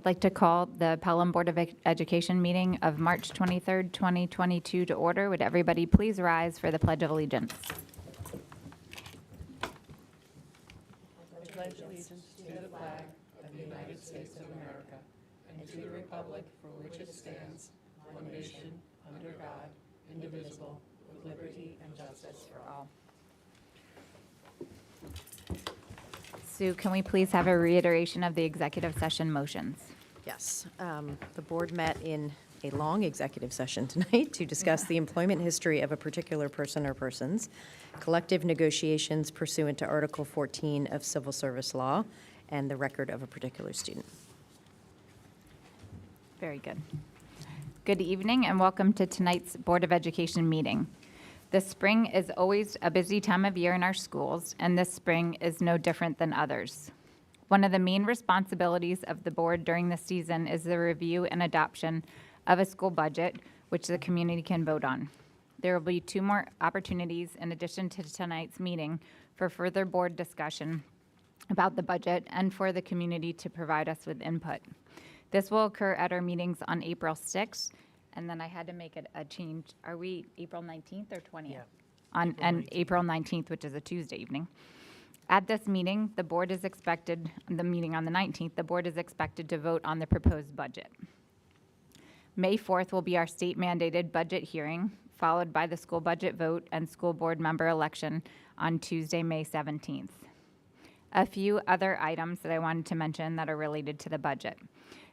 I'd like to call the Pelham Board of Education meeting of March 23rd, 2022 to order. Would everybody please rise for the Pledge of Allegiance? I pledge allegiance to the flag of the United States of America and to the republic for which it stands, one nation, under God, indivisible, with liberty and justice for all. Sue, can we please have a reiteration of the executive session motions? Yes, the board met in a long executive session tonight to discuss the employment history of a particular person or persons, collective negotiations pursuant to Article 14 of Civil Service Law, and the record of a particular student. Very good. Good evening and welcome to tonight's Board of Education meeting. The spring is always a busy time of year in our schools, and this spring is no different than others. One of the main responsibilities of the board during this season is the review and adoption of a school budget, which the community can vote on. There will be two more opportunities in addition to tonight's meeting for further board discussion about the budget and for the community to provide us with input. This will occur at our meetings on April 6th, and then I had to make it a change. Are we April 19th or 20th? Yeah. April 19th, which is a Tuesday evening. At this meeting, the board is expected, the meeting on the 19th, the board is expected to vote on the proposed budget. May 4th will be our state mandated budget hearing, followed by the school budget vote and school board member election on Tuesday, May 17th. A few other items that I wanted to mention that are related to the budget.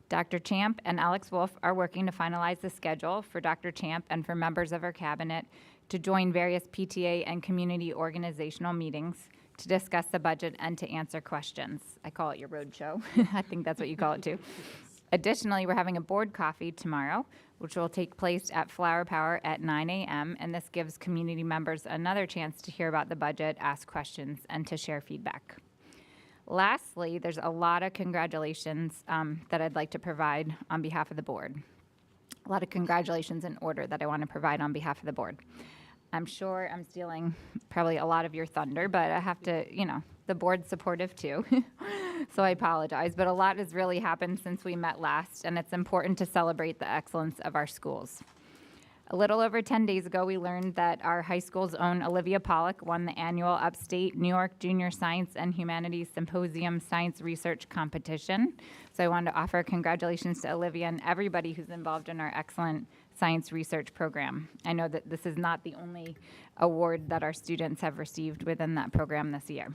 Dr. Champ and Alex Wolf are working to finalize the schedule for Dr. Champ and for members of her cabinet to join various PTA and community organizational meetings to discuss the budget and to answer questions. I call it your road show. I think that's what you call it too. Additionally, we're having a board coffee tomorrow, which will take place at Flower Power at 9 a.m., and this gives community members another chance to hear about the budget, ask questions, and to share feedback. Lastly, there's a lot of congratulations that I'd like to provide on behalf of the board. A lot of congratulations in order that I want to provide on behalf of the board. I'm sure I'm stealing probably a lot of your thunder, but I have to, the board's supportive too. So I apologize, but a lot has really happened since we met last, and it's important to celebrate the excellence of our schools. A little over 10 days ago, we learned that our high school's own Olivia Pollock won the annual Upstate New York Junior Science and Humanities Symposium Science Research Competition. So I wanted to offer congratulations to Olivia and everybody who's involved in our excellent science research program. I know that this is not the only award that our students have received within that program this year.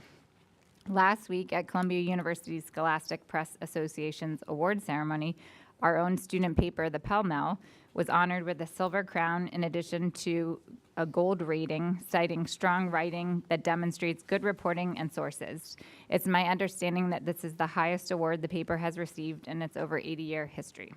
Last week at Columbia University's Scholastic Press Association's award ceremony, our own student paper, the Pelham, was honored with a silver crown in addition to a gold rating citing strong writing that demonstrates good reporting and sources. It's my understanding that this is the highest award the paper has received in its over 80-year history.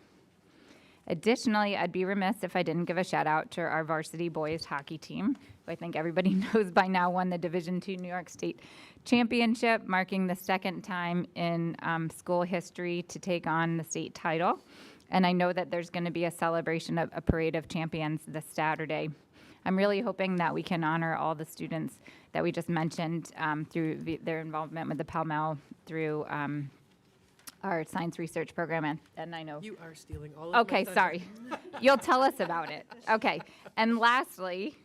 Additionally, I'd be remiss if I didn't give a shout out to our varsity boys hockey team, who I think everybody knows by now won the Division II New York State Championship, marking the second time in school history to take on the state title. And I know that there's going to be a celebration of a parade of champions this Saturday. I'm really hoping that we can honor all the students that we just mentioned through their involvement with the Pelham, through our science research program, and I know. You are stealing all of Okay, my thunder. sorry. You'll tell us about it. Okay, and lastly,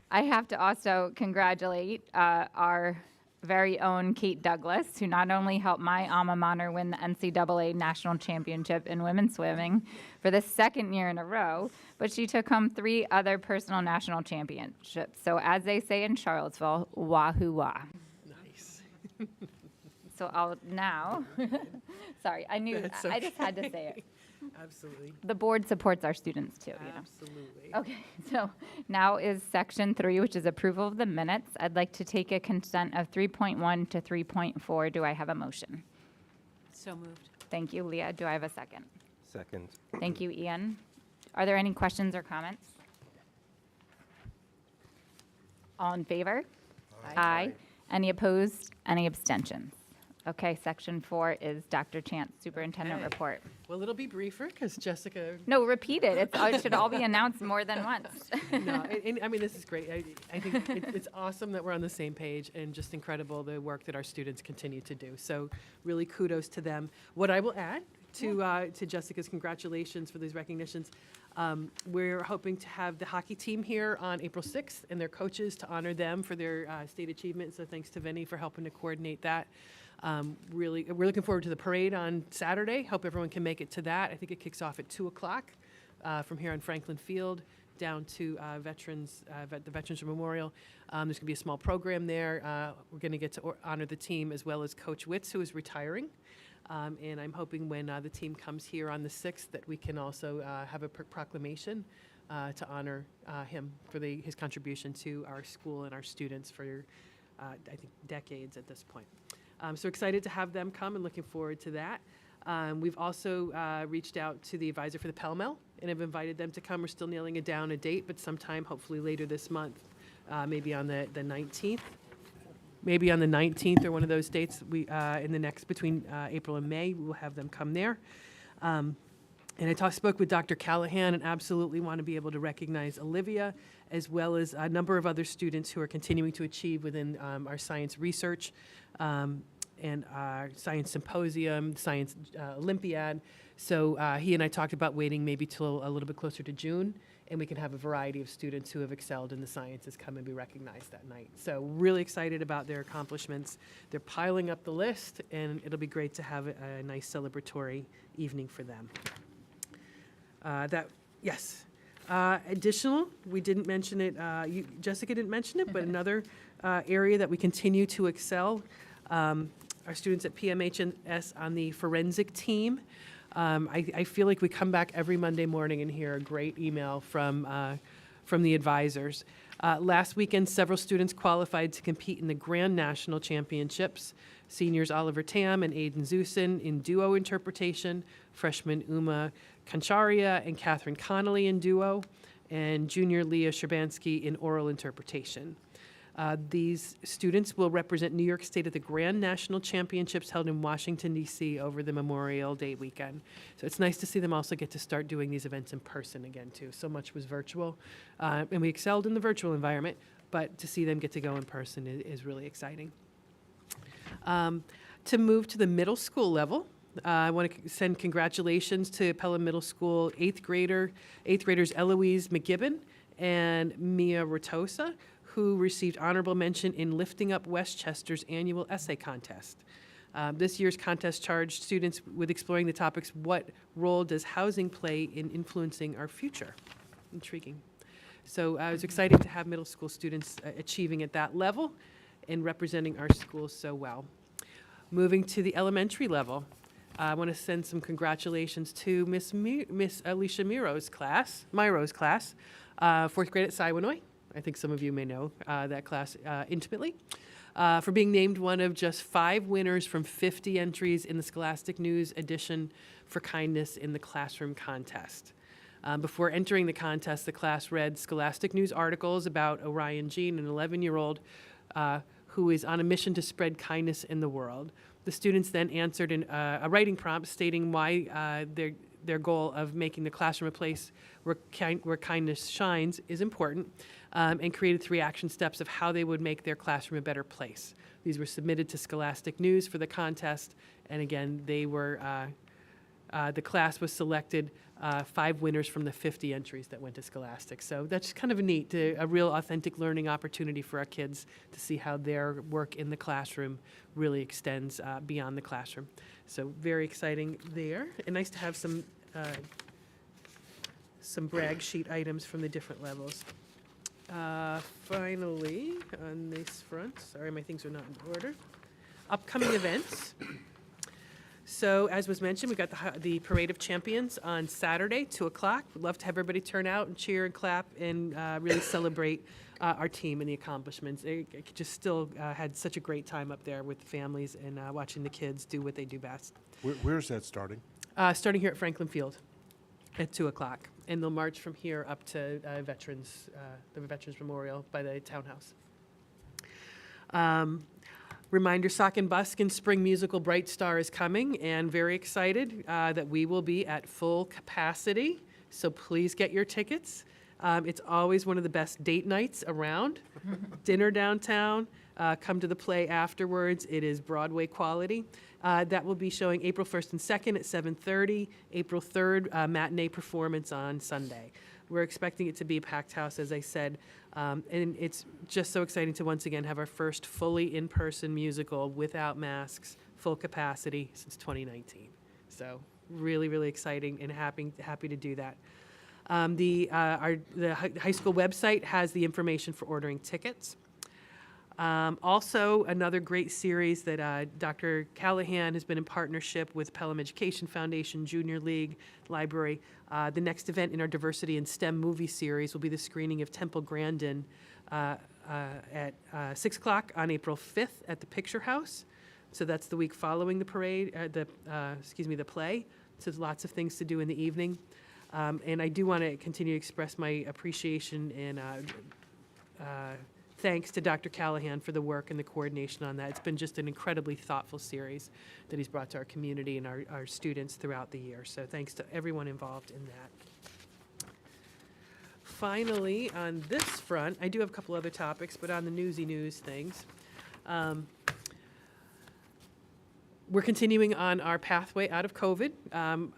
I have to also congratulate our very own Kate Douglas, who not only helped my alma mater win the NCAA National Championship in women's swimming for the second year in a row, but she took home 3 other personal national championships. So as they say in Charlottesville, wahoo wah. Nice. So I'll now, sorry, I knew, That's I just had to okay. say it. Absolutely. The board supports our students too, Absolutely. Okay, so now is section 3, which is approval of the minutes. I'd like to take a consent of 3.1 to 3.4. Do I have a motion? So moved. Thank you, Leah. Do I have a second? Second. Thank you, Ian. Are there any questions or comments? All in favor? Aye. Any opposed? Any abstentions? Okay, section 4 is Dr. Chant's superintendent Okay. report. Well, it'll be briefer because Jessica. No, repeat it. It should all be announced more than once. No, and I mean, this is great. I think it's awesome that we're on the same page and just incredible the work that our students continue to do. So really kudos to them. What I will add to Jessica's congratulations for these recognitions. We're hoping to have the hockey team here on April 6th and their coaches to honor them for their state achievement. So thanks to Vinny for helping to coordinate that. We're looking forward to the parade on Saturday. Hope everyone can make it to that. I think it kicks off at 2 o'clock from here on Franklin Field down to the Veterans Memorial. There's going to be a small program there. We're going to get to honor the team as well as Coach Witz, who is retiring. And I'm hoping when the team comes here on the 6th that we can also have a proclamation to honor him for his contribution to our school and our students for, I think, decades at this point. So excited to have them come and looking forward to that. We've also reached out to the advisor for the Pelham and have invited them to come. We're still nailing down a date, but sometime hopefully later this month, maybe on the 19th. Maybe on the 19th or one of those dates, in the next, between April and May, we'll have them come there. And I spoke with Dr. Callahan and absolutely want to be able to recognize Olivia, as well as a number of other students who are continuing to achieve within our science research and our science symposium, science Olympiad. So he and I talked about waiting maybe till a little bit closer to June, and we can have a variety of students who have excelled in the sciences come and be recognized that night. So really excited about their accomplishments. They're piling up the list, and it'll be great to have a nice celebratory evening for them. Additional, we didn't mention it, Jessica didn't mention it, but another area that we continue to excel, our students at PMHS on the forensic team. I feel like we come back every Monday morning and hear a great email from the advisors. Last weekend, several students qualified to compete in the Grand National Championships. Seniors Oliver Tam and Aiden Zusin in duo interpretation, freshman Uma Kancharia and Catherine Connolly in duo, and junior Leah Sherbansky in oral interpretation. These students will represent New York State at the Grand National Championships held in Washington, D.C. over the Memorial Day weekend. So it's nice to see them also get to start doing these events in person again, too. So much was virtual, and we excelled in the virtual environment, but to see them get to go in person is really exciting. To move to the middle school level, I want to send congratulations to Pelham Middle School 8th graders Eloise McGibbon and Mia Rotosa, who received honorable mention in Lifting Up Westchester's annual essay contest. This year's contest charged students with exploring the topics, what role does housing play in influencing our future? Intriguing. So it was exciting to have middle school students achieving at that level and representing our schools so well. Moving to the elementary level, I want to send some congratulations to Miss Alicia Miro's class, 4th grade at Siwanoy. I think some of you may know that class intimately, for being named one of just 5 winners from 50 entries in the Scholastic News edition for kindness in the classroom contest. Before entering the contest, the class read Scholastic News articles about Orion Jean, an 11-year-old who is on a mission to spread kindness in the world. The students then answered a writing prompt stating why their goal of making the classroom a place where kindness shines is important, and created 3 action steps of how they would make their classroom a better place. These were submitted to Scholastic News for the contest, and again, they were the class was selected 5 winners from the 50 entries that went to Scholastic. So that's kind of neat, a real authentic learning opportunity for our kids to see how their work in the classroom really extends beyond the classroom. So very exciting there, and nice to have some brag sheet items from the different levels. Finally, on this front, sorry, my things are not in order. Upcoming events. So, as was mentioned, we got the Parade of Champions on Saturday, 2 o'clock. We'd love to have everybody turn out and cheer and clap and really celebrate our team and the accomplishments. They just still had such a great time up there with the families and watching the kids do what they do best. Where's that starting? Starting here at Franklin Field at 2 o'clock. And they'll march from here up to the Veterans Memorial by the townhouse. Reminder, Sock and Busk and Spring Musical Bright Star is coming, and very excited that we will be at full capacity. So please get your tickets. It's always one of the best date nights around. Dinner downtown, come to the play afterwards. It is Broadway quality. That will be showing April 1st and 2nd at 7:30, April 3rd, matinee performance on Sunday. We're expecting it to be a packed house, as I said, and it's just so exciting to once again have our first fully in-person musical without masks, full capacity since 2019. So really, really exciting and happy to do that. The high school website has the information for ordering tickets. Also, another great series that Dr. Callahan has been in partnership with Pelham Education Foundation, Junior League, Library. The next event in our Diversity in STEM movie series will be the screening of Temple Grandin at 6 o'clock on April 5th at the Picture House. So that's the week following the parade, the play. So there's lots of things to do in the evening. And I do want to continue to express my appreciation and thanks to Dr. Callahan for the work and the coordination on that. It's been just an incredibly thoughtful series that he's brought to our community and our students throughout the year. So thanks to everyone involved in that. Finally, on this front, I do have a couple other topics, but on the newsy news things. We're continuing on our pathway out of COVID.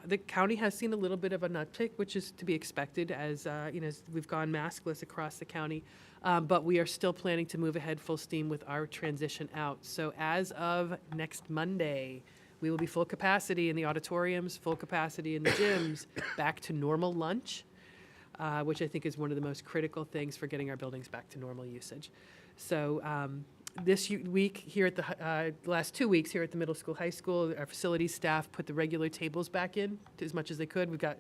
The county has seen a little bit of an uptick, which is to be expected as as we've gone maskless across the county. But we are still planning to move ahead full steam with our transition out. So as of next Monday, we will be full capacity in the auditoriums, full capacity in the gyms, back to normal lunch, which I think is one of the most critical things for getting our buildings back to normal usage. So this week here at the last 2 weeks here at the middle school, high school, our facilities staff put the regular tables back in as much as they could. We've got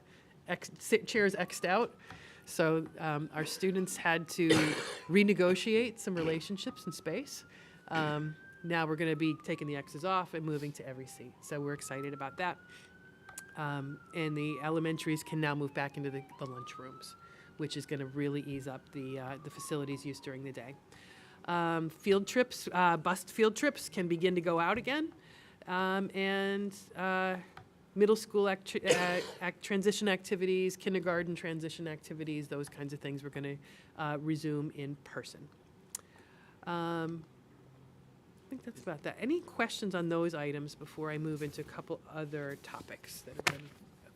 chairs X'd out. So our students had to renegotiate some relationships in space. Now we're going to be taking the X's off and moving to every seat. So we're excited about that. And the elementaries can now move back into the lunchrooms, which is going to really ease up the facilities use during the day. Field trips, bus field trips can begin to go out again. And middle school transition activities, kindergarten transition activities, those kinds of things we're going to resume in person. I think that's about that. Any questions on those items before I move into a couple other topics that have been of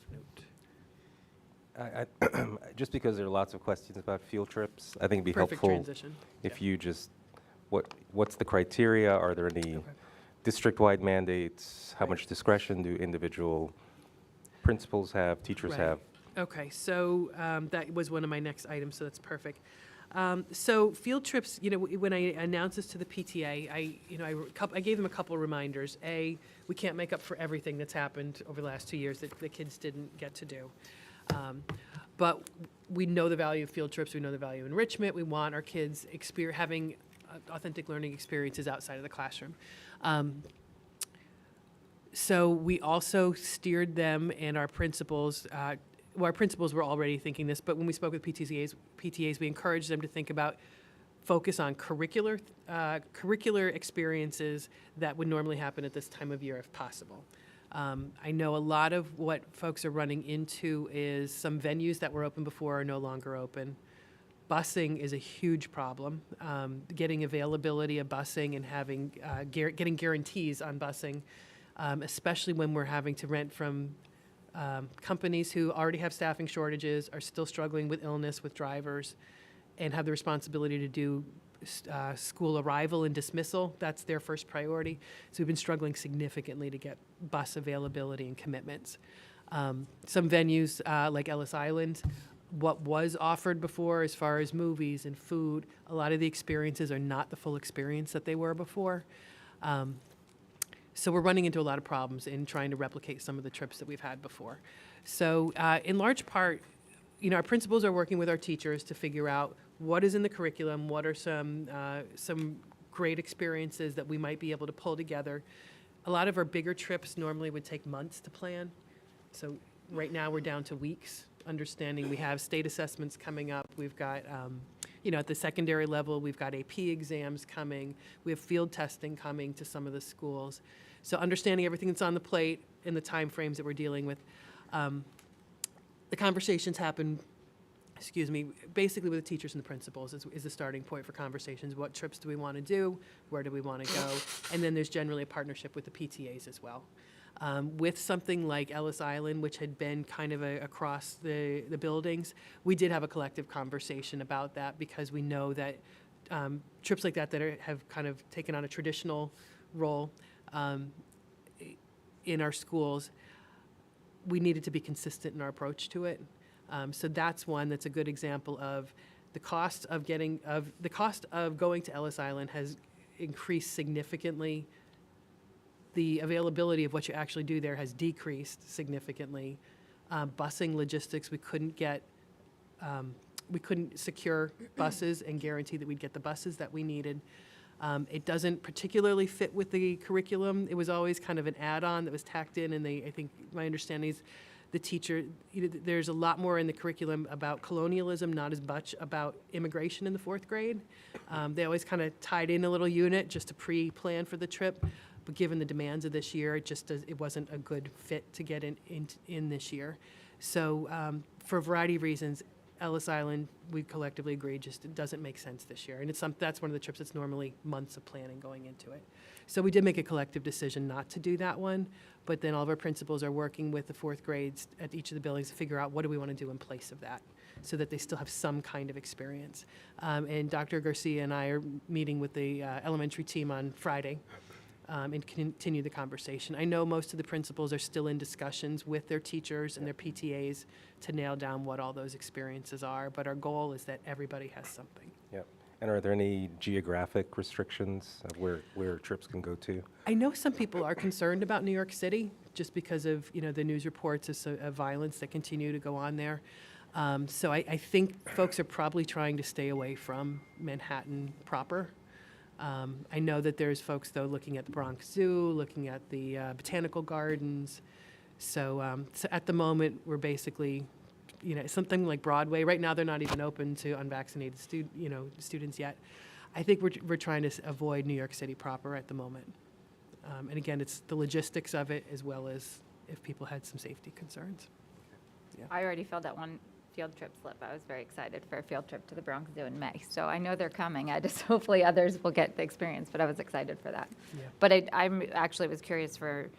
note? Just because there are lots of questions about field trips, I think it'd be Perfect helpful transition. if you just, what's the criteria? Are there any district-wide mandates? How much discretion do individual principals have, teachers Right. have? Okay, so that was one of my next items, so that's perfect. So field trips, when I announced this to the PTA, I gave them a couple of reminders. A, we can't make up for everything that's happened over the last 2 years that the kids didn't get to do. But we know the value of field trips. We know the value of enrichment. We want our kids having authentic learning experiences outside of the classroom. So we also steered them and our principals. Our principals were already thinking this, but when we spoke with PTAs, we encouraged them to think about focus on curricular experiences that would normally happen at this time of year if possible. I know a lot of what folks are running into is some venues that were open before are no longer open. Busing is a huge problem. Getting availability of busing and getting guarantees on busing, especially when we're having to rent from companies who already have staffing shortages, are still struggling with illness with drivers, and have the responsibility to do school arrival and dismissal. That's their first priority. So we've been struggling significantly to get bus availability and commitments. Some venues like Ellis Island, what was offered before as far as movies and food, a lot of the experiences are not the full experience that they were before. So we're running into a lot of problems in trying to replicate some of the trips that we've had before. So in large part, our principals are working with our teachers to figure out what is in the curriculum, what are some great experiences that we might be able to pull together. A lot of our bigger trips normally would take months to plan. So right now we're down to weeks, understanding we have state assessments coming up. We've got, at the secondary level, we've got AP exams coming. We have field testing coming to some of the schools. So understanding everything that's on the plate and the time frames that we're dealing with. The conversations happen basically with the teachers and the principals is the starting point for conversations. What trips do we want to do? Where do we want to go? And then there's generally a partnership with the PTAs as well. With something like Ellis Island, which had been kind of across the buildings, we did have a collective conversation about that because we know that trips like that have kind of taken on a traditional role in our schools, we needed to be consistent in our approach to it. So that's one that's a good example of the cost of going to Ellis Island has increased significantly. The availability of what you actually do there has decreased significantly. Busing logistics, we couldn't secure buses and guarantee that we'd get the buses that we needed. It doesn't particularly fit with the curriculum. It was always kind of an add-on that was tacked in, and I think my understanding is the teacher, there's a lot more in the curriculum about colonialism, not as much about immigration in the 4th grade. They always kind of tied in a little unit just to pre-plan for the trip, but given the demands of this year, it wasn't a good fit to get in this year. So for a variety of reasons, Ellis Island, we collectively agreed, just it doesn't make sense this year. And that's one of the trips that's normally months of planning going into it. So we did make a collective decision not to do that one, but then all of our principals are working with the 4th grades at each of the buildings to figure out what do we want to do in place of that so that they still have some kind of experience. And Dr. Garcia and I are meeting with the elementary team on Friday and continue the conversation. I know most of the principals are still in discussions with their teachers and their PTAs to nail down what all those experiences are, but our goal is that everybody has something. Yep. And are there any geographic restrictions of where trips can go to? I know some people are concerned about New York City just because of the news reports of violence that continue to go on there. So I think folks are probably trying to stay away from Manhattan proper. I know that there's folks, though, looking at the Bronx Zoo, looking at the botanical gardens. So at the moment, we're basically, something like Broadway. Right now, they're not even open to unvaccinated students yet. I think we're trying to avoid New York City proper at the moment. And again, it's the logistics of it as well as if people had some safety concerns. I already filled out one field trip slip. I was very excited for a field trip to the Bronx Zoo in May. So I know they're coming. I just hopefully others will get the experience, but I was excited for that. Yeah. But I'm actually was curious for,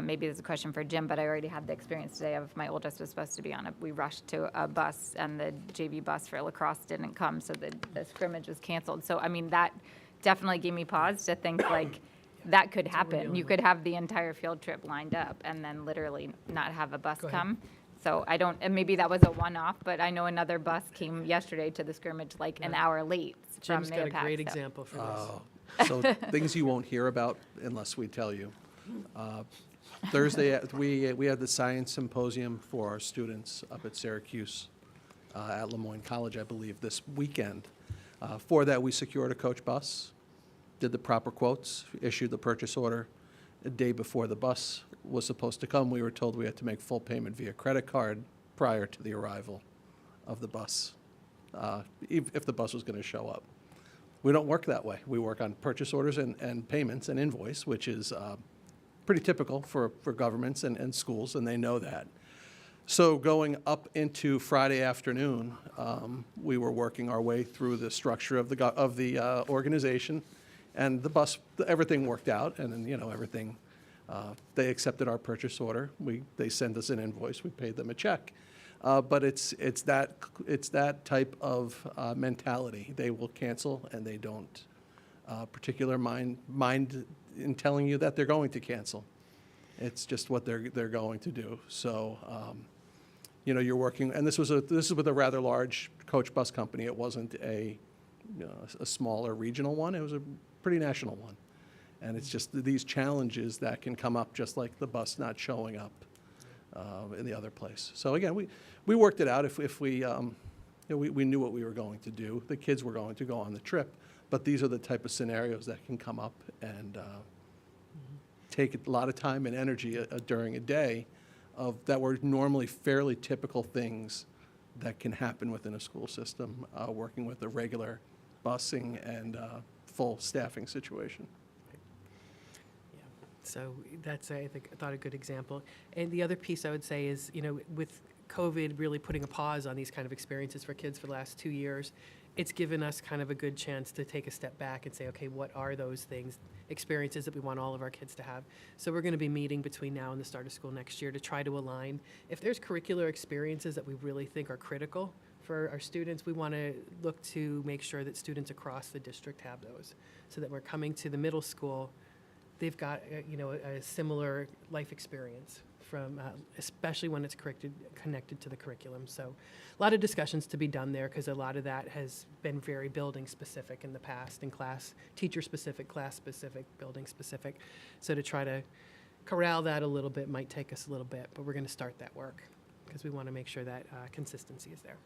maybe there's a question for Jim, but I already had the experience today of my oldest was supposed to be we rushed to a bus and the JV bus for lacrosse didn't come, so the scrimmage was canceled. So, I mean, that definitely gave me pause to think like that could happen. You could have the entire field trip lined up and then literally not have a bus Go ahead. come. So and maybe that was a one-off, but I know another bus came yesterday to the scrimmage like an hour late from Jim's got a Mahopac, great so- example for this. So things you won't hear about unless we tell you. Thursday, we had the science symposium for our students up at Syracuse at Lemoyne College, I believe, this weekend. For that, we secured a coach bus, did the proper quotes, issued the purchase order. A day before the bus was supposed to come, we were told we had to make full payment via credit card prior to the arrival of the bus, if the bus was going to show up. We don't work that way. We work on purchase orders and payments and invoice, which is pretty typical for governments and schools, and they know that. So going up into Friday afternoon, we were working our way through the structure of the organization, and the bus, everything worked out, and then everything. They accepted our purchase order. They sent us an invoice. We paid them a check. But it's that type of mentality. They will cancel, and they don't particular mind in telling you that they're going to cancel. It's just what they're going to do. So, you're working, and this is with a rather large coach bus company. It wasn't a smaller regional one. It was a pretty national one. And it's just these challenges that can come up, just like the bus not showing up in the other place. So again, we worked it out. If we knew what we were going to do, the kids were going to go on the trip, but these are the type of scenarios that can come up and take a lot of time and energy during a day that were normally fairly typical things that can happen within a school system, working with a regular busing and full staffing situation. So that's, I thought, a good example. And the other piece I would say is, with COVID really putting a pause on these kind of experiences for kids for the last 2 years, it's given us kind of a good chance to take a step back and say, okay, what are those things, experiences that we want all of our kids to have? So we're going to be meeting between now and the start of school next year to try to align. If there's curricular experiences that we really think are critical for our students, we want to look to make sure that students across the district have those, so that we're coming to the middle school, they've got, a similar life experience from, especially when it's connected to the curriculum. So a lot of discussions to be done there, because a lot of that has been very building specific in the past, in class, teacher specific, class specific, building specific. So to try to corral that a little bit might take us a little bit, but we're going to start that work because we want to make sure that consistency is there.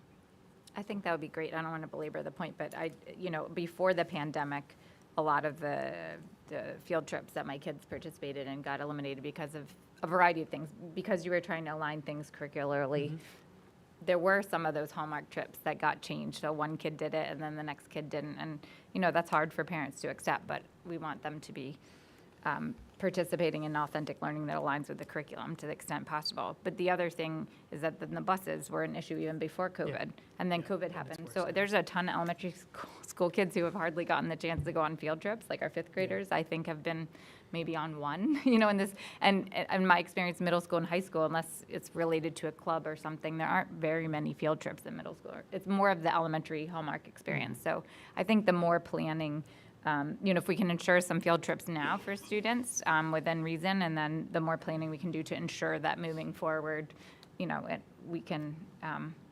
I think that would be great. I don't want to belabor the point, but before the pandemic, a lot of the field trips that my kids participated in got eliminated because of a variety of things. Because you were trying to align things curricularly, there were some of those Hallmark trips that got changed. So one kid did it and then the next kid didn't. And, that's hard for parents to accept, but we want them to be participating in authentic learning that aligns with the curriculum to the extent possible. But the other thing is that the buses were an issue even before COVID, and then COVID happened. So there's a ton of elementary school kids who have hardly gotten the chance to go on field trips. Like our fifth graders, I think, have been maybe on one, in this. And in my experience, middle school and high school, unless it's related to a club or something, there aren't very many field trips in middle school. It's more of the elementary Hallmark experience. So I think the more planning, if we can ensure some field trips now for students within reason, and then the more planning we can do to ensure that moving forward, we can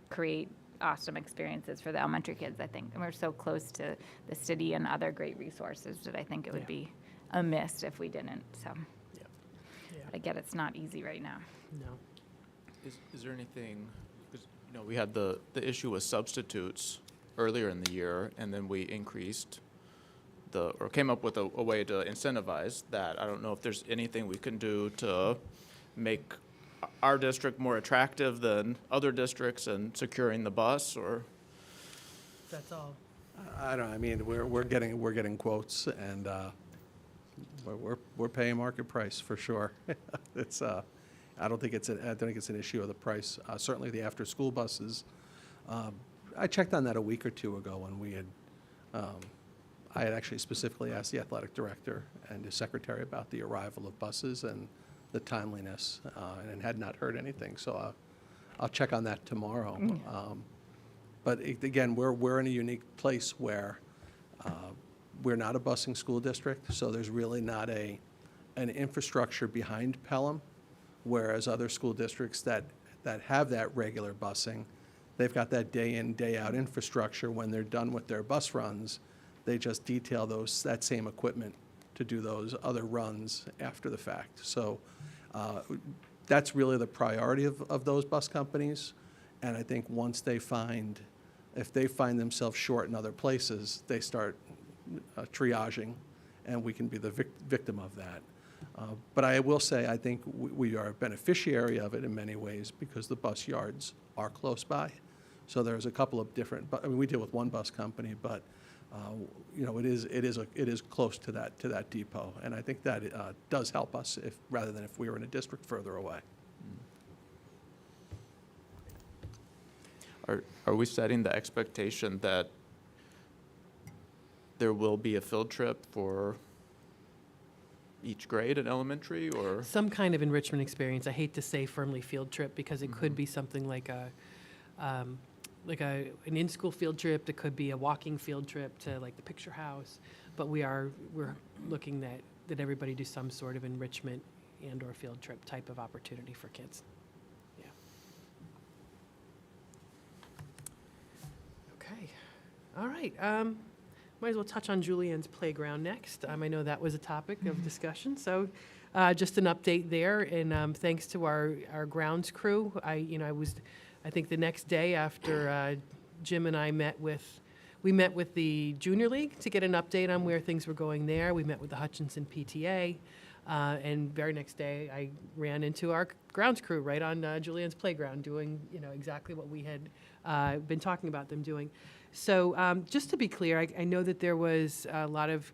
create awesome experiences for the elementary kids, I think. And we're so close to the city and other great resources that I think it would be amiss if we didn't. So I get it's not easy right now. No. Is there anything, because, we had the issue with substitutes earlier in the year, and then we increased or came up with a way to incentivize that. I don't know if there's anything we can do to make our district more attractive than other districts and securing the bus, or? That's all. I don't know, I mean, we're getting quotes, and we're paying market price for sure. It's I don't think it's an issue of the price. Certainly the after-school buses. I checked on that a week or two ago when we had. I had actually specifically asked the athletic director and his secretary about the arrival of buses and the timeliness, and had not heard anything. So I'll check on that tomorrow. But again, we're in a unique place where we're not a busing school district, so there's really not an infrastructure behind Pelham, whereas other school districts that have that regular busing, they've got that day in, day out infrastructure. When they're done with their bus runs, they just detail that same equipment to do those other runs after the fact. So that's really the priority of those bus companies. And I think once if they find themselves short in other places, they start triaging, and we can be the victim of that. But I will say, I think we are a beneficiary of it in many ways because the bus yards are close by. So there's a couple of different, we deal with one bus company, but it is close to that depot, and I think that does help us rather than if we were in a district further away. Are we setting the expectation that there will be a field trip for each grade in elementary, or? Some kind of enrichment experience. I hate to say firmly field trip because it could be something like an in-school field trip. It could be a walking field trip to like the picture house. But we're looking that everybody do some sort of enrichment and or field trip type of opportunity for kids. Yeah. Okay. All right. Might as well touch on Julianne's playground next. I know that was a topic of discussion. So just an update there. And thanks to our grounds crew. I think the next day after Jim and I met with the Junior League to get an update on where things were going there. We met with the Hutchinson PTA. And very next day, I ran into our grounds crew right on Julianne's playground doing, exactly what we had been talking about them doing. So just to be clear, I know that there was a lot of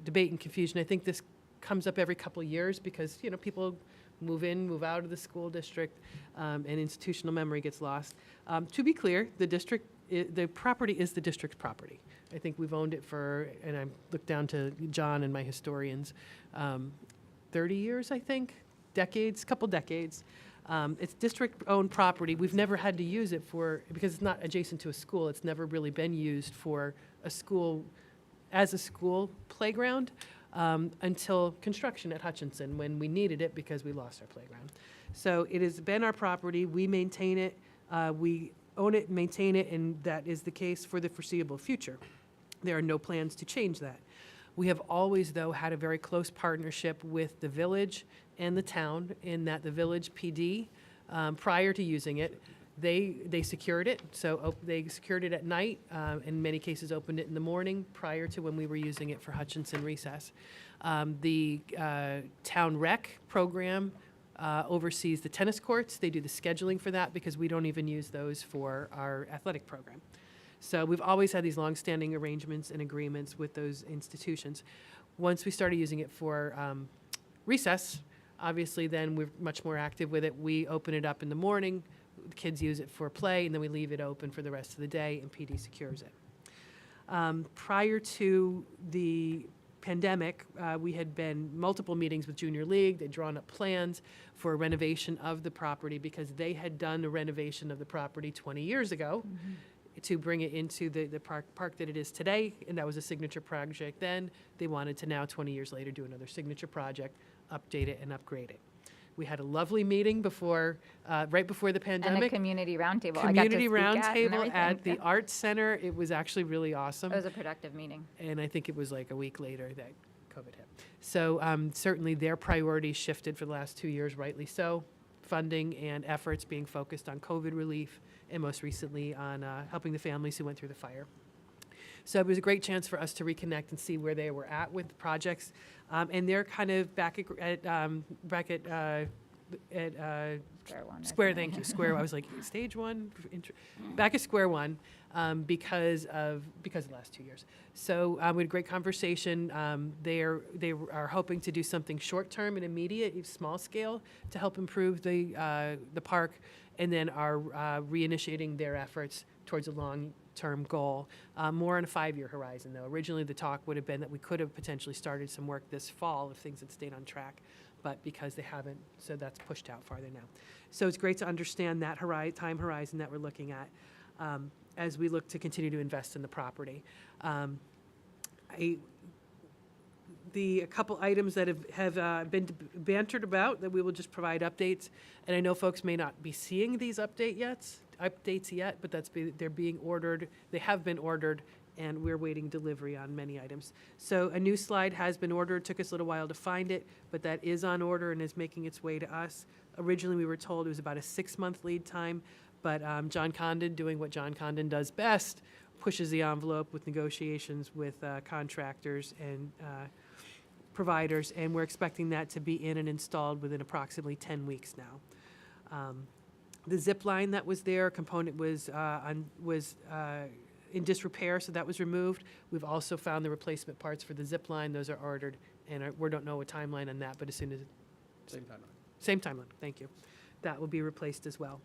debate and confusion. I think this comes up every couple of years because, people move in, move out of the school district, and institutional memory gets lost. To be clear, the property is the district's property. I think we've owned it for, and I look down to John and my historians, 30 years, I think, couple decades. It's district-owned property. We've never had to use it because it's not adjacent to a school. It's never really been used for as a school playground until construction at Hutchinson, when we needed it because we lost our playground. So it has been our property. We maintain it. We own it and maintain it, and that is the case for the foreseeable future. There are no plans to change that. We have always, though, had a very close partnership with the village and the town, in that the village PD, prior to using it, they secured it. So they secured it at night, in many cases opened it in the morning prior to when we were using it for Hutchinson recess. The town rec program oversees the tennis courts. They do the scheduling for that because we don't even use those for our athletic program. So we've always had these longstanding arrangements and agreements with those institutions. Once we started using it for recess, obviously then we're much more active with it. We open it up in the morning, the kids use it for play, and then we leave it open for the rest of the day, and PD secures it. Prior to the pandemic, we had been multiple meetings with Junior League. They'd drawn up plans for a renovation of the property because they had done a renovation of the property 20 years ago. To bring it into the park that it is today, and that was a signature project then. They wanted to now, 20 years later, do another signature project, update it and upgrade it. We had a lovely meeting right before the And pandemic. a community roundtable. Community I got to speak roundtable and at the everything. Arts Center. It was actually really awesome. It was a productive meeting. And I think it was like a week later that COVID hit. So certainly their priorities shifted for the last 2 years, rightly so. Funding and efforts being focused on COVID relief, and most recently on helping the families who went through the fire. So it was a great chance for us to reconnect and see where they were at with the projects. And they're kind of back at Square one. Square, thank you, Square. I was like, stage one, back at square one, because of the last 2 years. So we had a great conversation. They are hoping to do something short-term and immediate, small scale, to help improve the park, and then are reinitiating their efforts towards a long-term goal, more on a 5-year horizon, though. Originally, the talk would have been that we could have potentially started some work this fall if things had stayed on track, but because they haven't, so that's pushed out farther now. So it's great to understand that time horizon that we're looking at as we look to continue to invest in the property. A couple items that have been bantered about that we will just provide updates, and I know folks may not be seeing these updates yet, but they're being ordered. They have been ordered, and we're waiting delivery on many items. So a new slide has been ordered. Took us a little while to find it, but that is on order and is making its way to us. Originally, we were told it was about a 6-month lead time, but John Condon, doing what John Condon does best, pushes the envelope with negotiations with contractors and providers, and we're expecting that to be in and installed within approximately 10 weeks now. The zip line that was there, component was in disrepair, so that was removed. We've also found the replacement parts for the zip line. Those are ordered, and we don't know a timeline on that, but as soon as same timeline, thank you. That will be replaced as well.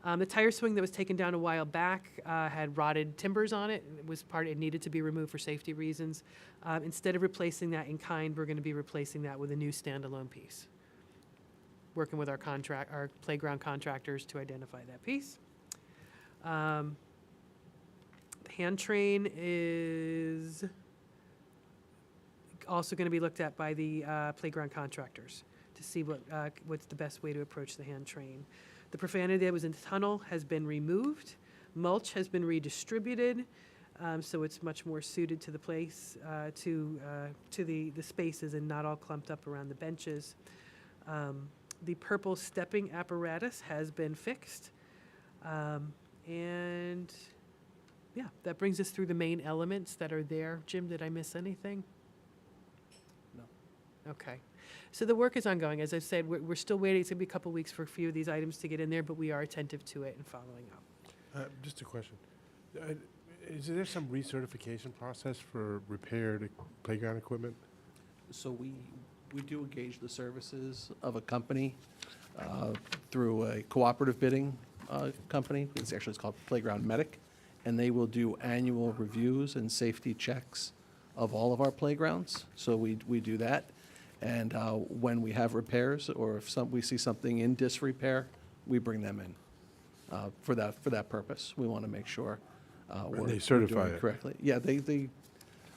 The tire swing that was taken down a while back had rotted timbers on it. It needed to be removed for safety reasons. Instead of replacing that in kind, we're going to be replacing that with a new standalone piece. Working with our playground contractors to identify that piece. The hand train is also going to be looked at by the playground contractors to see what's the best way to approach the hand train. The profanity that was in the tunnel has been removed. Mulch has been redistributed, so it's much more suited to the place, to the spaces, and not all clumped up around the benches. The purple stepping apparatus has been fixed. And yeah, that brings us through the main elements that are there. Jim, did I miss anything? No. Okay. So the work is ongoing. As I've said, we're still waiting. It's going to be a couple weeks for a few of these items to get in there, but we are attentive to it and following up. Just a question. Is there some recertification process for repaired playground equipment? So We do engage the services of a company through a cooperative bidding company. It's called Playground Medic, and they will do annual reviews and safety checks of all of our playgrounds. So we do that. And when we have repairs, or if we see something in disrepair, we bring them in for that purpose. We want to make sure we're certify doing it. correctly. Yeah,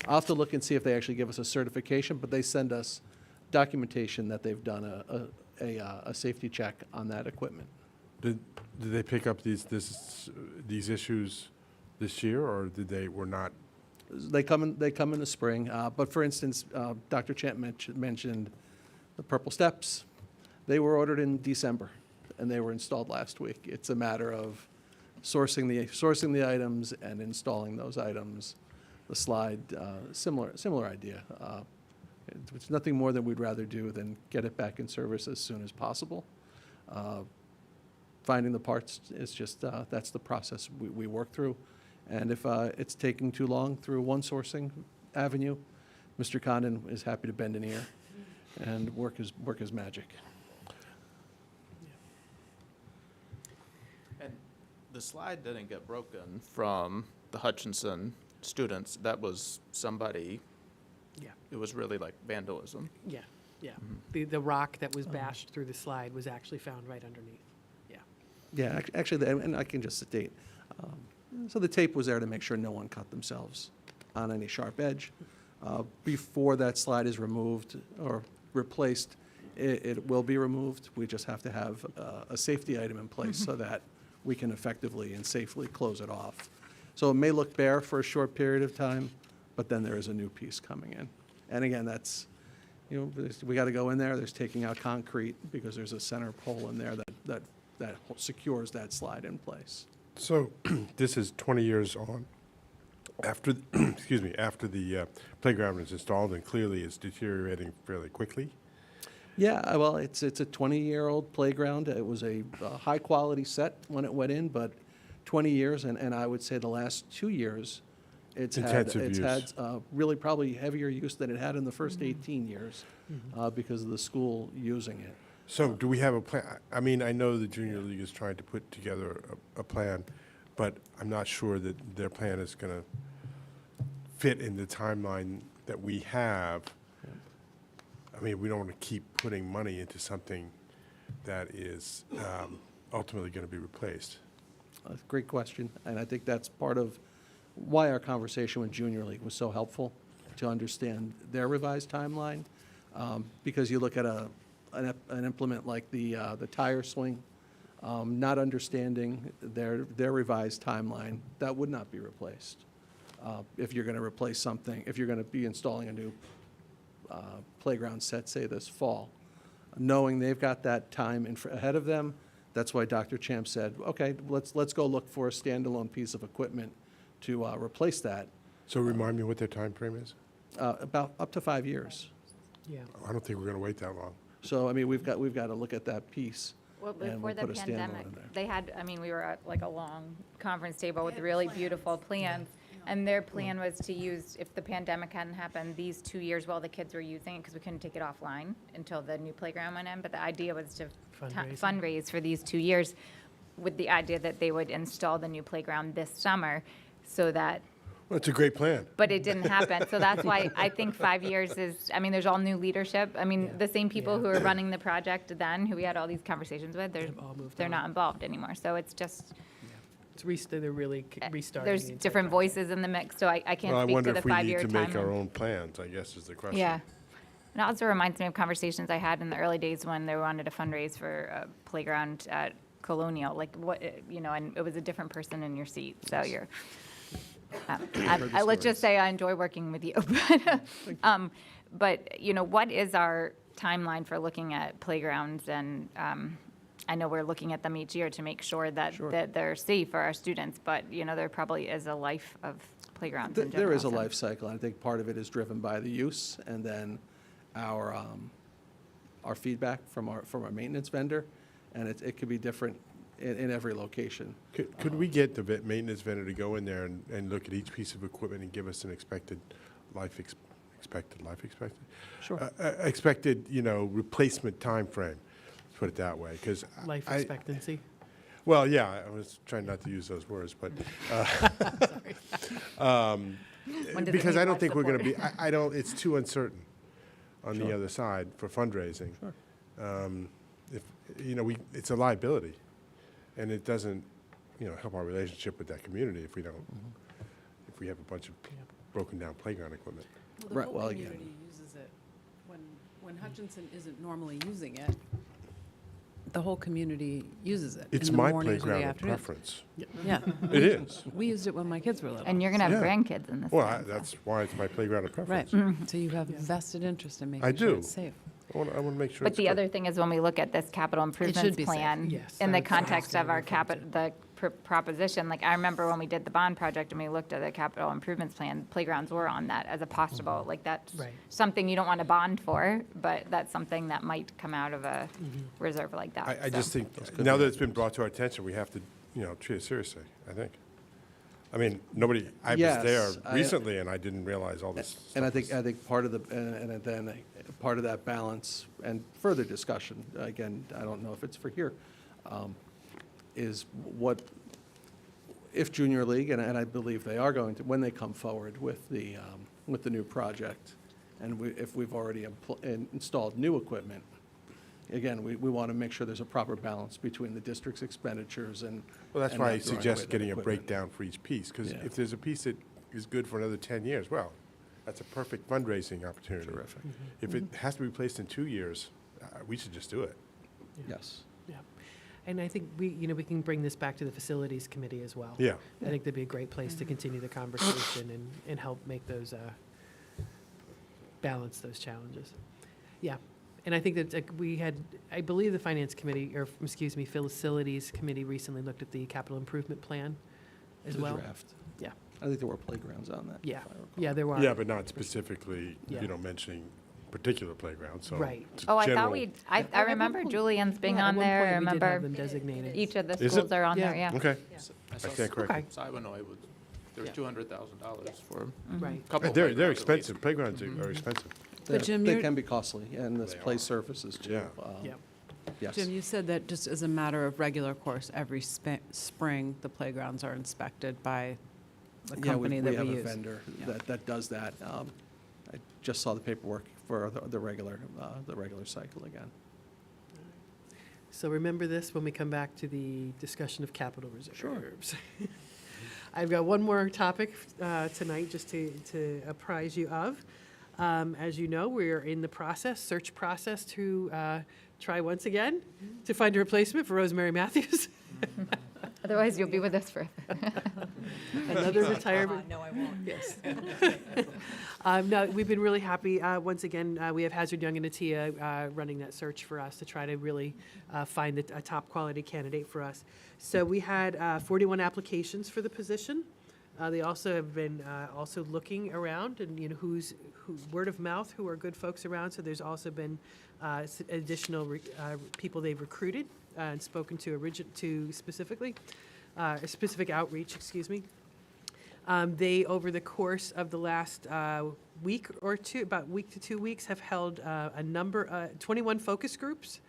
I'll have to look and see if they actually give us a certification, but they send us documentation that they've done a safety check on that equipment. Did they pick up these issues this year, or were not? They come in the spring, but for instance, Dr. Champ mentioned the purple steps. They were ordered in December, and they were installed last week. It's a matter of sourcing the items and installing those items. The slide, similar idea. It's nothing more than we'd rather do than get it back in service as soon as possible. Finding the parts is just, that's the process we work through. And if it's taking too long through one sourcing avenue, Mr. Condon is happy to bend an ear and work his magic. And the slide didn't get broken from the Hutchinson students. That was somebody, Yeah, it was really like vandalism. yeah, yeah. The rock that was bashed through the slide was actually found right underneath. Yeah. Yeah, actually, and I can just state, so the tape was there to make sure no one cut themselves on any sharp edge. Before that slide is removed or replaced, it will be removed. We just have to have a safety item in place so that we can effectively and safely close it off. So it may look bare for a short period of time, but then there is a new piece coming in. And again, that's, we got to go in there. There's taking out concrete because there's a center pole in there that secures that slide in place. So this is 20 years on after, after the playground is installed, and clearly it's deteriorating fairly quickly. Yeah, well, it's a 20-year-old playground. It was a high-quality set when it went in, but 20 years, and I would say the last 2 years, it's had really probably heavier use than it had in the first 18 years because of the school using it. So do we have a plan? I mean, I know the Junior League is trying to put together a plan, but I'm not sure that their plan is going to fit in the timeline that we have. I mean, we don't want to keep putting money into something that is ultimately going to be replaced. Great question, and I think that's part of why our conversation with Junior League was so helpful, to understand their revised timeline, because you look at an implement like the tire swing, not understanding their revised timeline, that would not be replaced. If you're going to replace something, if you're going to be installing a new playground set, say this fall, knowing they've got that time ahead of them, that's why Dr. Champ said, okay, let's go look for a standalone piece of equipment to replace that. So remind me what their time frame is? About up to 5 years. Yeah. I don't think we're going to wait that long. So, I mean, we've got to look at that piece. Well, and before we'll the put a standalone pandemic, in there. they had, we were at like a long conference table with really beautiful plans. And their plan was to use, if the pandemic hadn't happened, these 2 years while the kids were using it, because we couldn't take it offline until the new playground went in. But the idea was to fundraise for these 2 years, with the idea that they would install the new playground this summer, so that, Well, it's a great plan. but it didn't happen. So that's why I think 5 years is, there's all new leadership. The same people who were running the project then, who we had all these conversations with, They've all moved they're on. not involved anymore. So it's just, They're really restarting. there's the entire different project. voices in the mix, so I can't Well, I speak wonder to the if we need 5-year to make our timeline. own plans, I guess is the question. Yeah. And it also reminds me of conversations I had in the early days when they wanted to fundraise for a playground at Colonial, like what, and it was a different person in your seat, so you're, let's just say I enjoy working with you. But, what is our timeline for looking at playgrounds? And I know we're looking at them each year to make sure that they're safe for our students, but, there probably is a life of playgrounds in general. There is a so- life cycle. I think part of it is driven by the use, and then our feedback from our maintenance vendor, and it could be different in every location. Could we get the maintenance vendor to go in there and look at each piece of equipment and give us an expected life expected life expectancy? Sure. Expected, replacement time frame. Let's put it that way, because Life expectancy. Well, yeah, I was trying not to use those words, but When does it because need I don't life think we're going to be. support? I don't. It's too uncertain on the Sure. other side for fundraising. Sure. If it's a liability, and it doesn't, help our relationship with that community if we don't. If we have a bunch of broken down playground equipment. The Right, whole well, again- community uses it. When Hutchinson isn't normally using it, the whole community uses it. It's in the my mornings or the playground of afternoons. preference. Yeah, It is. we used it when my kids were little. And you're going to have Yeah. grandkids in this. Well, town, so. that's why it's my playground of Right, preference. so you have vested interest in I making sure do. it's safe. I want to make sure. But it's the good. other thing is when we look at this capital improvements be safe. plan, Yes, in the that's what I was context gonna of our refer to. the proposition, like I remember when we did the bond project and we looked at the capital improvements plan, playgrounds were on that as a possible, like that's Right. something you don't want to bond for, but that's something that might come out of a reserve like that. I so. just think, could now be that it's been brought to our attention, we have to, treat it seriously, I think. I mean, I was there Yes, recently, and I didn't realize all this And I stuff think part of and then part of that balance and further discussion, again, I don't know if it's for here, is what, if Junior League, and I believe they are going to, when they come forward with the new project, and if we've already installed new equipment, again, we want to make sure there's a proper balance between the district's expenditures and. Well, that's and why not I throwing away suggest that getting a equipment. breakdown for each piece, because Yeah. if there's a piece that is good for another 10 years, well, that's a perfect fundraising opportunity. Terrific. If it has to be replaced in 2 years, we should just do it. Yes. Yeah, and I think we can bring this back to the Facilities Committee as well. Yeah. I think that'd be a great place to continue the conversation and help make those, balance those challenges. Yeah, and I think that I believe the Finance Committee, or, excuse me, Facilities Committee recently looked at the capital improvement plan as The well. draft. Yeah. I think there were playgrounds on that. if Yeah, I recall. yeah, there were. Yeah, but not specifically, Yeah. mentioning particular playgrounds, so. Right. it's Oh, I general. thought I remember Julian's being Yeah, at on one there, I point we did have remember them designated. each of the Is schools it? are on Yeah. there, yeah. Okay, I I saw stand corrected. Okay. Siboney was, there was Yeah. $200,000 for Right. a couple of They're playgrounds at least. expensive, playgrounds are expensive. But Jim, They you're- can be costly, and this They play are. surfaces too. Yeah. Yeah. Yes. Jim, you said that just as a matter of regular course, every spring, the playgrounds are inspected by the company that we have a use. vendor Yeah. that does that. I just saw the paperwork for the regular cycle again. So remember this when we come back to the discussion of capital reserves. I've got one more topic tonight just to apprise you of. As you know, we are in the search process to try once again to find a replacement for Rosemary Matthews. Otherwise, you'll be with us for. Another retirement. No, I won't. Yes. No, we've been really happy. Once again, we have Hazard Young and Atia running that search for us to try to really find a top quality candidate for us. So we had 41 applications for the position. They also have been also looking around and, who word of mouth, who are good folks around. So there's also been additional people they've recruited and spoken to specifically, specific outreach, excuse me. They, over the course of the last week or two, about week to 2 weeks, have held 21 focus groups,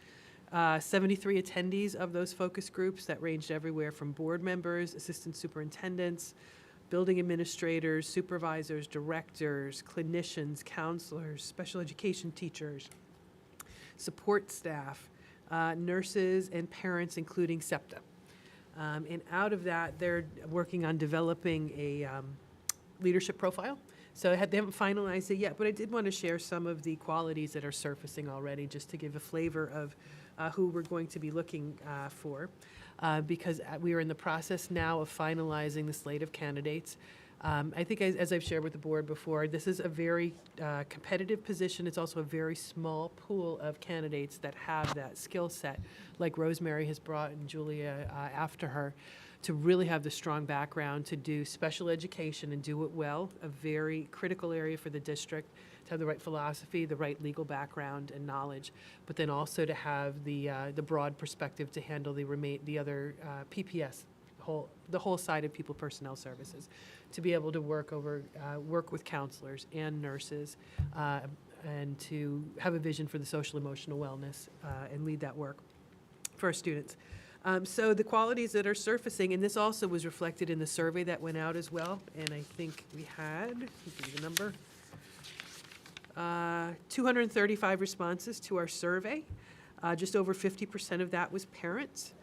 73 attendees of those focus groups that ranged everywhere from board members, assistant superintendents, building administrators, supervisors, directors, clinicians, counselors, special education teachers, support staff, nurses, and parents, including SEPTA. And out of that, they're working on developing a leadership profile. So they haven't finalized it yet, but I did want to share some of the qualities that are surfacing already, just to give a flavor of who we're going to be looking for, because we are in the process now of finalizing the slate of candidates. I think, as I've shared with the board before, this is a very competitive position. It's also a very small pool of candidates that have that skill set, like Rosemary has brought and Julia after her, to really have the strong background to do special education and do it well, a very critical area for the district, to have the right philosophy, the right legal background and knowledge, but then also to have the broad perspective to handle the other PPS the whole side of people personnel services, to be able to work with counselors and nurses, and to have a vision for the social emotional wellness and lead that work for our students. So the qualities that are surfacing, and this also was reflected in the survey that went out as well, and I think we had, I'll give you the number, 235 responses to our survey. Just over 50% of that was parents.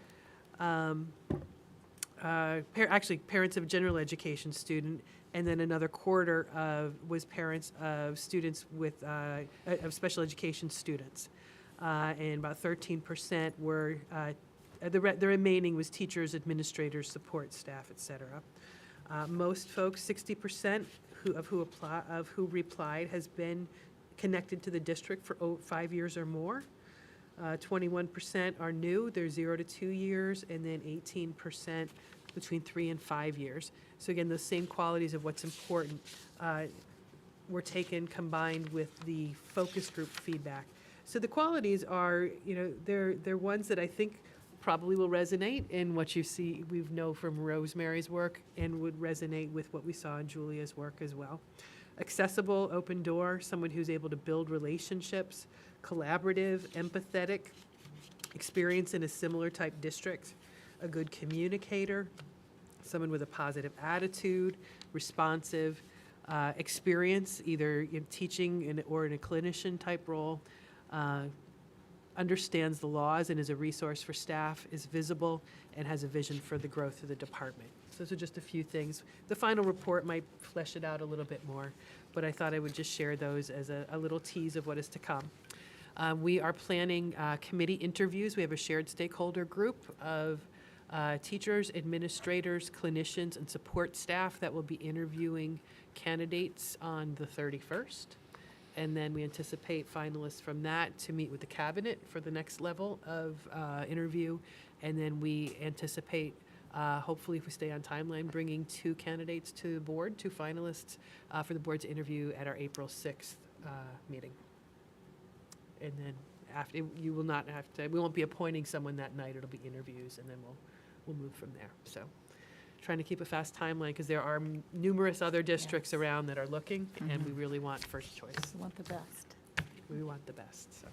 Actually, parents of general education student, and then another quarter was parents of students with of special education students, and about 13% were the remaining was teachers, administrators, support staff, et cetera. Most folks, 60% who replied has been connected to the district for 5 years or more. 21% are new, they're 0 to 2 years, and then 18% between 3 and 5 years. So again, those same qualities of what's important were taken, combined with the focus group feedback. So the qualities are, they're ones that I think probably will resonate in what we know from Rosemary's work, and would resonate with what we saw in Julia's work as well. Accessible, open door, someone who's able to build relationships, collaborative, empathetic, experience in a similar type district, a good communicator, someone with a positive attitude, responsive, experience either in teaching or in a clinician type role, understands the laws and is a resource for staff, is visible, and has a vision for the growth of the department. So those are just a few things. The final report might flesh it out a little bit more, but I thought I would just share those as a little tease of what is to come. We are planning committee interviews. We have a shared stakeholder group of teachers, administrators, clinicians, and support staff that will be interviewing candidates on the 31st. And then we anticipate finalists from that to meet with the cabinet for the next level of interview. And then we anticipate, hopefully if we stay on timeline, bringing 2 candidates to the board, 2 finalists for the board to interview at our April 6th meeting. And then after, you will not have to, we won't be appointing someone that night, it'll be interviews, and then we'll move from there. So trying to keep a fast timeline, because there are numerous other districts around that are looking, and we really want first choice. We want the best. We want the best, so.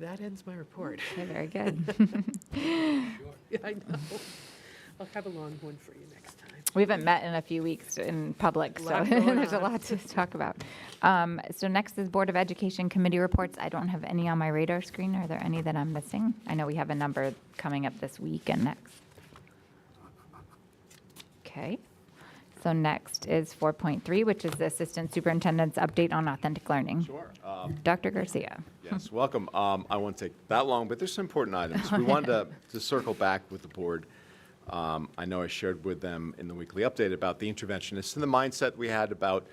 That ends my report. Okay, very good. Yeah, I know. I'll have a long one for you next time. We haven't met in a few weeks in public, so Lot going there's a on. lot to talk about. So next is Board of Education committee reports. I don't have any on my radar screen. Are there any that I'm missing? I know we have a number coming up this week and next. Okay. So next is 4.3, which is the Assistant Superintendent's update on authentic learning. Sure. Dr. Garcia. Yes, welcome. I won't take that long, but there's some important items. We wanted to circle back with the board. I know I shared with them in the weekly update about the interventionists and the mindset we had about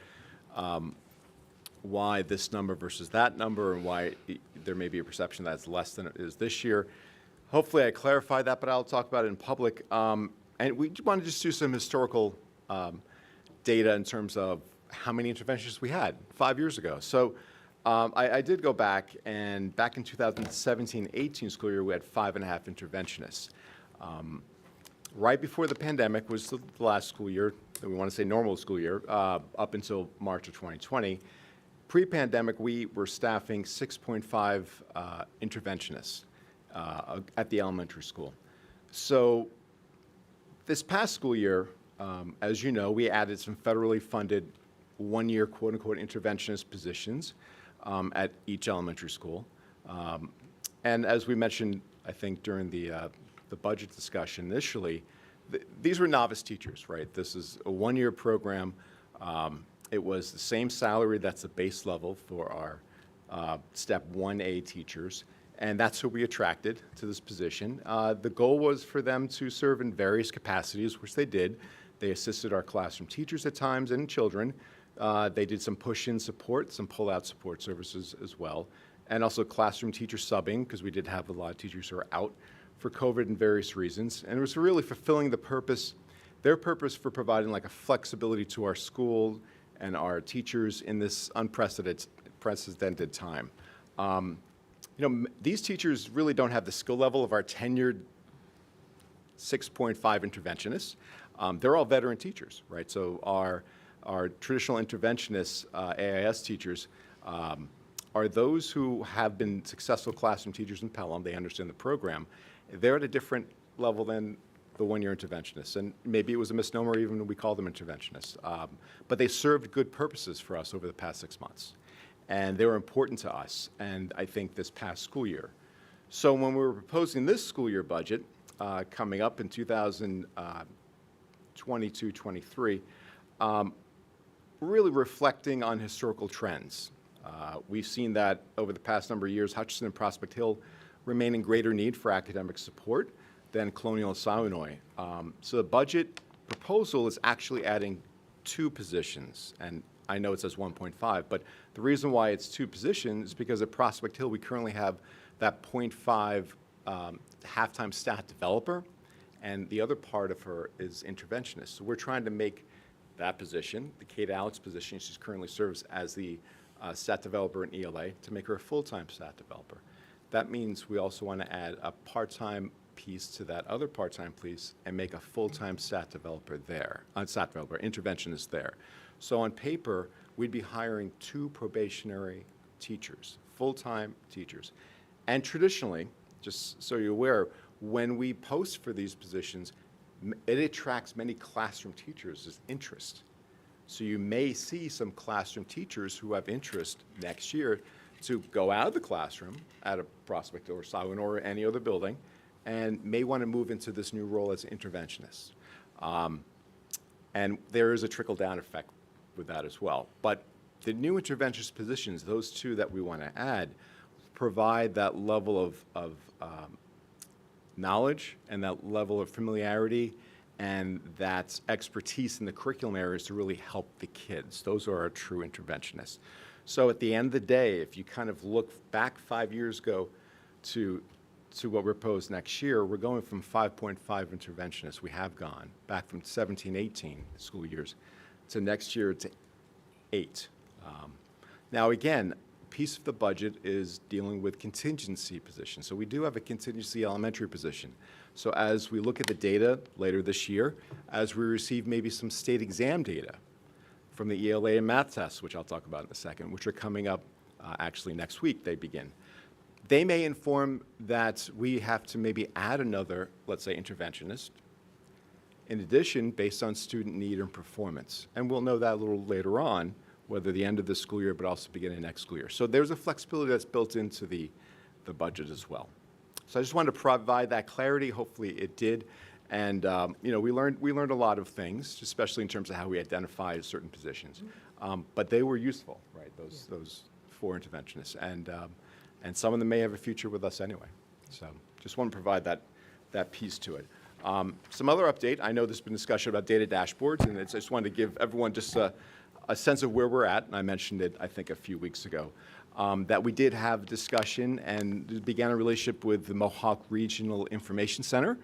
why this number versus that number, and why there may be a perception that it's less than it is this year. Hopefully I clarified that, but I'll talk about it in public. And we want to just do some historical data in terms of how many interventionists we had 5 years ago. So I did go back, and back in 2017-18 school year, we had 5.5 interventionists. Right before the pandemic was the last school year, we want to say normal school year, up until March of 2020. Pre-pandemic, we were staffing 6.5 interventionists at the elementary school. So this past school year, as you know, we added some federally funded one-year quote-unquote interventionist positions at each elementary school. And as we mentioned, I think during the budget discussion initially, these were novice teachers, right? This is a one-year program. It was the same salary, that's the base level for our Step 1A teachers, and that's who we attracted to this position. The goal was for them to serve in various capacities, which they did. They assisted our classroom teachers at times and children. They did some push-in support, some pull-out support services as well, and also classroom teacher subbing, because we did have a lot of teachers who are out for COVID and various reasons. And it was really fulfilling the purpose, their purpose for providing like a flexibility to our school and our teachers in this unprecedented time. These teachers really don't have the skill level of our tenured 6.5 interventionists. They're all veteran teachers, right? So our traditional interventionists, AIS teachers, are those who have been successful classroom teachers in Pelham. They understand the program. They're at a different level than the one-year interventionists. And maybe it was a misnomer even when we called them interventionists. But they served good purposes for us over the past 6 months. And they were important to us, and I think this past school year. So when we were proposing this school year budget coming up in 2022-23, really reflecting on historical trends. We've seen that over the past number of years, Hutchinson and Prospect Hill remain in greater need for academic support than Colonial and Saunoy. So the budget proposal is actually adding 2 positions, and I know it says 1.5, but the reason why it's 2 positions is because at Prospect Hill, we currently have that 0.5 half-time stat developer, and the other part of her is interventionist. So we're trying to make that position, the Kate Alex position, she currently serves as the stat developer in ELA, to make her a full-time stat developer. That means we also want to add a part-time piece to that other part-time piece and make a full-time stat developer there, stat developer, interventionist there. So on paper, we'd be hiring 2 probationary teachers, full-time teachers. And traditionally, just so you're aware, when we post for these positions, it attracts many classroom teachers as interest. So you may see some classroom teachers who have interest next year to go out of the classroom at a Prospect or Saunoy or any other building and may want to move into this new role as interventionist. And there is a trickle-down effect with that as well. But the new interventionist positions, those 2 that we want to add, provide that level of knowledge and that level of familiarity and that expertise in the curriculum areas to really help the kids. Those are our true interventionists. So at the end of the day, if you kind of look back 5 years ago to what we're proposed next year, we're going from 5.5 interventionists. We have gone back from 17, 18 school years to next year to 8. Now again, piece of the budget is dealing with contingency positions. So we do have a contingency elementary position. So as we look at the data later this year, as we receive maybe some state exam data from the ELA and math tests, which I'll talk about in a second, which are coming up actually next week, they begin. They may inform that we have to maybe add another, let's say, interventionist, in addition, based on student need and performance. And we'll know that a little later on, whether the end of this school year, but also beginning of next school year. So there's a flexibility that's built into the budget as well. So I just wanted to provide that clarity. Hopefully it did. And you know, we learned a lot of things, especially in terms of how we identified certain positions. But they were useful, right? Those 4 interventionists, and some of them may have a future with us anyway. So just want to provide that piece to it. Some other update. I know there's been discussion about data dashboards, and I just wanted to give everyone just a sense of where we're at. And I mentioned it, I think, a few weeks ago. That we did have discussion and began a relationship with the Mohawk Regional Information Center.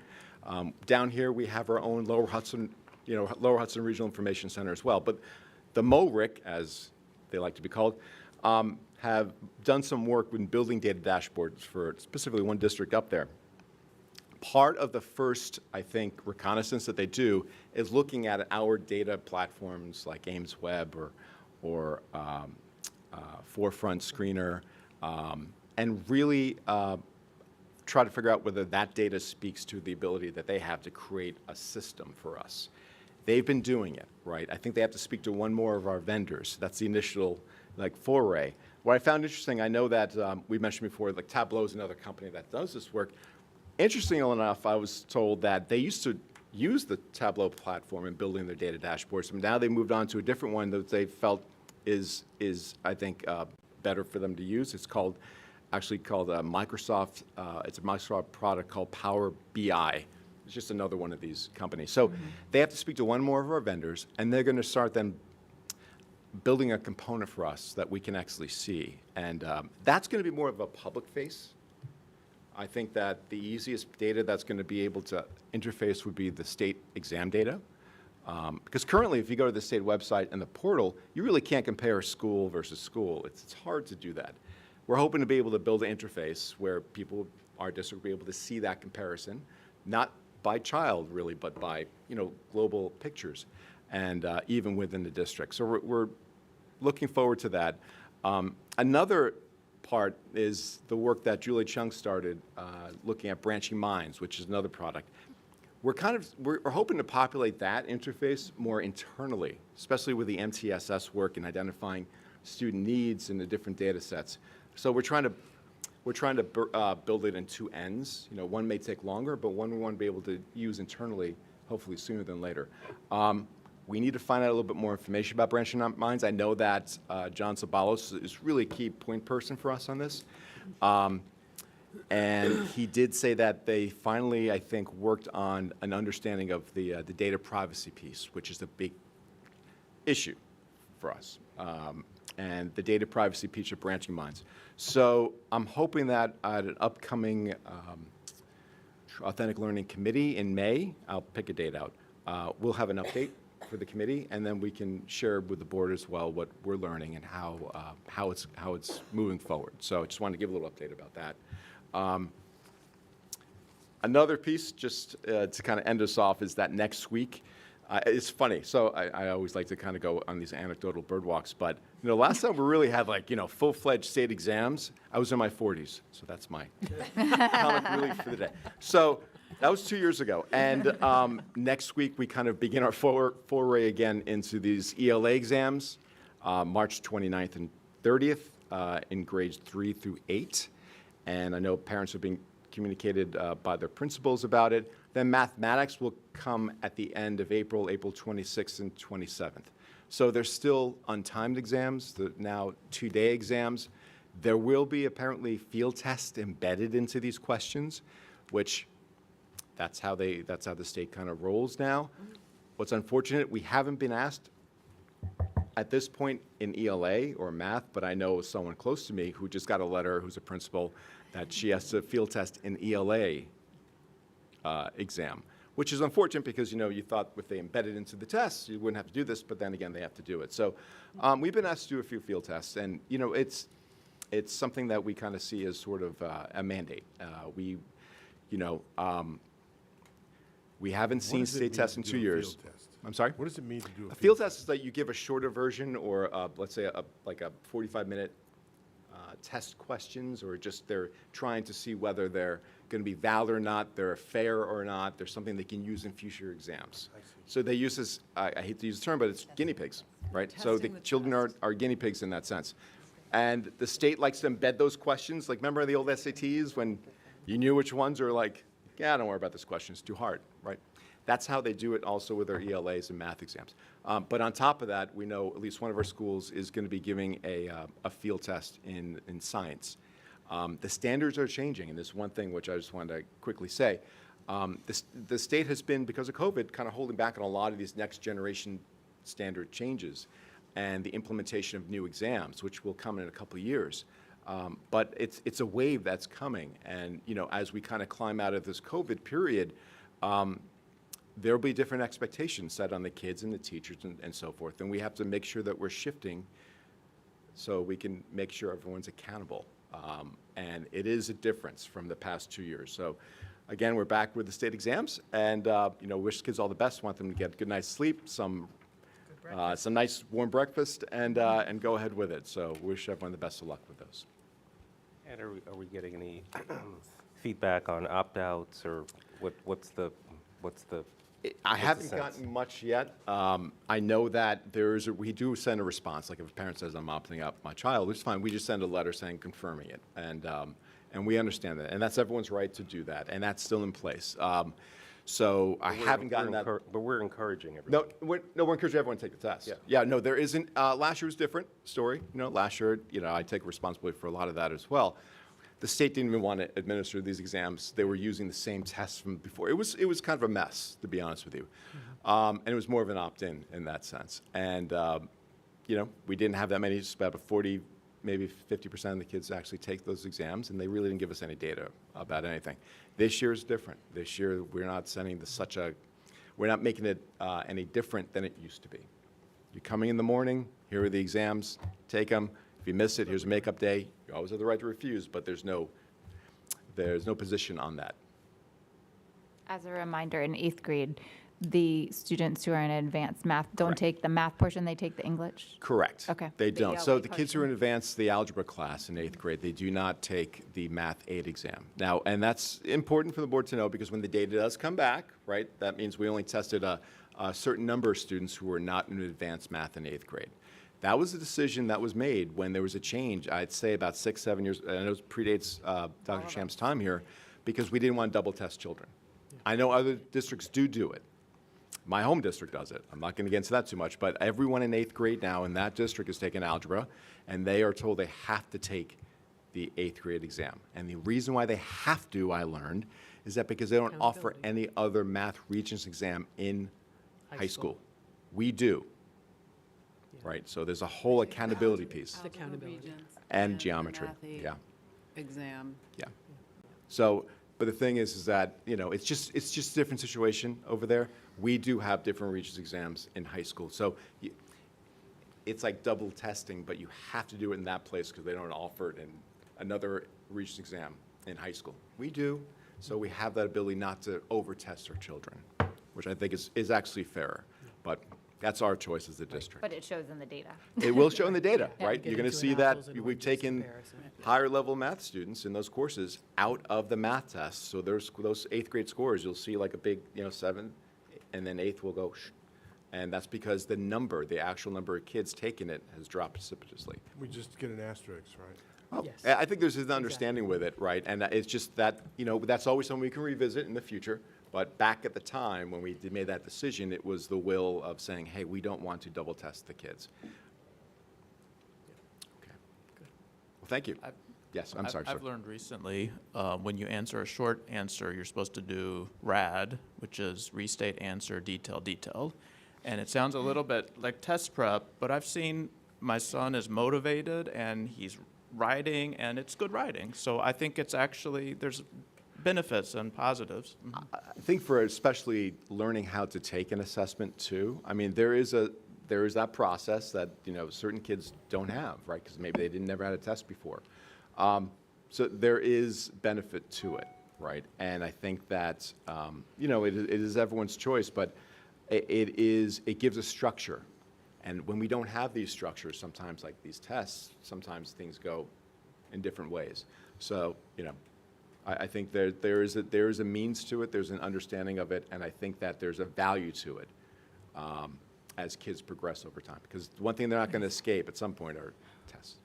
Down here, we have our own Lower Hudson Regional Information Center as well. But the MORIC, as they like to be called, have done some work in building data dashboards for specifically one district up there. Part of the first, I think, reconnaissance that they do is looking at our data platforms like Ames Web or Forefront Screener, and really try to figure out whether that data speaks to the ability that they have to create a system for us. They've been doing it, right? I think they have to speak to one more of our vendors. That's the initial foray. What I found interesting, I know that we mentioned before, Tableau is another company that does this work. Interestingly enough, I was told that they used to use the Tableau platform in building their data dashboards, and now they moved on to a different one that they felt is I think, better for them to use. It's actually called Microsoft. It's a Microsoft product called Power BI. It's just another one of these companies. So they have to speak to one more of our vendors, and they're going to start then building a component for us that we can actually see. And that's going to be more of a public face. I think that the easiest data that's going to be able to interface would be the state exam data. Because currently, if you go to the state website and the portal, you really can't compare school versus school. It's hard to do that. We're hoping to be able to build an interface where people, our district, will be able to see that comparison, not by child, really, but by, global pictures, and even within the district. So we're looking forward to that. Another part is the work that Julie Chung started, looking at branching minds, which is another product. We're hoping to populate that interface more internally, especially with the MTSS work in identifying student needs in the different data sets. So we're trying to build it in two ends. One may take longer, but one we want to be able to use internally, hopefully sooner than later. We need to find out a little bit more information about branching minds. I know that John Sabalos is really a key point person for us on this. And he did say that they finally, I think, worked on an understanding of the data privacy piece, which is the big issue for us, and the data privacy piece of branching minds. So I'm hoping that at an upcoming Authentic Learning Committee in May, I'll pick a date out, we'll have an update for the committee, and then we can share with the board as well what we're learning and how it's moving forward. So I just wanted to give a little update about that. Another piece, just to kind of end us off, is that next week, it's funny. So I always like to kind of go on these anecdotal bird walks, but last time we really had full-fledged state exams, I was in my 40s, so that's my comic relief for the day. So that was 2 years ago, and next week we kind of begin our foray again into these ELA exams, March 29th and 30th in grades 3 through 8. And I know parents are being communicated by their principals about it. Then mathematics will come at the end of April 26th and 27th. So there's still untimed exams, now 2-day exams. There will be apparently field tests embedded into these questions, which that's how the state kind of rolls now. What's unfortunate, we haven't been asked at this point in ELA or math, but I know someone close to me who just got a letter, who's a principal, that she has to field test an ELA exam, which is unfortunate because, you thought if they embedded into the tests, you wouldn't have to do this, but then again, they have to do it. So we've been asked to do a few field tests, and, it's something that we kind of see as sort of a mandate. We haven't seen state tests in 2 years. I'm sorry? What does it mean to do A field test is that you give a shorter version, or let's say a 45-minute test questions, or just they're trying to see whether they're going to be valid or not, they're fair or not, there's something they can use in future exams. So they use this, I hate to use the term, but it's guinea pigs, right? So the children are guinea pigs in that sense. And the state likes to embed those questions. Like, remember the old SATs when you knew which ones are like, yeah, don't worry about this question, it's too hard, right? That's how they do it also with their ELAs and math exams. But on top of that, we know at least one of our schools is going to be giving a field test in science. The standards are changing, and this one thing which I just wanted to quickly say. The state has been, because of COVID, kind of holding back on a lot of these next generation standard changes and the implementation of new exams, which will come in a couple of years. But it's a wave that's coming, and as we kind of climb out of this COVID period, there'll be different expectations set on the kids and the teachers and so forth, and we have to make sure that we're shifting so we can make sure everyone's accountable. And it is a difference from the past 2 years. So again, we're back with the state exams, and wish kids all the best, want them to get a good night's sleep, some nice warm breakfast, and go ahead with it. So wish everyone the best of luck with those. And are we getting any feedback on opt-outs, or what's the I haven't sense? gotten much yet. I know that we do send a response. Like if a parent says, I'm opting out my child, which is fine. We just send a letter saying confirming it. And we understand that. And that's everyone's right to do that. And that's still in place. So I haven't gotten that. But we're encouraging everyone. No, we're encouraging everyone to take the test. Yeah, no, there isn't. Last year was a different story. Last year, I take responsibility for a lot of that as well. The state didn't even want to administer these exams. They were using the same tests from before. It was kind of a mess, to be honest with you. And it was more of an opt-in in that sense. And, we didn't have that many, just about 40, maybe 50% of the kids actually take those exams, and they really didn't give us any data about anything. This year is different. This year, we're not sending we're not making it any different than it used to be. You're coming in the morning, here are the exams, take them. If you miss it, here's a makeup day. You always have the right to refuse, but there's no position on that. As a reminder, in 8th grade, the students who are in advanced math don't take the math portion, they take the English? Correct. Okay. They The don't. So ELA the kids who are in advanced, the algebra class in 8th grade, they do not take the Math 8 exam. Now, and that's important for the board to know because when the data does come back, right, that means we only tested a certain number of students who were not in advanced math in 8th grade. That was a decision that was made when there was a change, I'd say about 6, 7 years, and I know it predates Dr. Champ's time here, because we didn't want to double test children. I know other districts do it. My home district does it. I'm not going to get into that too much, but everyone in 8th grade now in that district is taking algebra, and they are told they have to take the 8th grade exam. And the reason why they have to, I learned, is that because they don't offer any other math regents exam in high school. We do. Right, so there's a whole accountability piece. Accountability. And geometry, yeah. Exam. Yeah. So, but the thing is that, you know, it's just a different situation over there. We do have different regents exams in high school. So it's like double testing, but you have to do it in that place because they don't offer it in another regents exam in high school. We do, so we have that ability not to over-test our children, which I think is actually fairer. But that's our choice as the district. But it shows in the data. It will show in the data, Yeah. right? Get You're going to into see an that apples and we've oranges taken comparison. higher level math students in those courses out of the math tests. So there's those 8th grade scores, you'll see like a big, 7, and then 8th will go, shh. And that's because the actual number of kids taking it has dropped precipitously. We just get an asterisk, right? Oh, Yes. I think there's an understanding with it, right? And it's just that, that's always something we can revisit in the future. But back at the time, when we made that decision, it was the will of saying, hey, we don't want to double test the kids. Okay. Well, thank you. Yes, I'm sorry, sir. I've learned recently, when you answer a short answer, you're supposed to do RAD, which is restate answer, detail, detailed. And it sounds a little bit like test prep, but I've seen my son is motivated and he's writing, and it's good writing. So I think it's actually, there's benefits and positives. Mhm. I think for especially learning how to take an assessment too, I mean, there is that process that, certain kids don't have, right? Because maybe they never had a test before. So there is benefit to it, right? And I think that, it is everyone's choice, but it gives a structure. And when we don't have these structures, sometimes like these tests, sometimes things go in different ways. So, I think there is a means to it, there's an understanding of it, and I think that there's a value to it as kids progress over time. Because one thing they're not going to escape at some point are tests.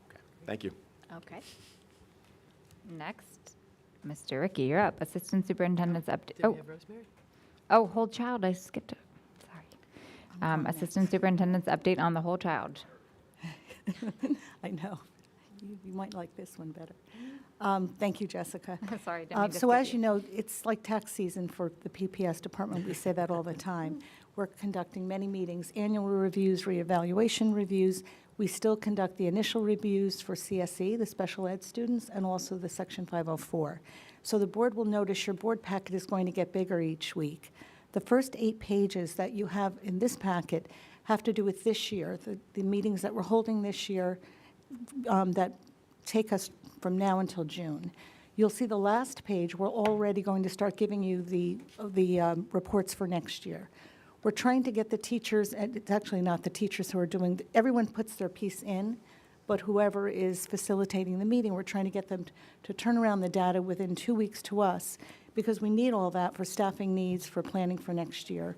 Okay, thank you. Okay. Next, Mr. Ricky, you're up. Assistant Superintendent's update. Did we have Rosemary? Oh, whole child, I skipped it. Sorry. Assistant Superintendent's update on the whole child. I know. You might like this one better. Thank you, Jessica. Sorry, didn't mean to So skip as you know, it's like tax season for the PPS department. We say that all the time. We're conducting many meetings, annual reviews, reevaluation reviews. We still conduct the initial reviews for CSE, the special ed students, and also the Section 504. So the board will notice your board packet is going to get bigger each week. The first 8 pages that you have in this packet have to do with this year, the meetings that we're holding this year that take us from now until June. You'll see the last page, we're already going to start giving you the reports for next year. We're trying to get the teachers, and it's actually not the teachers who are doing, everyone puts their piece in, but whoever is facilitating the meeting, we're trying to get them to turn around the data within 2 weeks to us, because we need all that for staffing needs, for planning for next year.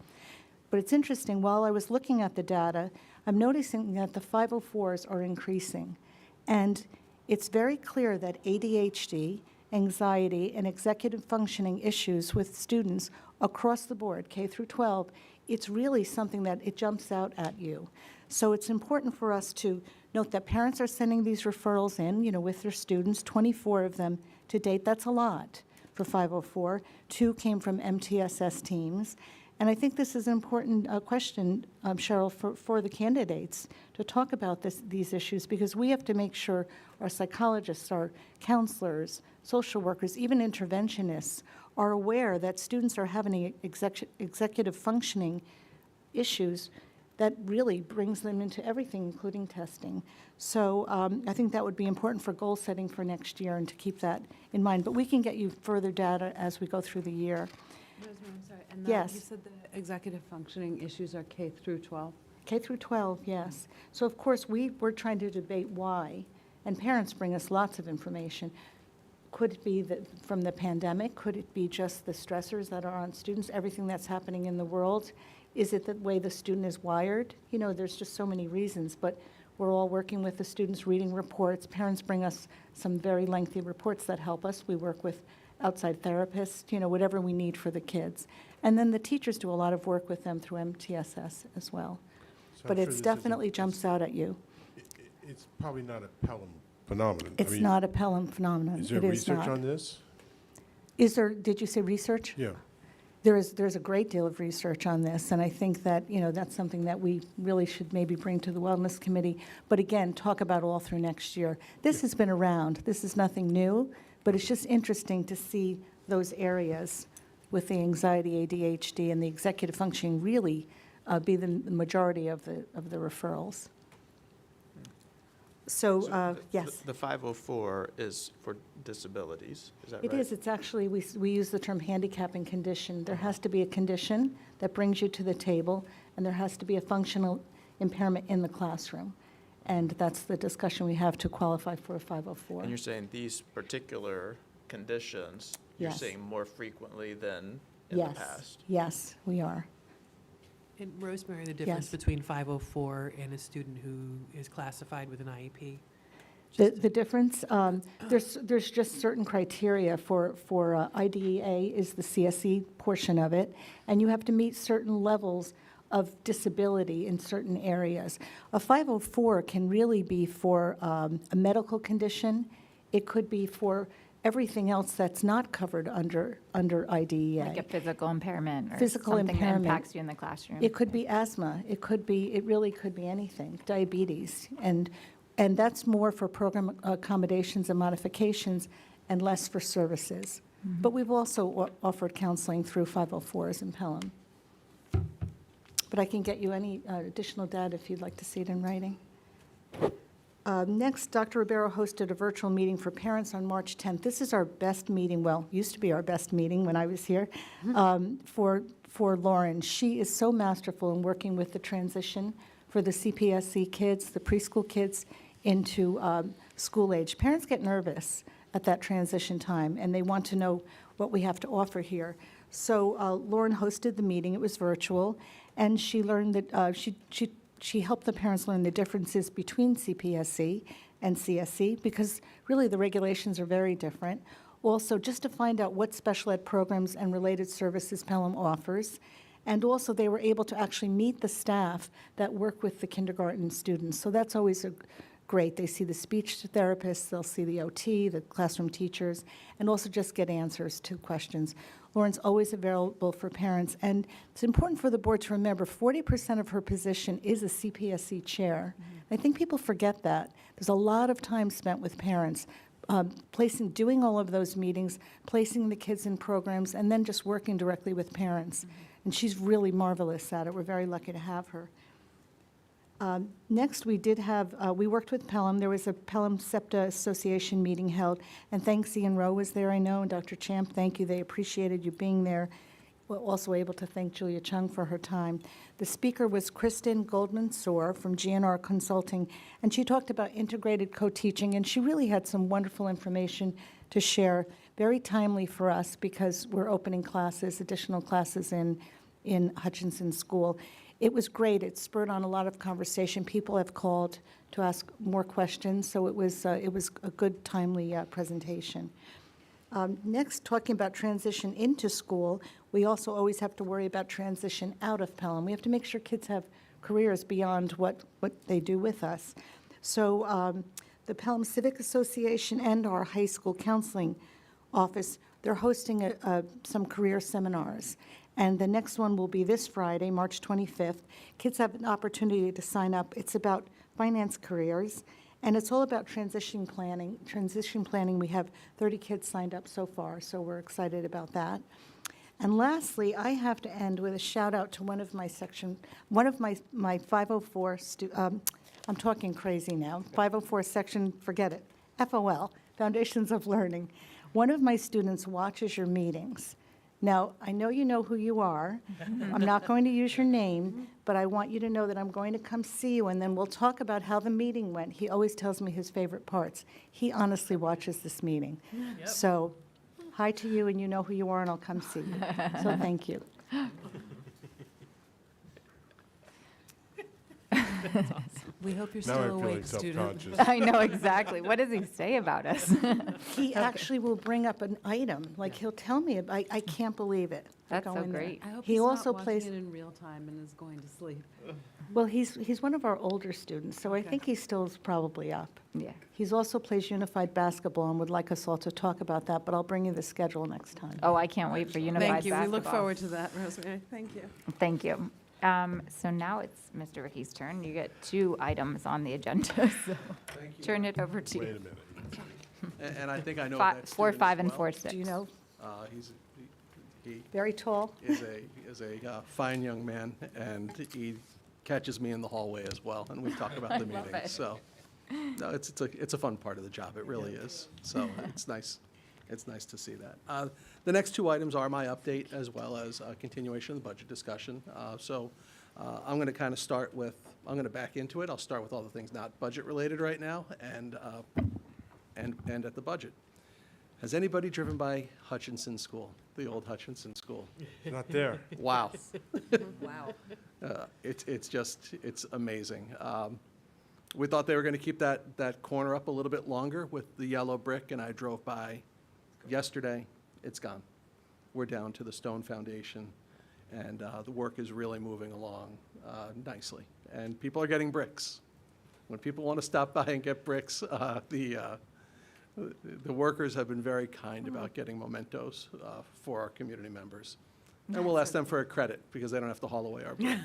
But it's interesting, while I was looking at the data, I'm noticing that the 504s are increasing. And it's very clear that ADHD, anxiety, and executive functioning issues with students across the board, K through 12, it's really something that it jumps out at you. So it's important for us to note that parents are sending these referrals in, with their students, 24 of them to date. That's a lot for 504. 2 came from MTSS teams. And I think this is an important question, Cheryl, for the candidates to talk about these issues, because we have to make sure our psychologists, our counselors, social workers, even interventionists are aware that students are having executive functioning issues that really brings them into everything, including testing. So I think that would be important for goal setting for next year and to keep that in mind. But we can get you further data as we go through the year. Rosemary, I'm sorry. And Yes. you said the executive functioning issues are K through 12? K through 12, yes. So of course, we're trying to debate why, and parents bring us lots of information. Could it be that from the pandemic? Could it be just the stressors that are on students, everything that's happening in the world? Is it the way the student is wired? You know, there's just so many reasons, but we're all working with the students, reading reports. Parents bring us some very lengthy reports that help us. We work with outside therapists, you know, whatever we need for the kids. And then the teachers do a lot of work with them through MTSS as well. So I'm But sure it's this definitely isn't- jumps out at you. It's probably not a Pelham phenomenon. I It's mean, not a Pelham phenomenon. Is there It is research not. on this? Is there, did you say research? Yeah. There's a great deal of research on this, and I think that, you know, that's something that we really should maybe bring to the Wellness Committee. But again, talk about all through next year. This has been around. This is nothing new, but it's just interesting to see those areas with the anxiety, ADHD, and the executive functioning really be the majority of the referrals. So, yes. The 504 is for disabilities, is that right? It is, it's actually, we use the term handicapping condition. There has to be a condition that brings you to the table, and there has to be a functional impairment in the classroom. And that's the discussion we have to qualify for a 504. And you're saying these particular conditions, you're Yes. seeing more frequently than in the Yes, past? yes, we are. And Rosemary, the difference Yes. between 504 and a student who is classified with an IEP? The difference, there's just certain criteria for IDEA is the CSE portion of it, and you have to meet certain levels of disability in certain areas. A 504 can really be for a medical condition. It could be for everything else that's not covered under IDEA. Like a physical impairment or Physical something that impairment. impacts you in the classroom. It could be asthma. It really could be anything, diabetes. And that's more for program accommodations and modifications and less for services. But we've also offered counseling through 504s in Pelham. But I can get you any additional data if you'd like to see it in writing. Next, Dr. Ribeiro hosted a virtual meeting for parents on March 10th. This is our best meeting, well, used to be our best meeting when I was here, for Lauren. She is so masterful in working with the transition for the CPSC kids, the preschool kids, into school age. Parents get nervous at that transition time, and they want to know what we have to offer here. So Lauren hosted the meeting. It was virtual, and she learned that she helped the parents learn the differences between CPSC and CSC, because really the regulations are very different. Also, just to find out what special ed programs and related services Pelham offers. And also, they were able to actually meet the staff that work with the kindergarten students. So that's always great. They see the speech therapists, they'll see the OT, the classroom teachers, and also just get answers to questions. Lauren's always available for parents, and it's important for the board to remember 40% of her position is a CPSC chair. I think people forget that. There's a lot of time spent with parents, doing all of those meetings, placing the kids in programs, and then just working directly with parents. And she's really marvelous at it. We're very lucky to have her. Next, we worked with Pelham. There was a Pelham SEPTA Association meeting held, and thanks, Ian Rowe was there, I know, and Dr. Champ, thank you. They appreciated you being there. We're also able to thank Julia Chung for her time. The speaker was Kristen Goldman-Soar from GNR Consulting, and she talked about integrated co-teaching, and she really had some wonderful information to share, very timely for us because we're opening classes, additional classes in Hutchinson School. It was great. It spurred on a lot of conversation. People have called to ask more questions, so it was a good, timely presentation. Next, talking about transition into school, we also always have to worry about transition out of Pelham. We have to make sure kids have careers beyond what they do with us. So the Pelham Civic Association and our high school counseling office, they're hosting some career seminars. And the next one will be this Friday, March 25th. Kids have an opportunity to sign up. It's about finance careers, and it's all about transition planning. Transition planning, we have 30 kids signed up so far, so we're excited about that. And lastly, I have to end with a shout out to one of my 504, I'm talking crazy now, 504 section, forget it, FOL, Foundations of Learning. One of my students watches your meetings. Now, I know you know who you are. I'm not going to use your name, but I want you to know that I'm going to come see you, and then we'll talk about how the meeting went. He always tells me his favorite parts. He honestly watches this meeting. So, hi to you, and you know who you are, and I'll come see you. So, thank you. We hope you're Now still I'm feeling awake, student. self-conscious. I know exactly. What does he say about us? He actually will bring up an item, like he'll tell me, I can't believe it. That's so Going there. great. I hope He he's also not plays. watching it in real time and is going to sleep. Well, he's one of our older students, so I Okay. think he still is probably up. Yeah. He's also plays unified basketball and would like us all to talk about that, but I'll bring you the schedule next time. Oh, I can't wait for unified Thank you. We look basketball. forward to that, Rosemary. Thank you. Thank you. So now it's Mr. Ricky's turn. You get 2 items on the agenda, so turn it over to Wait a you. minute. And I think I know Fi- that 4, student 5, as and well. 4, 6. Do you know? He Very tall. is a fine young man, and he catches me in the hallway as well, and we talk about the love meeting. it. So, no, it's a fun part of the job. It really is. So it's nice. It's nice to see that. The next 2 items are my update as well as a continuation of the budget discussion. I'm going to kind of start with, I'm going to back into it. I'll start with all the things not budget-related right now and end at the budget. Has anybody driven by Hutchinson School, the old Hutchinson School? Not there. Wow. Wow. It's amazing. We thought they were going to keep that corner up a little bit longer with the yellow brick, and I drove by yesterday. It's gone. We're down to the stone foundation, and the work is really moving along nicely. And people are getting bricks. When people want to stop by and get bricks, the workers have been very kind about getting mementos for our community members. And we'll ask them for a credit because they don't have to haul away our bricks.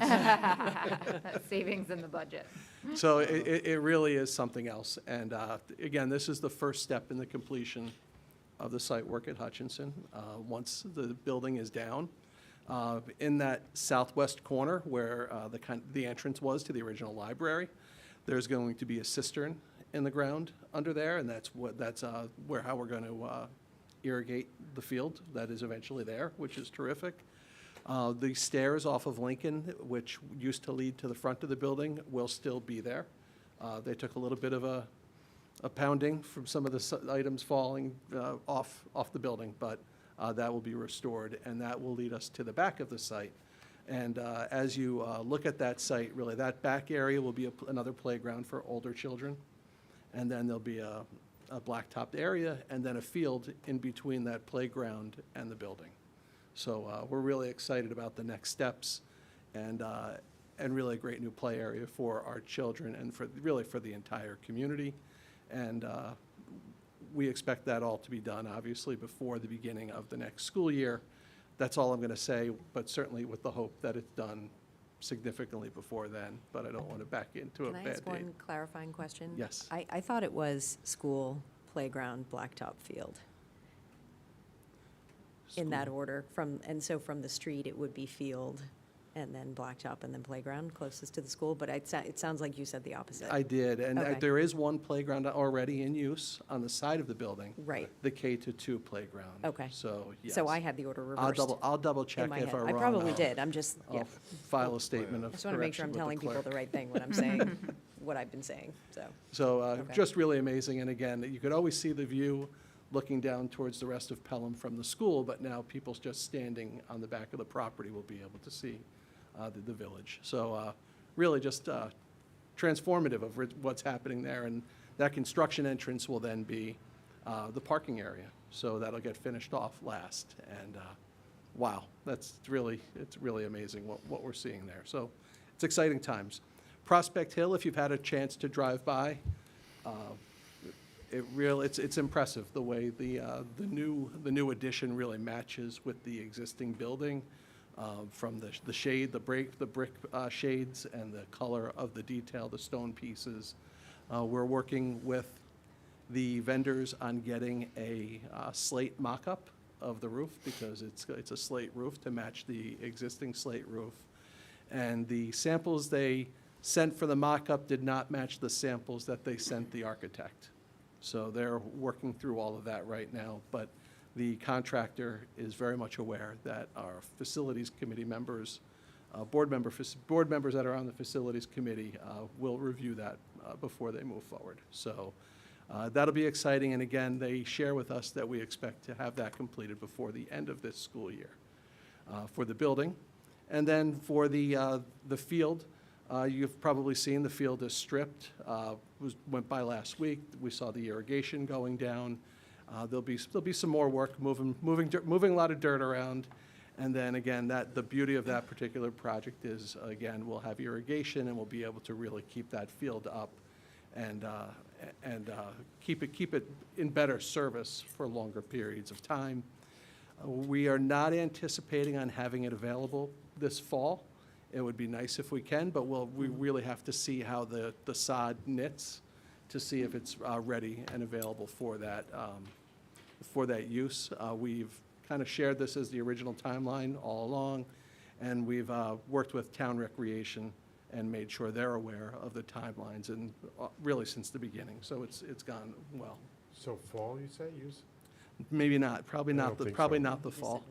Savings in the budget. So it really is something else. And again, this is the first step in the completion of the site work at Hutchinson. Once the building is down, in that southwest corner where the entrance was to the original library, there's going to be a cistern in the ground under there, and that's how we're going to irrigate the field that is eventually there, which is terrific. The stairs off of Lincoln, which used to lead to the front of the building, will still be there. They took a little bit of a pounding from some of the items falling off the building, but that will be restored, and that will lead us to the back of the site. And as you look at that site, really, that back area will be another playground for older children. And then there'll be a blacktopped area and then a field in between that playground and the building. So we're really excited about the next steps and really a great new play area for our children and for the entire community. And we expect that all to be done, obviously, before the beginning of the next school year. That's all I'm going to say, but certainly with the hope that it's done significantly before then, but I don't want to back into a Can I bad ask date. one clarifying question? Yes. I thought it was school, playground, blacktop field. In that order, and so from the street, it would be field, and then blacktop, and then playground closest to the school, but it sounds like you said the opposite. I did, and Okay. there is one playground already in use on the side of the building. Right. The K-2 playground. Okay. So, yes. So I had the order reversed. I'll double check in my if head. I'm I wrong. probably did, I'm just, yeah. I'll file a statement I of just want to make sure correction I'm with the telling people clerk. the right thing when I'm saying what I've been saying, so. So Okay. just really amazing, and again, you could always see the view looking down towards the rest of Pelham from the school, but now people just standing on the back of the property will be able to see the village. So really just transformative of what's happening there, and that construction entrance will then be the parking area, so that'll get finished off last, and wow, it's really amazing what we're seeing there. So it's exciting times. Prospect Hill, if you've had a chance to drive by, it's impressive the way the new addition really matches with the existing building, from the shade, the brick shades, and the color of the detail, the stone pieces. We're working with the vendors on getting a slate mock-up of the roof because it's a slate roof to match the existing slate roof. And the samples they sent for the mock-up did not match the samples that they sent the architect. So they're working through all of that right now, but the contractor is very much aware that our facilities committee members, board members that are on the facilities committee will review that before they move forward. So that'll be exciting, and again, they share with us that we expect to have that completed before the end of this school year for the building. And then for the field, you've probably seen the field is stripped, went by last week. We saw the irrigation going down. There'll be some more work moving a lot of dirt around. And then again, the beauty of that particular project is, again, we'll have irrigation and we'll be able to really keep that field up and keep it in better service for longer periods of time. We are not anticipating on having it available this fall. It would be nice if we can, but we really have to see how the sod knits to see if it's ready and available for that use. We've kind of shared this as the original timeline all along, and we've worked with Town Recreation and made sure they're aware of the timelines, and really since the beginning. So it's gone well. So fall, you say, use? Maybe not. Probably I not. don't think Probably so. not the fall.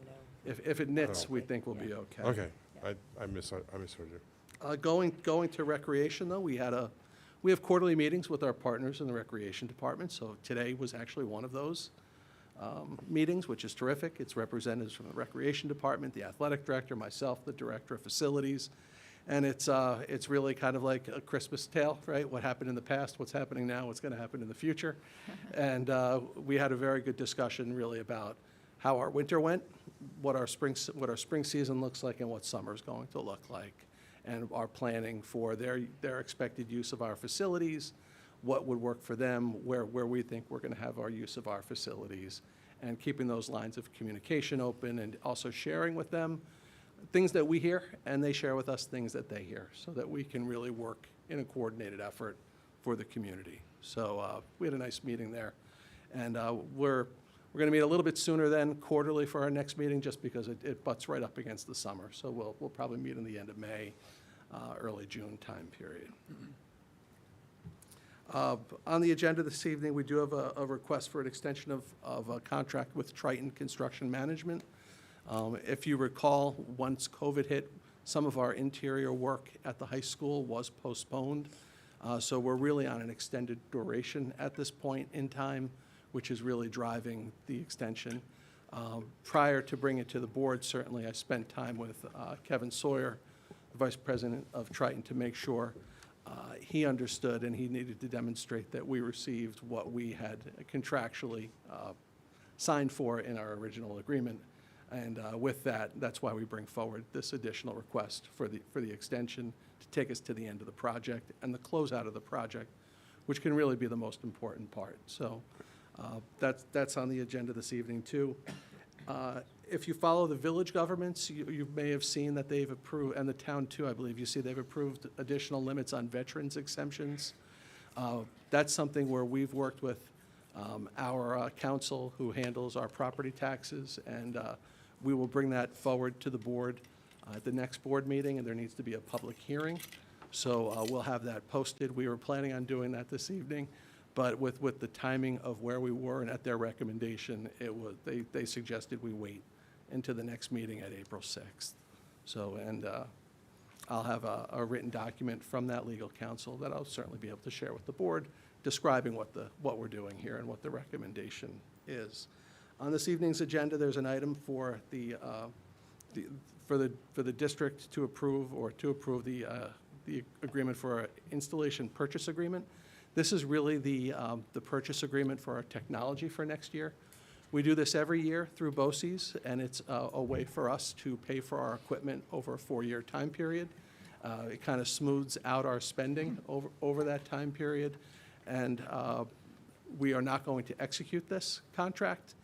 If it knits, we think we'll be okay. Okay, I misheard you. Going to recreation, though, we have quarterly meetings with our partners in the recreation department, so today was actually one of those meetings, which is terrific. It's representatives from the recreation department, the athletic director, myself, the director of facilities, and it's really kind of like a Christmas tale, right? What happened in the past, what's happening now, what's going to happen in the future. And we had a very good discussion really about how our winter went, what our spring season looks like, and what summer's going to look like, and our planning for their expected use of our facilities, what would work for them, where we think we're going to have our use of our facilities, and keeping those lines of communication open, and also sharing with them things that we hear, and they share with us things that they hear, so that we can really work in a coordinated effort for the community. So we had a nice meeting there, and we're going to meet a little bit sooner than quarterly for our next meeting, just because it butts right up against the summer. So we'll probably meet in the end of May, early June time period. On the agenda this evening, we do have a request for an extension of a contract with Triton Construction Management. If you recall, once COVID hit, some of our interior work at the high school was postponed. So we're really on an extended duration at this point in time, which is really driving the extension. Prior to bringing it to the board, certainly I spent time with Kevin Sawyer, the Vice President of Triton, to make sure he understood and he needed to demonstrate that we received what we had contractually signed for in our original agreement. And with that, that's why we bring forward this additional request for the extension to take us to the end of the project and the closeout of the project, which can really be the most important part. So that's on the agenda this evening, too. If you follow the village governments, you may have seen that they've approved, and the town, too, I believe, you see they've approved additional limits on veterans exemptions. That's something where we've worked with our council who handles our property taxes, and we will bring that forward to the board at the next board meeting, and there needs to be a public hearing. So we'll have that posted. We were planning on doing that this evening, but with the timing of where we were and at their recommendation, they suggested we wait into the next meeting at April 6th. So, and I'll have a written document from that legal counsel that I'll certainly be able to share with the board, describing what we're doing here and what the recommendation is. On this evening's agenda, there's an item for the district to approve the agreement for an installation purchase agreement. This is really the purchase agreement for our technology for next year. We do this every year through BOCES, and it's a way for us to pay for our equipment over a 4-year time period. It kind of smooths out our spending over that time period, and we are not going to execute this contract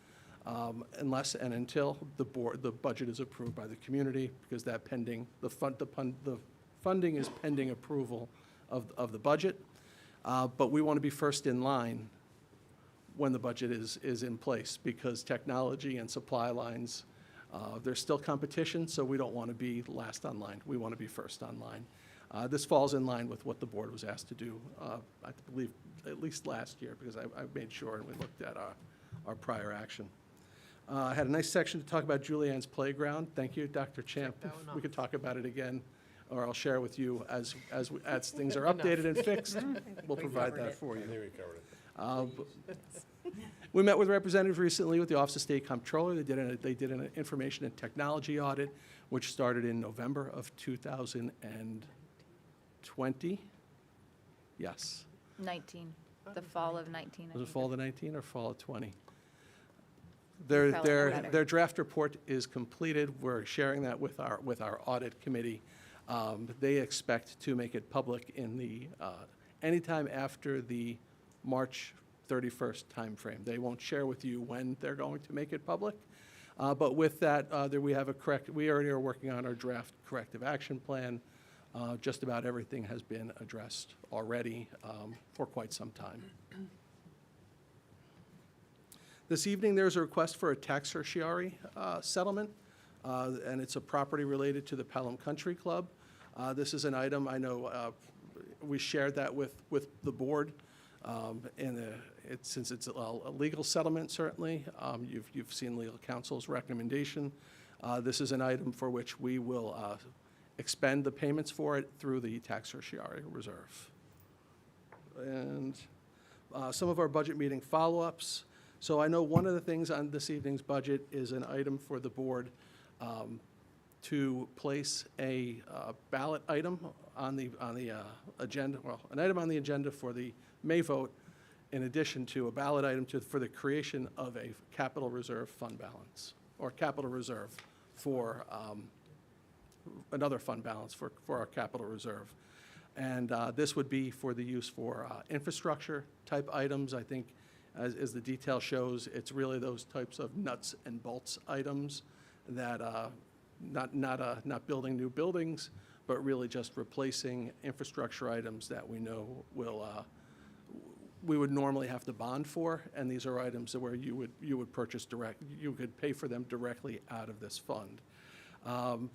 unless and until the budget is approved by the community, because that the funding is pending approval of the budget. But we want to be first in line when the budget is in place, because technology and supply lines, there's still competition, so we don't want to be last online. We want to be first online. This falls in line with what the board was asked to do, I believe, at least last year, because I made sure and we looked at our prior action. I had a nice section to talk about Julianne's Playground. Thank you, Dr. Champ. If we could talk about it again, or I'll share with you as things are updated and fixed. We'll provide that for you. There we covered it. We met with representatives recently with the Office of State Comptroller. They did an information and technology audit, which started in November of 2020. Yes. 19, the fall of 19. I Was it think. fall of 19 or fall of 20? Probably know better. Their draft report is completed. We're sharing that with our audit committee. They expect to make it public in the, anytime after the March 31st timeframe. They won't share with you when they're going to make it public. But with that, we already are working on our draft corrective action plan. Just about everything has been addressed already for quite some time. This evening, there's a request for a tax certiorari settlement, and it's a property related to the Pelham Country Club. This is an item, I know we shared that with the board, since it's a legal settlement, certainly. You've seen legal counsel's recommendation. This is an item for which we will expend the payments for it through the tax certiorari reserve. And some of our budget meeting follow-ups. So I know one of the things on this evening's budget is an item for the board to place a ballot item on the agenda, well, an item on the agenda for the May vote, in addition to a ballot item for the creation of a capital reserve fund balance, or capital reserve for another fund balance for our capital reserve. And this would be for the use for infrastructure type items. I think as the detail shows, it's really those types of nuts and bolts items that not building new buildings, but really just replacing infrastructure items that we know we would normally have to bond for, and these are items where you would purchase you could pay for them directly out of this fund.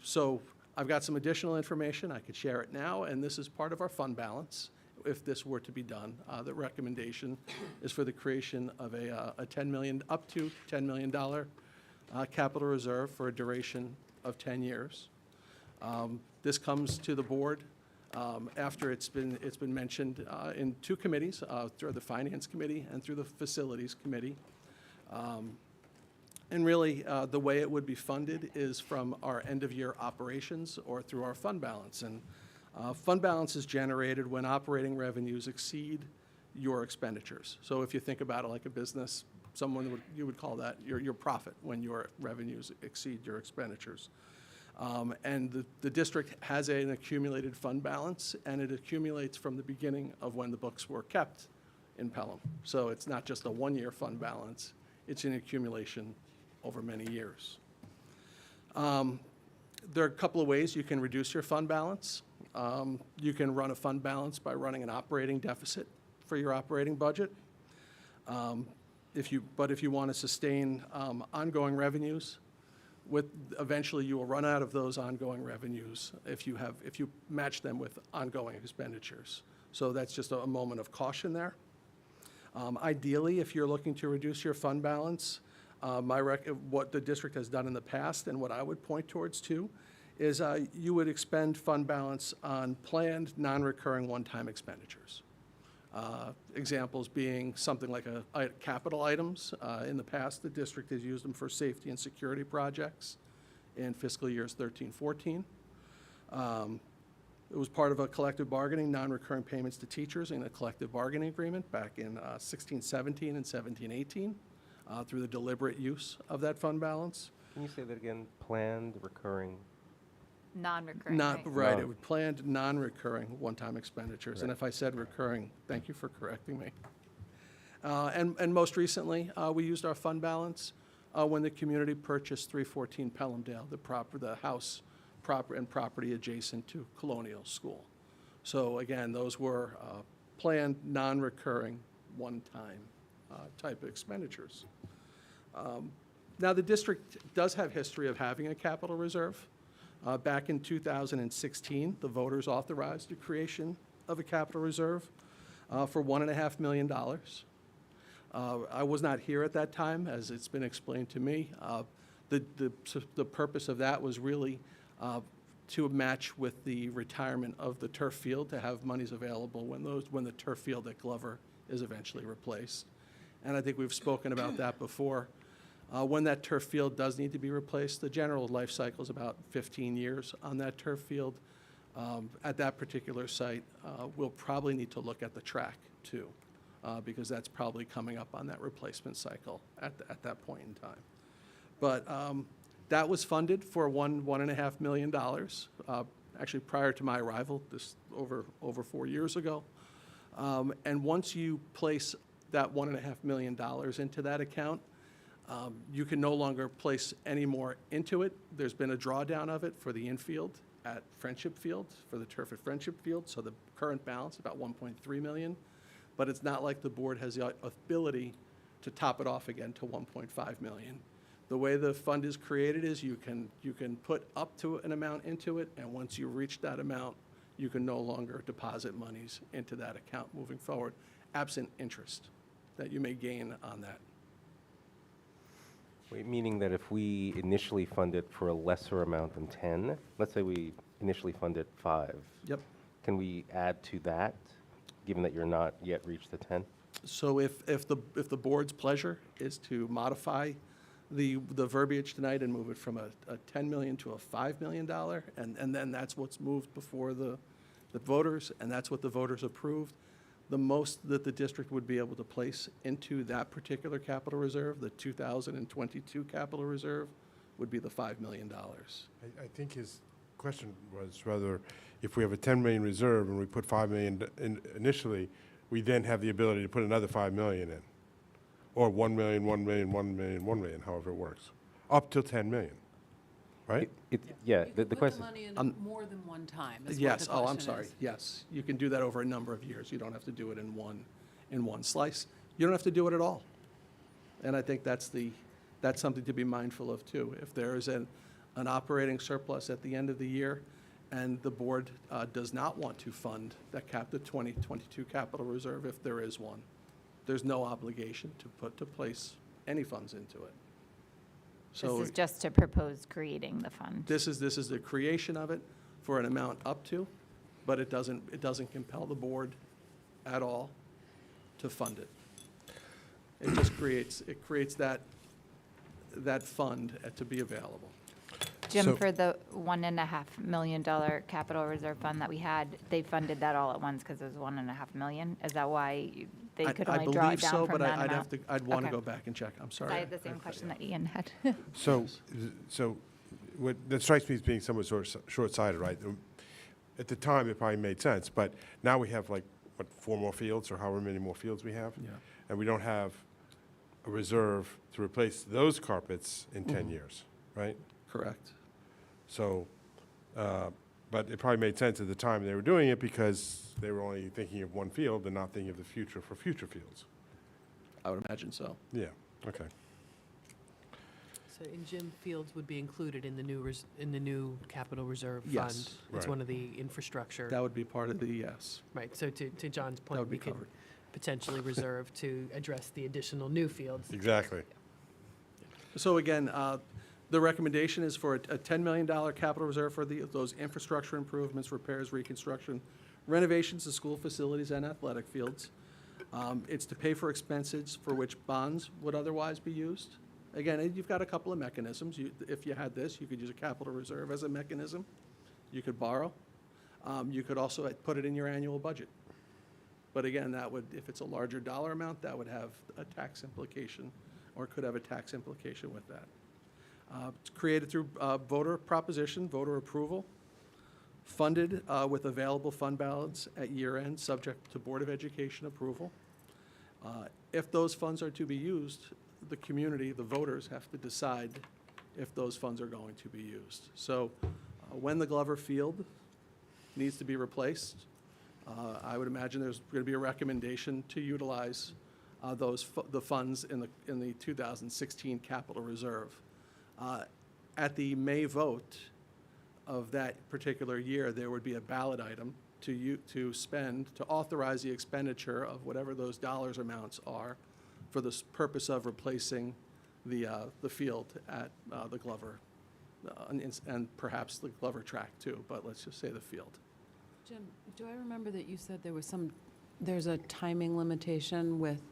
So I've got some additional information. I could share it now, and this is part of our fund balance. If this were to be done, the recommendation is for the creation of a up to $10 million capital reserve for a duration of 10 years. This comes to the board after it's been mentioned in two committees, through the Finance Committee and through the Facilities Committee. And really, the way it would be funded is from our end-of-year operations or through our fund balance. And fund balance is generated when operating revenues exceed your expenditures. So if you think about it like a business, you would call that your profit when your revenues exceed your expenditures. And the district has an accumulated fund balance, and it accumulates from the beginning of when the books were kept in Pelham. So it's not just a one-year fund balance, it's an accumulation over many years. There are a couple of ways you can reduce your fund balance. You can run a fund balance by running an operating deficit for your operating budget. If you want to sustain ongoing revenues, eventually you will run out of those ongoing revenues if you match them with ongoing expenditures. So that's just a moment of caution there. Ideally, if you're looking to reduce your fund balance, what the district has done in the past and what I would point towards too is you would expend fund balance on planned non-recurring one-time expenditures. Examples being something like capital items. In the past, the district has used them for safety and security projects in fiscal years 13-14. It was part of a collective bargaining, non-recurring payments to teachers in a collective bargaining agreement back in 16-17 and 17-18 through the deliberate use of that fund balance. Can you say that again? Planned, recurring? Non-recurring, right? Right, No. it would planned non-recurring one-time expenditures. And if I said recurring, thank you for correcting me. And most recently, we used our fund balance when the community purchased 314 Pelhamdale, the house and property adjacent to Colonial School. So again, those were planned non-recurring one-time type expenditures. Now, the district does have history of having a capital reserve. Back in 2016, the voters authorized the creation of a capital reserve for $1.5 million. I was not here at that time, as it's been explained to me. The purpose of that was really to match with the retirement of the turf field, to have monies available when the turf field at Glover is eventually replaced. And I think we've spoken about that before. When that turf field does need to be replaced, the general life cycle is about 15 years on that turf field. At that particular site, we'll probably need to look at the track too, because that's probably coming up on that replacement cycle at that point in time. But that was funded for $1.5 million, actually prior to my arrival, this over 4 years ago. And once you place that $1.5 million into that account, you can no longer place any more into it. There's been a drawdown of it for the infield at Friendship Field, for the turf at Friendship Field, so the current balance, about $1.3 million. But it's not like the board has the ability to top it off again to $1.5 million. The way the fund is created is you can put up to an amount into it, and once you reach that amount, you can no longer deposit monies into that account moving forward, absent interest that you may gain on that. Wait, meaning that if we initially fund it for a lesser amount than 10, let's say we initially funded 5. Yep. Can we add to that, given that you're not yet reached the 10? So if the board's pleasure is to modify the verbiage tonight and move it from a $10 million to a $5 million, and then that's what's moved before the voters, and that's what the voters approved, the most that the district would be able to place into that particular capital reserve, the 2022 capital reserve, would be the $5 million. I think his question was whether if we have a 10 million reserve and we put 5 million in initially, we then have the ability to put another 5 million in. Or 1 million, 1 million, 1 million, 1 million, however it works. Up till 10 million, right? Yeah, the question. You can put the money in more than one time, is what Yes, the oh, I'm question sorry, is. yes. You can do that over a number of years. You don't have to do it in one slice. You don't have to do it at all. And I think that's something to be mindful of too. If there is an operating surplus at the end of the year and the board does not want to fund the 2022 capital reserve, if there is one, there's no obligation to place any funds into it. So This is just to propose creating the fund. this is the creation of it for an amount up to, but it doesn't compel the board at all to fund it. It just creates that fund to be available. Jim, So- for the $1.5 million capital reserve fund that we had, they funded that all at once because it was $1.5 million? Is that why they could only draw it down from that I amount? believe so, but I'd want to Okay. go back and check. I'm sorry. I had the same question that Ian had. So what, that strikes me as being somewhat short-sighted, right? At the time, it probably made sense, but now we have like, what, 4 more fields or however many more fields we have? Yeah. And we don't have a reserve to replace those carpets in 10 years, right? Correct. So, but it probably made sense at the time they were doing it because they were only thinking of one field and not thinking of the future for future fields. I would imagine so. Yeah, okay. So, and gym fields would be included in the new capital reserve fund? Yes. It's Right. one of the infrastructure, That would be part of the yes. right, so to John's That point, would be we could covered. potentially reserve to address the additional new fields. Exactly. So again, the recommendation is for a $10 million capital reserve for those infrastructure improvements, repairs, reconstruction, renovations to school facilities and athletic fields. It's to pay for expenses for which bonds would otherwise be used. Again, you've got a couple of mechanisms. If you had this, you could use a capital reserve as a mechanism. You could borrow. You could also put it in your annual budget. But again, that would, if it's a larger dollar amount, that would have a tax implication, or could have a tax implication with that. It's created through voter proposition, voter approval, funded with available fund balance at year end, subject to Board of Education approval. If those funds are to be used, the community, the voters, have to decide if those funds are going to be used. So when the Glover Field needs to be replaced, I would imagine there's going to be a recommendation to utilize the funds in the 2016 capital reserve. At the May vote of that particular year, there would be a ballot item to spend, to authorize the expenditure of whatever those dollars amounts are for the purpose of replacing the field at the Glover, and perhaps the Glover track too, but let's just say the field. Jim, do I remember that you said there's a timing limitation with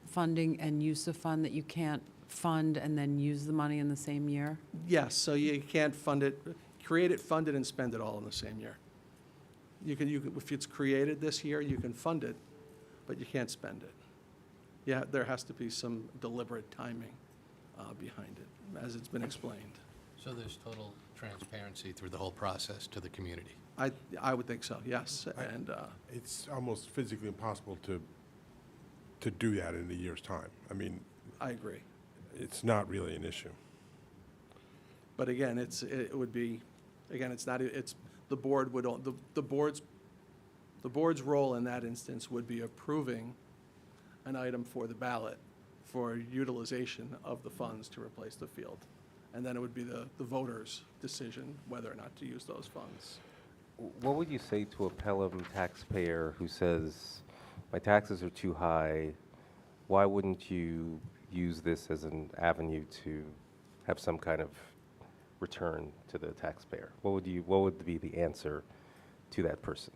funding and use of fund, that you can't fund and then use the money in the same year? Yes, so you can't fund it, create it, fund it, and spend it all in the same year. You can, if it's created this year, you can fund it, but you can't spend it. Yeah, there has to be some deliberate timing behind it, as it's been explained. So there's total transparency through the whole process to the community? I would think so, yes, and, It's almost physically impossible to do that in a year's time. I mean, I agree. it's not really an issue. But again, it would be, again, it's not, it's, the board would, the board's role in that instance would be approving an item for the ballot for utilization of the funds to replace the field. And then it would be the voters' decision whether or not to use those funds. What would you say to a Pelham taxpayer who says, my taxes are too high, why wouldn't you use this as an avenue to have some kind of return to the taxpayer? What would be the answer to that person?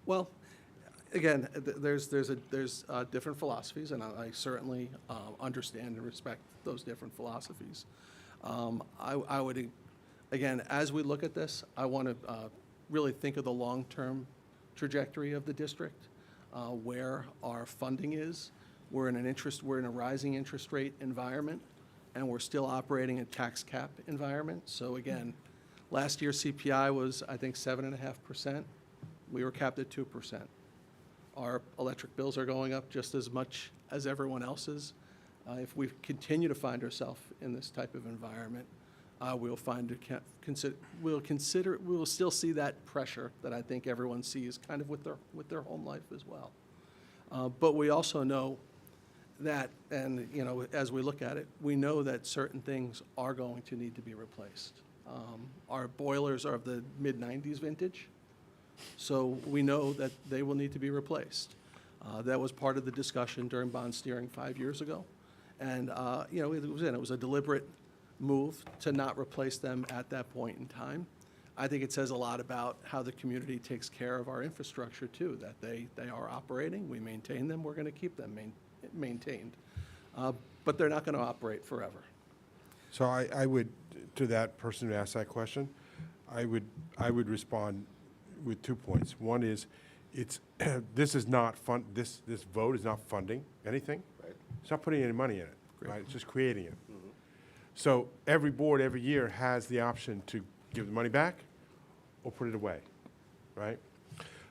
Well, again, there's different philosophies, and I certainly understand and respect those different philosophies. I would, again, as we look at this, I want to really think of the long-term trajectory of the district, where our funding is. We're in a rising interest rate environment, and we're still operating a tax cap environment. So again, last year CPI was, I think, 7.5%. We were capped at 2%. Our electric bills are going up just as much as everyone else's. If we continue to find ourselves in this type of environment, we'll still see that pressure that I think everyone sees kind of with their home life as well. But we also know that, and you know, as we look at it, we know that certain things are going to need to be replaced. Our boilers are of the mid-90s vintage, so we know that they will need to be replaced. That was part of the discussion during bond steering 5 years ago. And, you know, it was a deliberate move to not replace them at that point in time. I think it says a lot about how the community takes care of our infrastructure, too, that they are operating, we maintain them, we're going to keep them maintained. But they're not going to operate forever. So I would, to that person who asked that question, I would respond with 2 points. One is, this is not this vote is not funding anything. Right. It's not putting any money in it, Great. right? It's just creating it. So every board every year has the option to give the money back or put it away, right?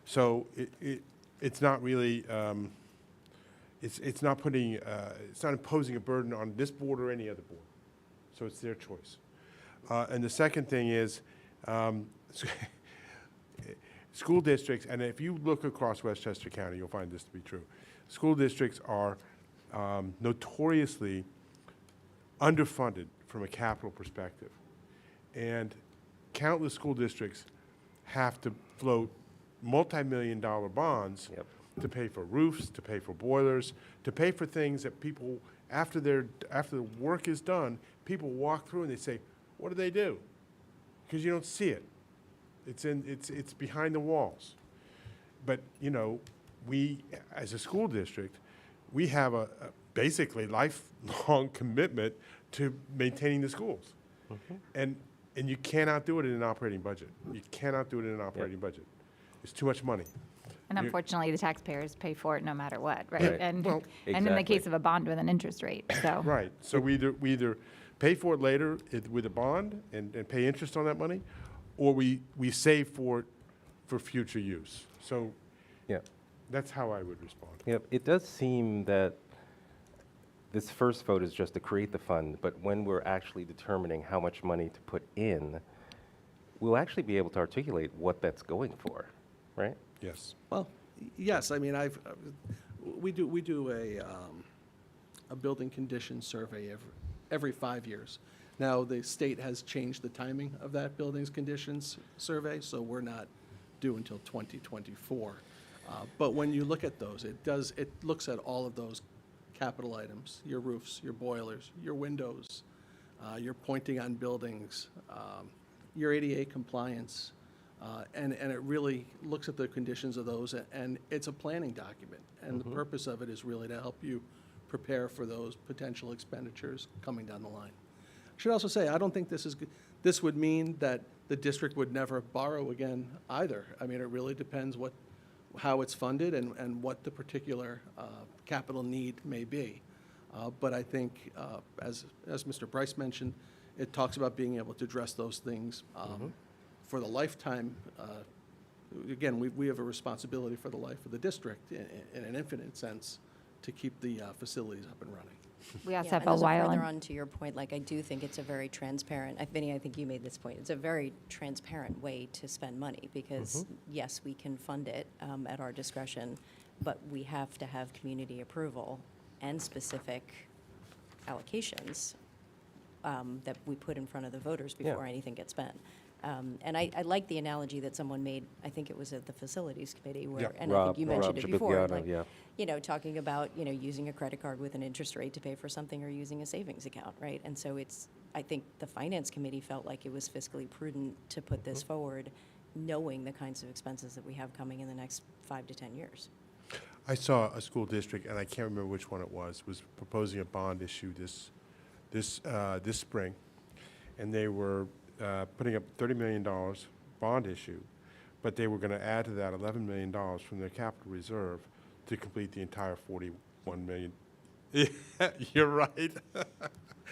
So it's not really, it's not putting, it's not imposing a burden on this board or any other board. So it's their choice. And the second thing is, school districts, and if you look across Westchester County, you'll find this to be true. School districts are notoriously underfunded from a capital perspective. And countless school districts have to float multi-million-dollar bonds to pay for roofs, to pay for boilers, to pay for things that people, after the work is done, people walk through and they say, what do they do? Because you don't see it. It's behind the walls. But, you know, we, as a school district, we have a basically lifelong commitment to maintaining the schools. And you cannot do it in an operating budget. You cannot do it in an operating budget. It's too much money. And unfortunately, the taxpayers pay for it no matter what, right? Right. And, Well, and in the exactly. case of a bond with an interest rate, so. Right. So we either pay for it later with a bond and pay interest on that money, or we save for it for future use. So Yeah. that's how I would respond. Yep, it does seem that this first vote is just to create the fund, but when we're actually determining how much money to put in, we'll actually be able to articulate what that's going for, right? Yes. Well, yes, I mean, We do a building condition survey every 5 years. Now, the state has changed the timing of that buildings conditions survey, so we're not due until 2024. But when you look at those, it looks at all of those capital items, your roofs, your boilers, your windows, your pointing on buildings, your ADA compliance, and it really looks at the conditions of those, and it's a planning document. And the purpose of it is really to help you prepare for those potential expenditures coming down the line. I should also say, I don't think this would mean that the district would never borrow again either. I mean, it really depends how it's funded and what the particular capital need may be. But I think, as Mr. Bryce mentioned, it talks about being able to address those things for the lifetime. Again, we have a responsibility for the life of the district in an infinite sense to keep the facilities up and running. We also Yeah, have and a those are while. further on to your point, like, I do think it's a very transparent, Vinnie, I think you made this point, it's a very transparent way to spend money, because, yes, we can fund it at our discretion, but we have to have community approval and specific allocations that we put in front of the voters before anything gets spent. And I like the analogy that someone made, I think it was at the Facilities Committee, where, and I think you mentioned it before, like, you know, talking about, you know, using a credit card with an interest rate to pay for something or using a savings account, right? And so I think the Finance Committee felt like it was fiscally prudent to put this forward, knowing the kinds of expenses that we have coming in the next 5 to 10 years. I saw a school district, and I can't remember which one it was proposing a bond issue this spring, and they were putting up $30 million bond issue, but they were going to add to that $11 million from their capital reserve to complete the entire $41 million. You're right.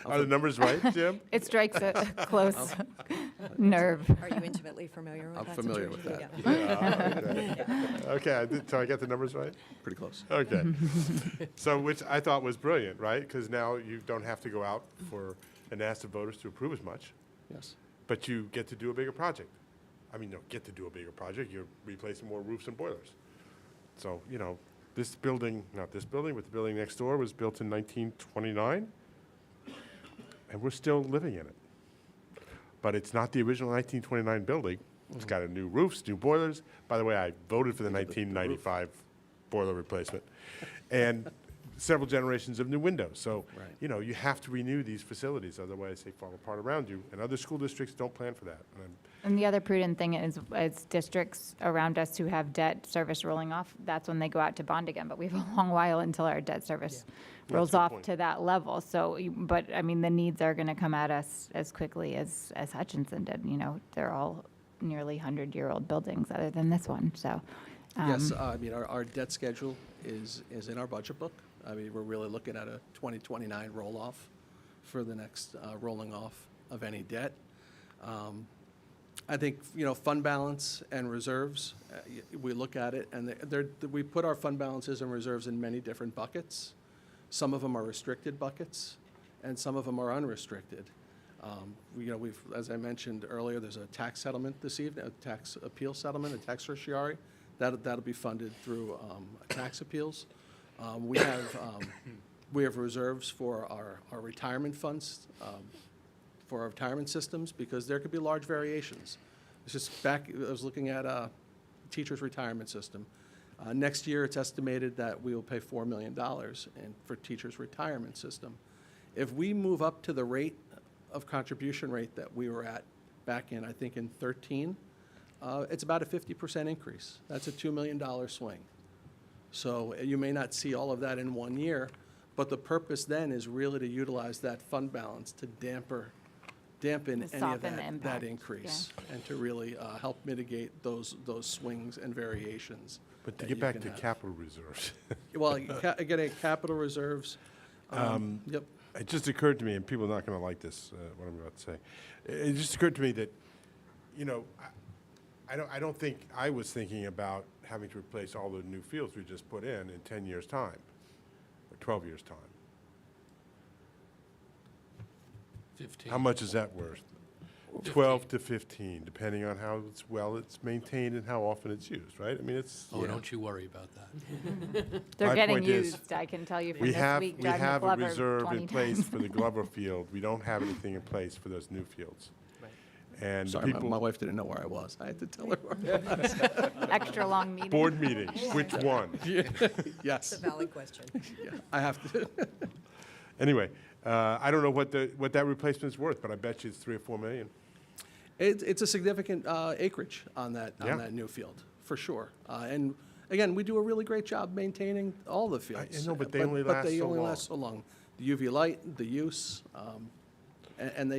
Are the numbers right, Jim? It strikes a close nerve. Are you intimately familiar with I'm that familiar with situation? that. Yeah. Okay, so I got the numbers right? Pretty close. Okay. So, which I thought was brilliant, right? Because now you don't have to go out and ask the voters to approve as much, Yes. but you get to do a bigger project. I mean, you don't get to do a bigger project, you're replacing more roofs and boilers. So, you know, this building, not this building, but the building next door was built in 1929, and we're still living in it. But it's not the original 1929 building. It's got a new roofs, new boilers. By the way, I voted for the 1995 boiler replacement. And several generations of new windows. So, Right. you know, you have to renew these facilities, otherwise they fall apart around you. And other school districts don't plan for that. And the other prudent thing is districts around us who have debt service rolling off, that's when they go out to bond again. But we have a long while until our debt service rolls That's a good off point. to that level. So, but I mean, the needs are going to come at us as quickly as Hutchinson did. You know, they're all nearly 100-year-old buildings other than this one. So, Yes, I mean, our debt schedule is in our budget book. I mean, we're really looking at a 2029 roll-off for the next rolling off of any debt. I think, you know, fund balance and reserves, we look at it, and we put our fund balances and reserves in many different buckets. Some of them are restricted buckets, and some of them are unrestricted. You know, as I mentioned earlier, there's a tax settlement this evening, a tax appeal settlement, a tax certiorari. That'll be funded through tax appeals. We have reserves for our retirement funds, for our retirement systems, because there could be large variations. It's just I was looking at a teacher's retirement system. Next year, it's estimated that we will pay $4 million for teachers' retirement system. If we move up to the rate of contribution rate that we were at back in, I think, in 13, it's about a 50% increase. That's a $2 million swing. So you may not see all of that in 1 year, but the purpose then is really to utilize that fund balance to dampen any of soften the impact, that increase, and to really help mitigate those swings and variations. But to that get you back can to have. capital reserves, Well, again, capital reserves, yep. it just occurred to me, and people are not going to like this, what I'm about to say. It just occurred to me that, you know, I don't think I was thinking about having to replace all the new fields we just put in 10 years' time, or 12 years' time. 15. How much is that worth? 12 to 15, depending on how it's maintained and how often it's used, right? I mean, it's. Oh, don't you worry about that. They're My getting point is, used, I can tell you from We this have, week we driving to have a Glover reserve 20 in place times. for the Glover field. We don't have anything in place for those new fields. And the Sorry, my people, wife didn't know where I was. I had to tell her where I was. Extra long meeting. board meetings, which one? Yes, valid question. yeah, I have to. Anyway, I don't know what that replacement's worth, but I bet you it's 3 or 4 million. It's a significant acreage on Yeah. that new field, for sure. And again, we do a really great job maintaining all the fields. know, but they only last they so only long. last so long. The UV light, the use, and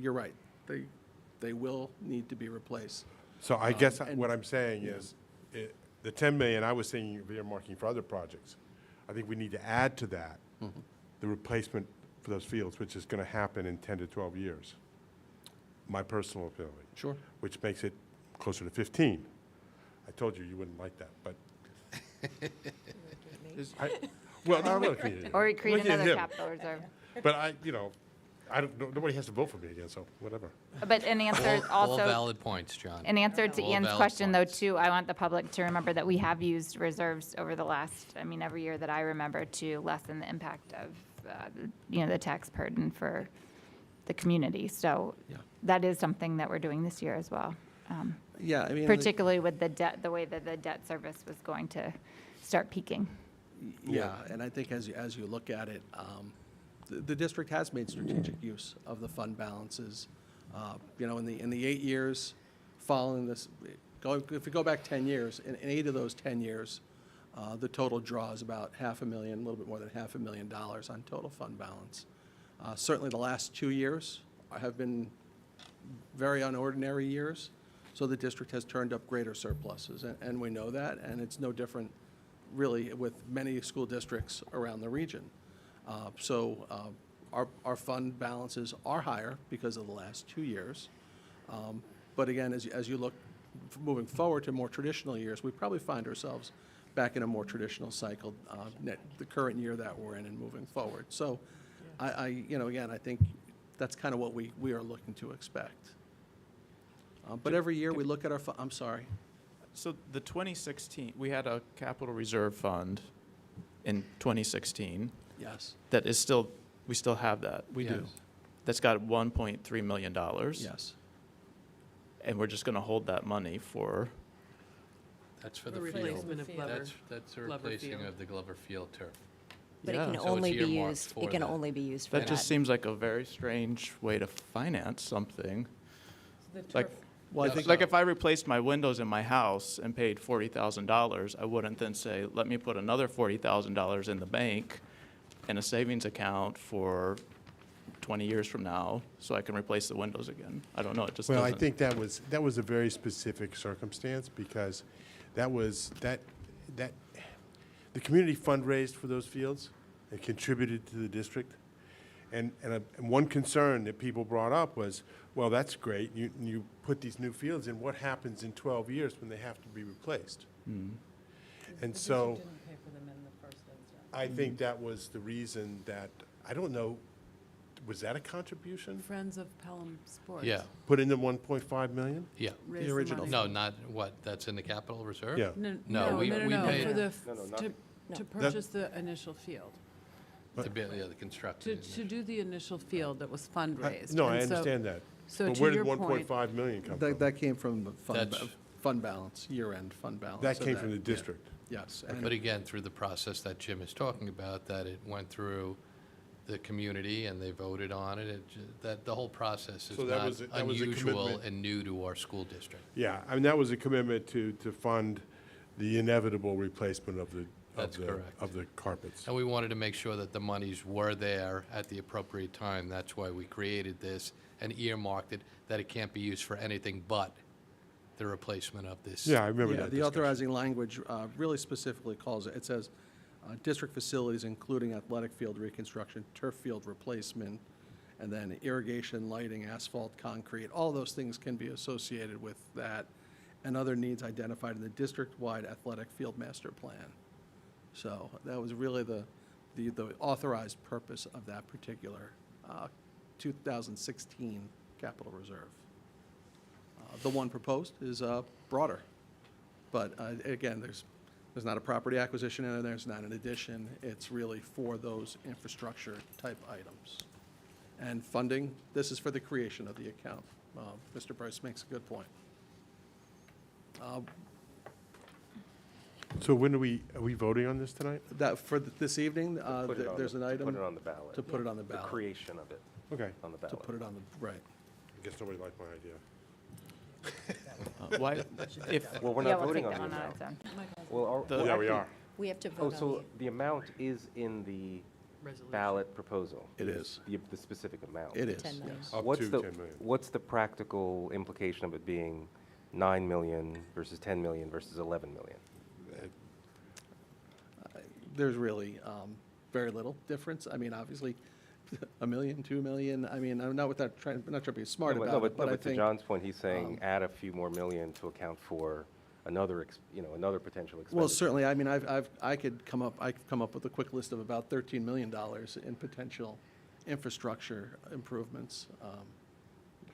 you're right. They will need to be replaced. So I guess and- what I'm saying is, the 10 million, I was thinking of earmarking for other projects. I think we need to add to that the replacement for those fields, which is going to happen in 10 to 12 years. My personal opinion. Sure. Which makes it closer to 15. I told you wouldn't like that, but. Well, not looking at you. Or we create Looking at another him. capital reserve. But nobody has to vote for me again, so whatever. But in answer All also, valid points, John. in answer to All Ian's valid question though, points. too, I want the public to remember that we have used reserves over the last, every year that I remember to lessen the impact of, the tax burden for the community. So Yeah. that is something that we're doing this year as well. Yeah, I mean. Particularly with the debt, the way that the debt service was going to start peaking. Yeah, and I think as you look at it, the district has made strategic use of the fund balances. In the 8 years following this, if we go back 10 years, in 8 of those 10 years, the total draw is about $500,000, a little bit more than $500,000 on total fund balance. Certainly the last 2 years have been very unordinary years, so the district has turned up greater surpluses, and we know that, and it's no different really with many school districts around the region. Our fund balances are higher because of the last 2 years. But again, as you look moving forward to more traditional years, we probably find ourselves back in a more traditional cycle, the current year that we're in and moving forward. So again, I think that's kind of what we are looking to expect. But every year we look at I'm sorry. So the 2016, we had a capital reserve fund in 2016 Yes, that is we still have that. we do. Yes. That's got $1.3 million. Yes. And we're just going to hold that money for, That's for The the field. replacement of Glover. That's the Glover replacing Field. of the Glover Field turf. But it Yeah. can So it's only be earmarked used, for it can that. only be used for that that. just seems like a very strange way to finance something. Like, Well, I think. like if I replaced my windows in my house and paid $40,000, I wouldn't then say, let me put another $40,000 in the bank in a savings account for 20 years from now so I can replace the windows again. I don't know, it just Well, doesn't. I think that was a very specific circumstance because that the community fundraised for those fields and contributed to the district. And one concern that people brought up was, well, that's great. You put these new fields in. What happens in 12 years when they have to be replaced? And so I think that was the reason that, I don't know, was that a contribution? Friends of Pelham Sports. Yeah, Put in the 1.5 million? yeah. raised the original money. No, not, what, that's in the capital reserve? Yeah. No, we paid- For the, No, no, not to No. to purchase the initial field. To be, yeah, the construction. To do the initial field that was fundraised. No, I And so- understand that. So But to where did your point, 1.5 million come from? That came from the That's- fund balance, year-end fund balance. That so came from the yeah. district. Yes. But again, through the process that Jim is talking about, that it went through the community and they voted on it, that the whole process is So that not was a unusual commitment. and new to our school district. Yeah, I mean, that was a commitment to fund the inevitable replacement of the, That's correct. of the carpets. And we wanted to make sure that the monies were there at the appropriate time. That's why we created this and earmarked it, that it can't be used for anything but the replacement of this. Yeah, I remember Yeah, that the discussion. authorizing language really specifically calls it, it says, district facilities including athletic field reconstruction, turf field replacement, and then irrigation, lighting, asphalt, concrete, all those things can be associated with that, and other needs identified in the district-wide athletic field master plan. So that was really the authorized purpose of that particular 2016 capital reserve. The one proposed is broader, but again, there's not a property acquisition in there, there's not an addition. It's really for those infrastructure-type items. And funding, this is for the creation of the account. Mr. Price makes a good point. So when are we voting on this tonight? That, for this evening, Put it on there's the- an item. Put it on the ballot. To put it on the The ballot. creation of it Okay. on the To ballot. put it on the, right. I guess nobody liked my idea. Why, if, Well, we're Yeah, not we'll voting take on that the one on amount. its own. Well, The- Yeah, we are. We have to Oh, vote on so the amount is in the Resolution. ballot proposal? It is. The specific amount? It is, 10 million. yes. Up What's to the- 10 million. What's the practical implication of it being 9 million versus 10 million versus 11 million? There's really very little difference. I mean, obviously, $1 million, $2 million, I mean, I'm not with that trying, not trying to be smart No, about it, but I to think. John's point, he's saying um, add a few more million to account for another, another potential expenditure. Well, certainly, I mean, I could come up with a quick list of about $13 million in potential infrastructure improvements.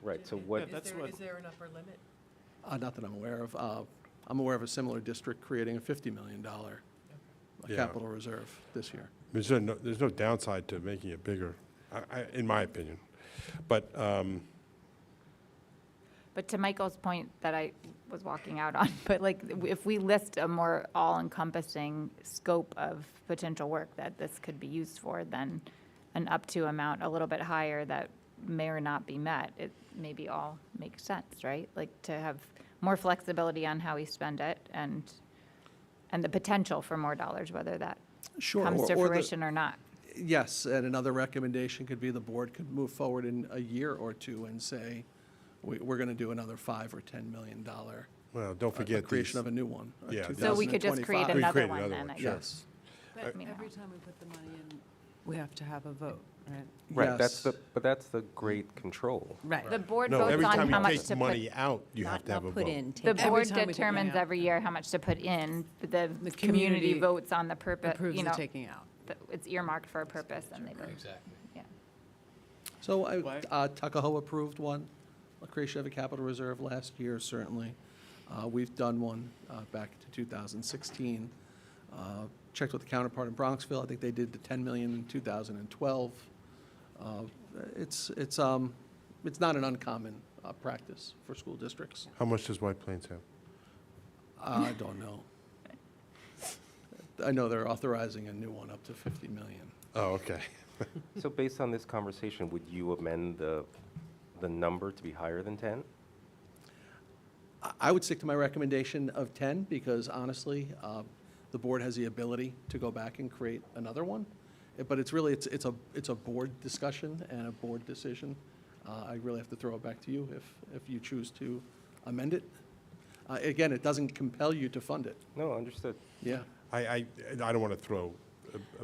Right, so what, that's what- Is there an upper limit? Not that I'm aware of. I'm aware of a similar district creating a $50 million Yeah. capital reserve this year. There's no downside to making it bigger, in my opinion. But, But to Michael's point that I was walking out on, but like, if we list a more all-encompassing scope of potential work that this could be used for, then an up to amount a little bit higher that may or not be met, it maybe all makes sense, right? Like to have more flexibility on how we spend it and the potential for more dollars, whether that Sure. comes to or the- fruition or not. Yes, and another recommendation could be the board could move forward in a year or two and say, we're going to do another $5 or $10 million. well, don't forget Creation these. of a new one. Yeah, So we could just create 2025. another create one another then, one, I sure. guess. Yes. But I mean, every time we put the money in, we have to have a vote, right? right, that's Yes. but that's the great control. Right. The board No, votes every on time how you much take to put. money out, you have to have a Not put vote. in, The take out. Every board time we take money determines out. every year how much to put in, but the The community community votes on the purpose, Approves you the know, taking out. it's earmarked for a purpose and they vote. Exactly. Yeah. So Why- Tuckahoe approved one, a creation of a capital reserve last year, certainly. We've done one back to 2016. Checked with the counterpart in Bronxville. I think they did the 10 million in 2012. It's not an uncommon practice for school districts. How much does White Plains have? I don't know. I know they're authorizing a new one up to 50 million. Oh, okay. So based on this conversation, would you amend the number to be higher than 10? I would stick to my recommendation of 10 because honestly, the board has the ability to go back and create another one. But it's really, it's a board discussion and a board decision. I really have to throw it back to you if you choose to amend it. Again, it doesn't compel you to fund it. No, understood. Yeah. I don't want to throw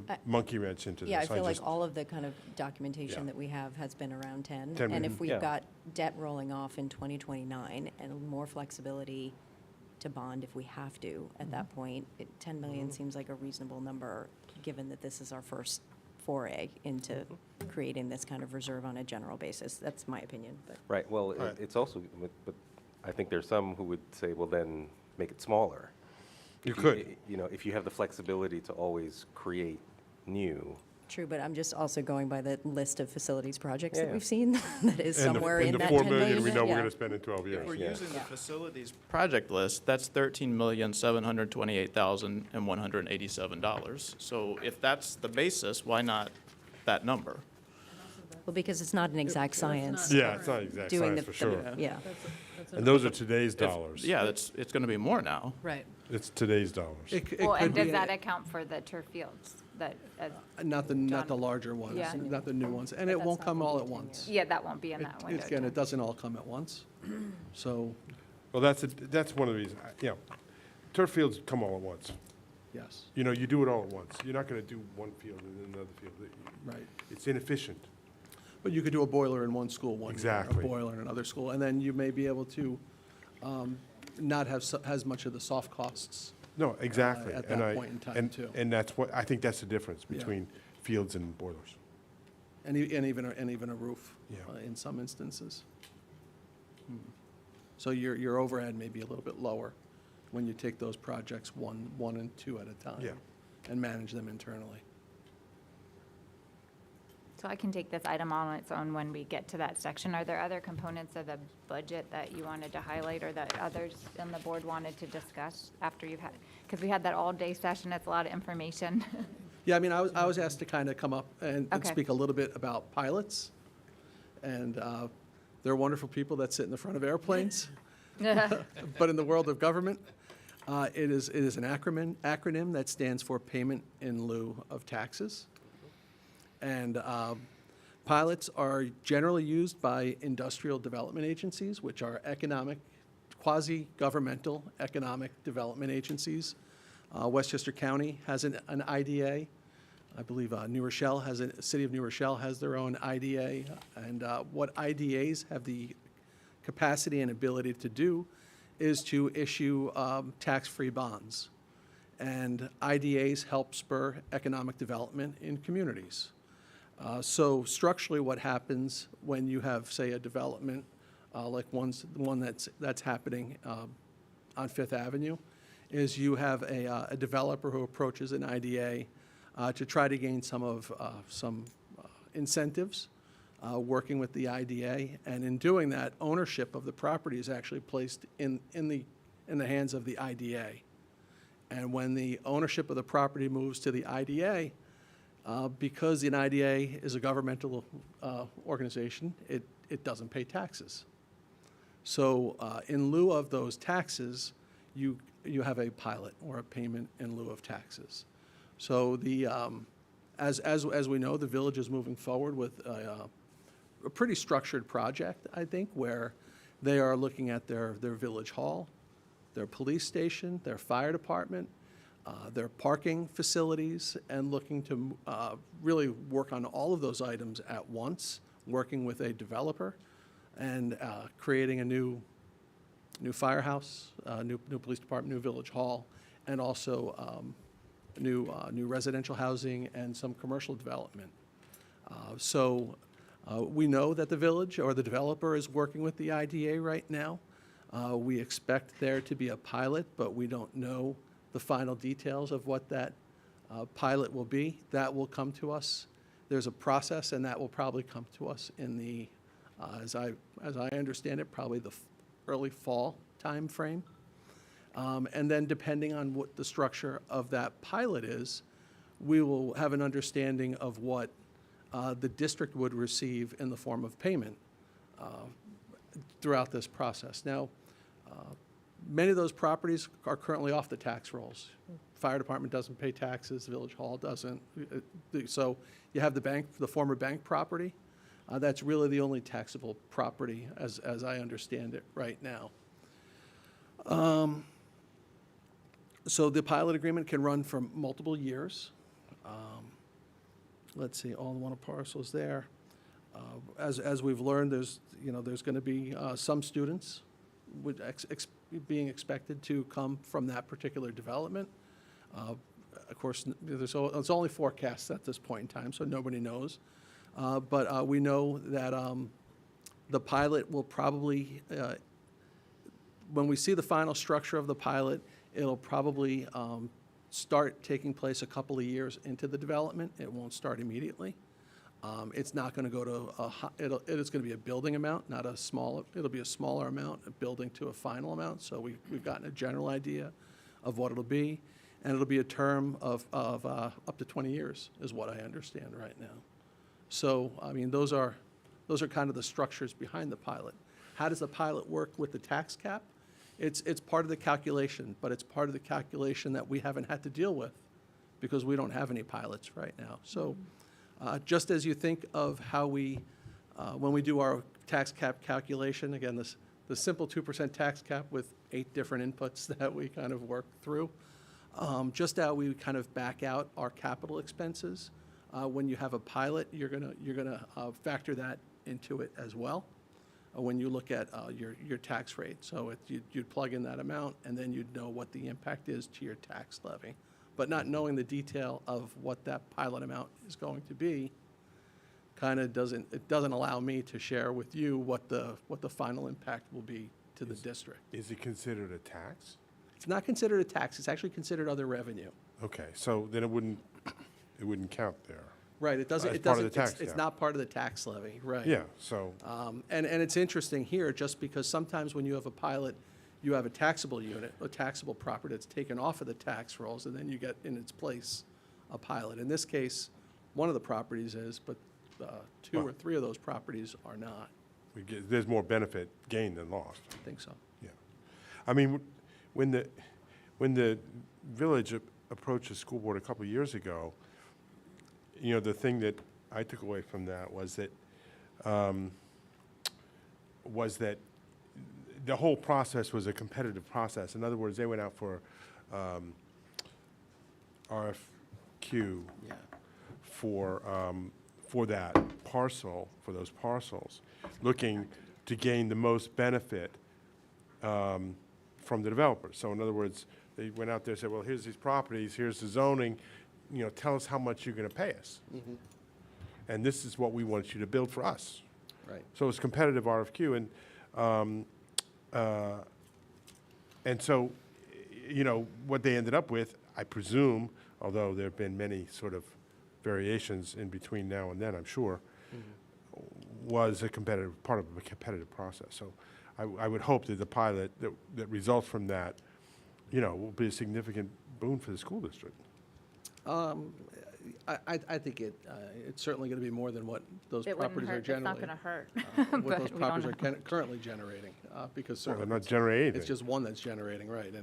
a monkey wrench into this. Yeah, I feel like just- all of the kind of documentation Yeah. that we have has been around 10. 10 And if million. we've Yeah. got debt rolling off in 2029 and more flexibility to bond if we have to at that point, 10 million seems like a reasonable number, given that this is our first foray into creating this kind of reserve on a general basis. That's my opinion, but. Right, well, Right. it's also, but I think there's some who would say, well, then make it smaller. You If could. You know, if you have the flexibility to always create new. True, but I'm just also going by the list of facilities projects that Yeah. we've seen that is And the- somewhere and in the that 4 10 million. million we know we're yeah. going to spend in 12 years. If we're Yeah. using the Yeah. facilities project list, that's $13,728,187. So if that's the basis, why not that number? Well, because it's not an exact science. Yeah, it's not exact Doing science the- for the- sure. Yeah. And those are today's If- dollars. Yeah, it's going to be more now. Right. It's today's dollars. It Well, could and does be- that account for the turf fields? That, Not the John? larger ones, Yeah. not the new ones. And But it that's won't not come gonna all be at 10 once. yeah, that won't be in that window. Again, too. it doesn't all come at once. So, Well, that's one of the reasons, turf fields come all at once. yes, You know, you do it all at once. You're not going to do one field and then another field. right. It's inefficient. But you could do a boiler in one school one year, Exactly. a boiler in another school, and then you may be able to not have as much of the soft costs. No, exactly. at And that I- point in time, and- too. And that's what, I think that's the difference Yeah. between fields and boilers. And even a roof Yeah. in some instances. So your overhead may be a little bit lower when you take those projects one and two at a time. Yeah. And manage them internally. So I can take this item on its own when we get to that section. Are there other components of the budget that you wanted to highlight or that others on the board wanted to discuss after you've had, because we had that all-day session, it's a lot of information. Yeah, I mean, I was asked to kind of come up and Okay. speak a little bit about pilots. And they're wonderful people that sit in the front of airplanes. But in the world of government, it is an acronym that stands for Payment in Lieu of Taxes. And pilots are generally used by industrial development agencies, which are quasi-governmental economic development agencies. Westchester County has an IDA. I believe City of New Rochelle has their own IDA. And what IDAs have the capacity and ability to do is to issue tax-free bonds. And IDAs help spur economic development in communities. So structurally, what happens when you have, say, a development like one that's happening on Fifth Avenue, is you have a developer who approaches an IDA to try to gain some incentives, working with the IDA, and in doing that, ownership of the property is actually placed in the hands of the IDA. And when the ownership of the property moves to the IDA, because an IDA is a governmental organization, it doesn't pay taxes. So in lieu of those taxes, you have a pilot or a payment in lieu of taxes. So as we know, the village is moving forward with a pretty structured project, I think, where they are looking at their village hall, their police station, their fire department, their parking facilities, and looking to really work on all of those items at once, working with a developer and creating a new firehouse, new police department, new village hall, and also new residential housing and some commercial development. So we know that the village or the developer is working with the IDA right now. We expect there to be a pilot, but we don't know the final details of what that pilot will be. That will come to us. There's a process, and that will probably come to us in the, as I understand it, probably the early fall time frame. And then depending on what the structure of that pilot is, we will have an understanding of what the district would receive in the form of payment throughout this process. Now, many of those properties are currently off the tax rolls. Fire department doesn't pay taxes, the village hall doesn't. So you have the former bank property. That's really the only taxable property as I understand it right now. So the pilot agreement can run for multiple years. Let's see, all the one parcels there. As we've learned, there's going to be some students being expected to come from that particular development. Of course, it's only forecasts at this point in time, so nobody knows. But we know that the pilot will probably, when we see the final structure of the pilot, it'll probably start taking place a couple of years into the development. It won't start immediately. It's not going to go to it's going to be a building amount, not a small. It'll be a smaller amount, a building to a final amount. So we've gotten a general idea of what it'll be, and it'll be a term of up to 20 years, is what I understand right now. So I mean, those are kind of the structures behind the pilot. How does the pilot work with the tax cap? It's part of the calculation, but it's part of the calculation that we haven't had to deal with because we don't have any pilots right now. So just as you think of how we, when we do our tax cap calculation, again, the simple 2% tax cap with 8 different inputs that we kind of work through, just how we kind of back out our capital expenses. When you have a pilot, you're gonna factor that into it as well. When you look at your tax rate. So you'd plug in that amount, and then you'd know what the impact is to your tax levy. But not knowing the detail of what that pilot amount is going to be, kind of it doesn't allow me to share with you what the final impact will be to the district. Is it considered a tax? It's not considered a tax, it's actually considered other revenue. Okay, so then it wouldn't count there. Right, it doesn't, As it part of doesn't, the tax it's cap. not part of the tax levy, right. Yeah, so, And it's interesting here, just because sometimes when you have a pilot, you have a taxable unit, a taxable property that's taken off of the tax rolls, and then you get in its place a pilot. In this case, one of the properties is, but two or three of those properties are not. there's more benefit gained than lost. I think so. Yeah. I mean, when the village approached the school board a couple of years ago, you know, the thing that I took away from that was that the whole process was a competitive process. In other words, they went out for RFQ Yeah. for that parcel, for those parcels, looking to gain the most benefit from the developers. So in other words, they went out there and said, well, here's these properties, here's the zoning, you know, tell us how much you're going to pay us. And this is what we want you to build for us. Right. So it's competitive RFQ, and so, you know, what they ended up with, I presume, although there have been many sort of variations in between now and then, I'm sure, was a competitive, part of a competitive process. So I would hope that the pilot that results from that, you know, will be a significant boon for the school district. I think it's certainly going to be more than what those It wouldn't properties are hurt, it's generally. not going to hurt. What but those we don't properties know. are currently generating, because Well, they're certainly not generating anything. it's just one that's generating, right,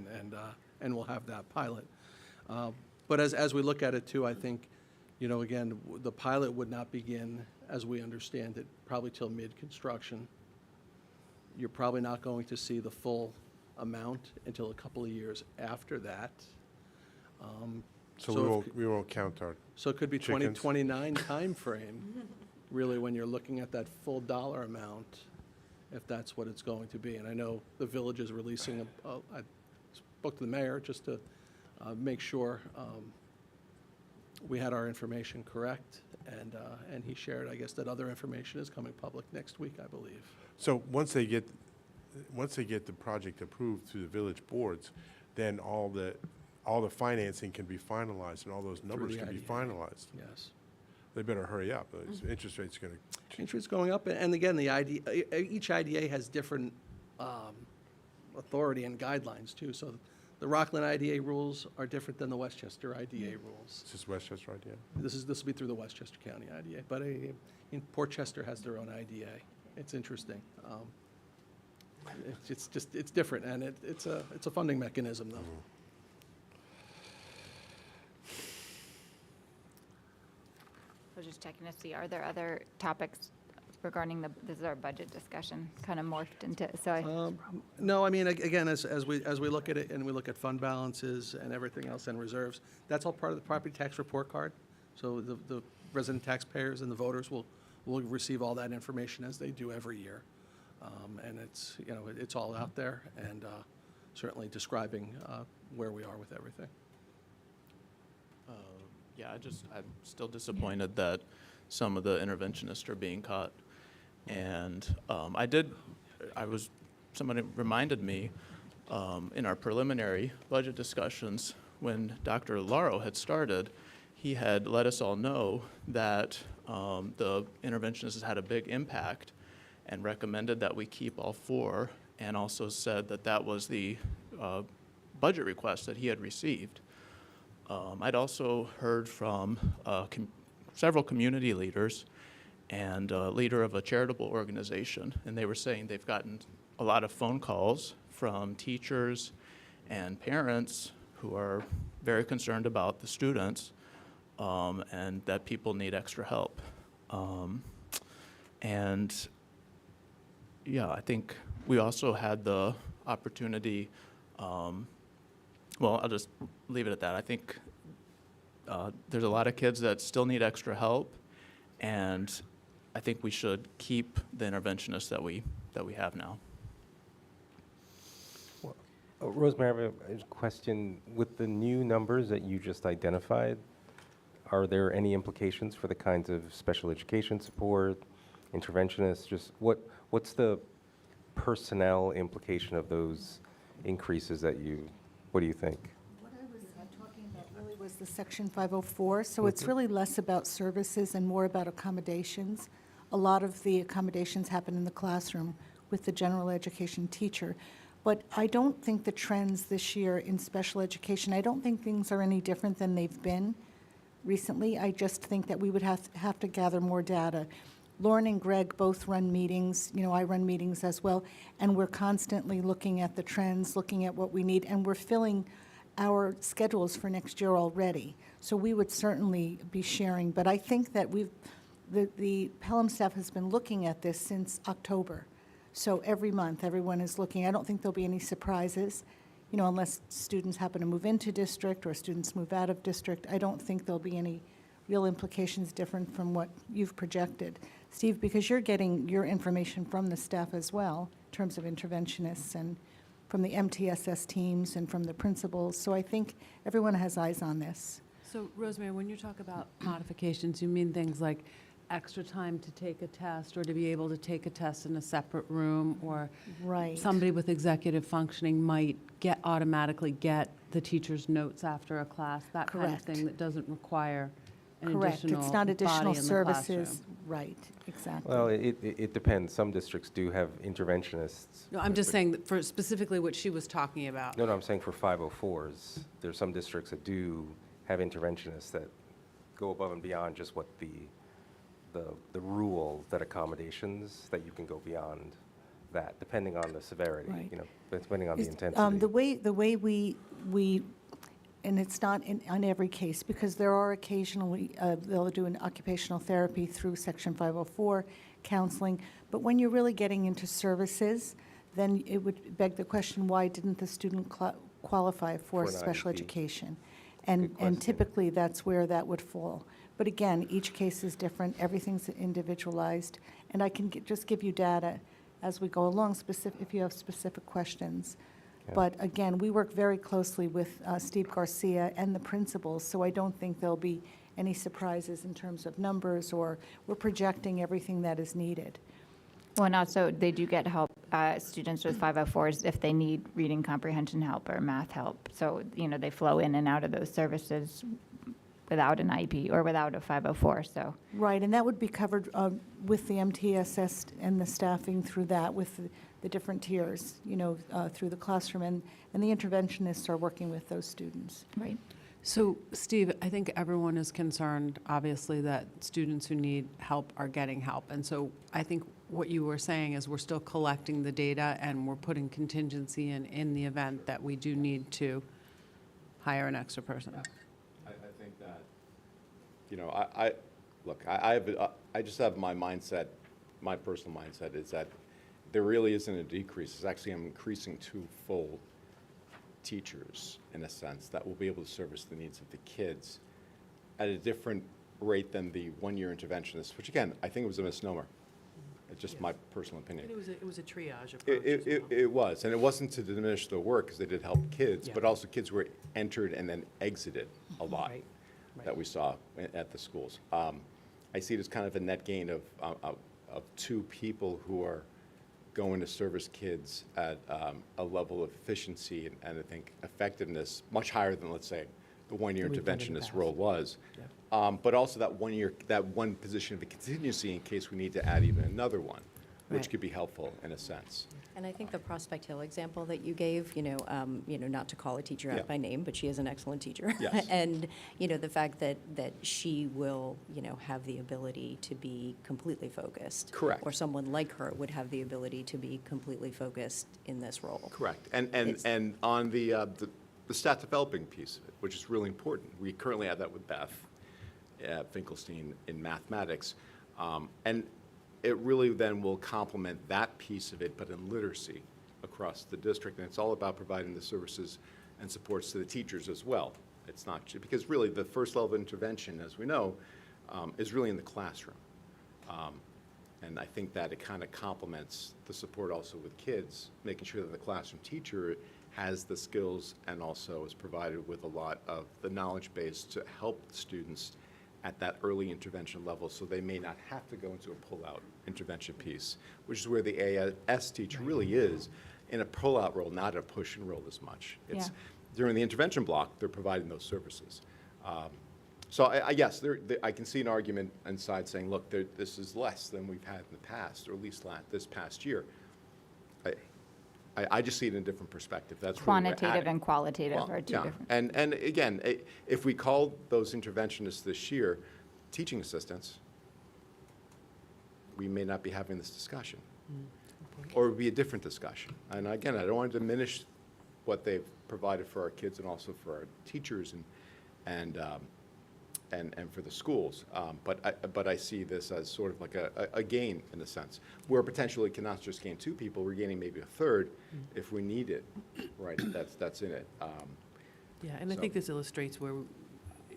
and we'll have that pilot. But as we look at it too, I think, you know, again, the pilot would not begin, as we understand it, probably till mid-construction. You're probably not going to see the full amount until a couple of years after that. So if- we won't count our, So it could be Chickens. 2029 timeframe, really, when you're looking at that full dollar amount, if that's what it's going to be. And I know the village is releasing, I spoke to the mayor just to make sure we had our information correct, and he shared, I guess, that other information is coming public next week, I believe. so once they get the project approved through the village boards, then all the financing can be finalized and all those numbers the can be IDA. finalized. Yes. They better hurry up. Those interest rates are going to, Interest going up, and again, the IDA, each IDA has different authority and guidelines, too. So the Rockland IDA rules are different than the Westchester IDA rules. is this Westchester idea? This will be through the Westchester County IDA, but in Port Chester has their own IDA. It's interesting. It's different, and it's a funding mechanism, though. I was just checking to see, are there other topics regarding this is our budget discussion, kind of morphed into, so No, I mean, again, as we look at it, and we look at fund balances and everything else and reserves, that's all part of the property tax report card. So the resident taxpayers and the voters will receive all that information as they do every year. And it's, you know, it's all out there, and certainly describing where we are with everything. Yeah, I'm still disappointed that some of the interventionists are being caught. And somebody reminded me in our preliminary budget discussions, when Dr. Laro had started, he had let us all know that the interventionists had a big impact and recommended that we keep all four, and also said that that was the budget request that he had received. I'd also heard from several community leaders and a leader of a charitable organization, and they were saying they've gotten a lot of phone calls from teachers and parents who are very concerned about the students, and that people need extra help. And yeah, I think we also had the opportunity, well, I'll just leave it at that. I think there's a lot of kids that still need extra help, and I think we should keep the interventionists that we have now. Rosemary, I have a question. With the new numbers that you just identified, are there any implications for the kinds of special education support, interventionists? Just what's the personnel implication of those increases what do you think? What I was talking about really was the Section 504, so it's really less about services and more about accommodations. A lot of the accommodations happen in the classroom with the general education teacher. But I don't think the trends this year in special education, I don't think things are any different than they've been recently. I just think that we would have to gather more data. Lauren and Greg both run meetings, I run meetings as well, and we're constantly looking at the trends, looking at what we need, and we're filling our schedules for next year already. So we would certainly be sharing, but I think that the Pelham staff has been looking at this since October. So every month, everyone is looking. I don't think there'll be any surprises, unless students happen to move into district or students move out of district. I don't think there'll be any real implications different from what you've projected. Steve, because you're getting your information from the staff as well, in terms of interventionists and from the MTSS teams and from the principals. So I think everyone has eyes on this. So Rosemary, when you talk about modifications, you mean things like extra time to take a test or to be able to take a test in a separate room, or Right. somebody with executive functioning might automatically get the teacher's notes after a class, that kind of Correct. thing that doesn't require an Correct. additional It's not body additional in the services. classroom. Right, exactly. Well, it depends. Some districts do have interventionists. No, I'm just saying that for specifically what she was talking about. No, I'm saying for 504s, there's some districts that do have interventionists that go above and beyond just what the rule that accommodations, that you can go beyond that, depending on the severity, Right. depending on the Is- intensity. The way we, and it's not on every case, because there are occasionally, they'll do an occupational therapy through Section 504, counseling, but when you're really getting into services, then it would beg the question, why didn't the student qualify for For an special IEP. education? Good And question. typically, that's where that would fall. But again, each case is different, everything's individualized, and I can just give you data as we go along, if you have specific questions. Yeah. But again, we work very closely with Steve Garcia and the principals, so I don't think there'll be any surprises in terms of numbers, or we're projecting everything that is needed. Well, and also, they do get help, students with 504s, if they need reading comprehension help or math help. So, they flow in and out of those services without an IEP or without a 504, so. Right, and that would be covered with the MTSS and the staffing through that, with the different tiers, through the classroom, and the interventionists are working with those students. Right. So, Steve, I think everyone is concerned, obviously, that students who need help are getting help. And so I think what you were saying is we're still collecting the data and we're putting contingency in the event that we do need to hire an extra person. I think that, I just have my mindset, my personal mindset is that there really isn't a decrease. It's actually I'm increasing two full teachers, in a sense, that will be able to service the needs of the kids at a different rate than the one-year interventionist, which again, I think it was a misnomer. It's just my personal opinion. It was a triage approach as well. It was, and it wasn't to diminish the work, because they did help kids, Yeah. but also kids were entered and then exited a lot Right, right. that we saw at the schools. I see it as kind of a net gain of two people who are going to service kids at a level of efficiency and I think effectiveness much higher than, let's say, the one-year Than we've done in the interventionist past. role was. But also that one position of a contingency in case we need to add even another one, which Right. could be helpful in a sense. And I think the Prospect Hill example that you gave, not to call a teacher Yeah. out by name, but she is an excellent teacher. Yes. And, the fact that she will, have the ability to be completely focused. Correct. Or someone like her would have the ability to be completely focused in this role. Correct. And It's- on the stat developing piece of it, which is really important, we currently have that with Beth Finkelstein in mathematics. And it really then will complement that piece of it, but in literacy across the district. And it's all about providing the services and supports to the teachers as well. It's not, because really the first level of intervention, as we know, is really in the classroom. And I think that it kind of complements the support also with kids, making sure that the classroom teacher has the skills and also is provided with a lot of the knowledge base to help the students at that early intervention level, so they may not have to go into a pull-out intervention piece, which is where the AS teacher really is in a pull-out role, not a push and roll as much. It's, Yeah. during the intervention block, they're providing those services. So yes, I can see an argument inside saying, look, this is less than we've had in the past, or at least this past year. I just see it in a different perspective. That's where we're Quantitative at. and qualitative Well, are two yeah. different. And again, if we called those interventionists this year teaching assistants, we may not be having this discussion. Or it would be a different discussion. And again, I don't want to diminish what they've provided for our kids and also for our teachers and for the schools. But I see this as sort of like a gain in a sense, where potentially it cannot just gain 2 people, we're gaining maybe a third if we need it, right, that's in it. Yeah, and I So- think this illustrates where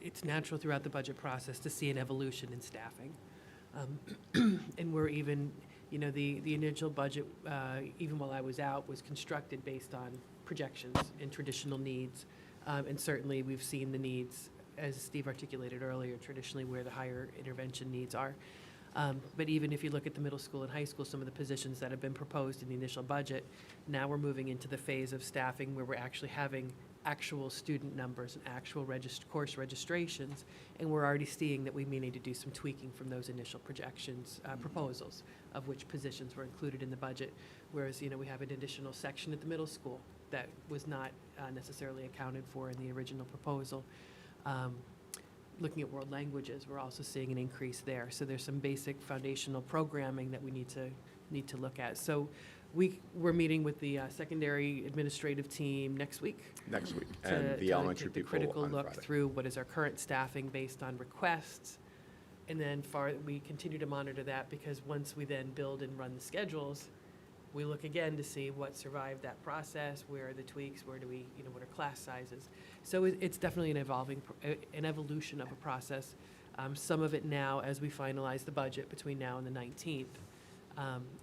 it's natural throughout the budget process to see an evolution in staffing. And we're even, the initial budget, even while I was out, was constructed based on projections and traditional needs. And certainly, we've seen the needs, as Steve articulated earlier, traditionally where the higher intervention needs are. But even if you look at the middle school and high school, some of the positions that have been proposed in the initial budget, now we're moving into the phase of staffing where we're actually having actual student numbers and actual course registrations, and we're already seeing that we may need to do some tweaking from those initial projections, proposals of which positions were included in the budget, whereas, we have an additional section at the middle school that was not necessarily accounted for in the original proposal. Looking at world languages, we're also seeing an increase there. So there's some basic foundational programming that we need to look at. So we're meeting with the secondary administrative team next week. Next week, to- and the to elementary take the people critical on look Friday. through what is our current staffing based on requests. And then we continue to monitor that, because once we then build and run the schedules, we look again to see what survived that process, where are the tweaks, where do we, what are class sizes. So it's definitely an evolution of a process. Some of it now as we finalize the budget between now and the 19th.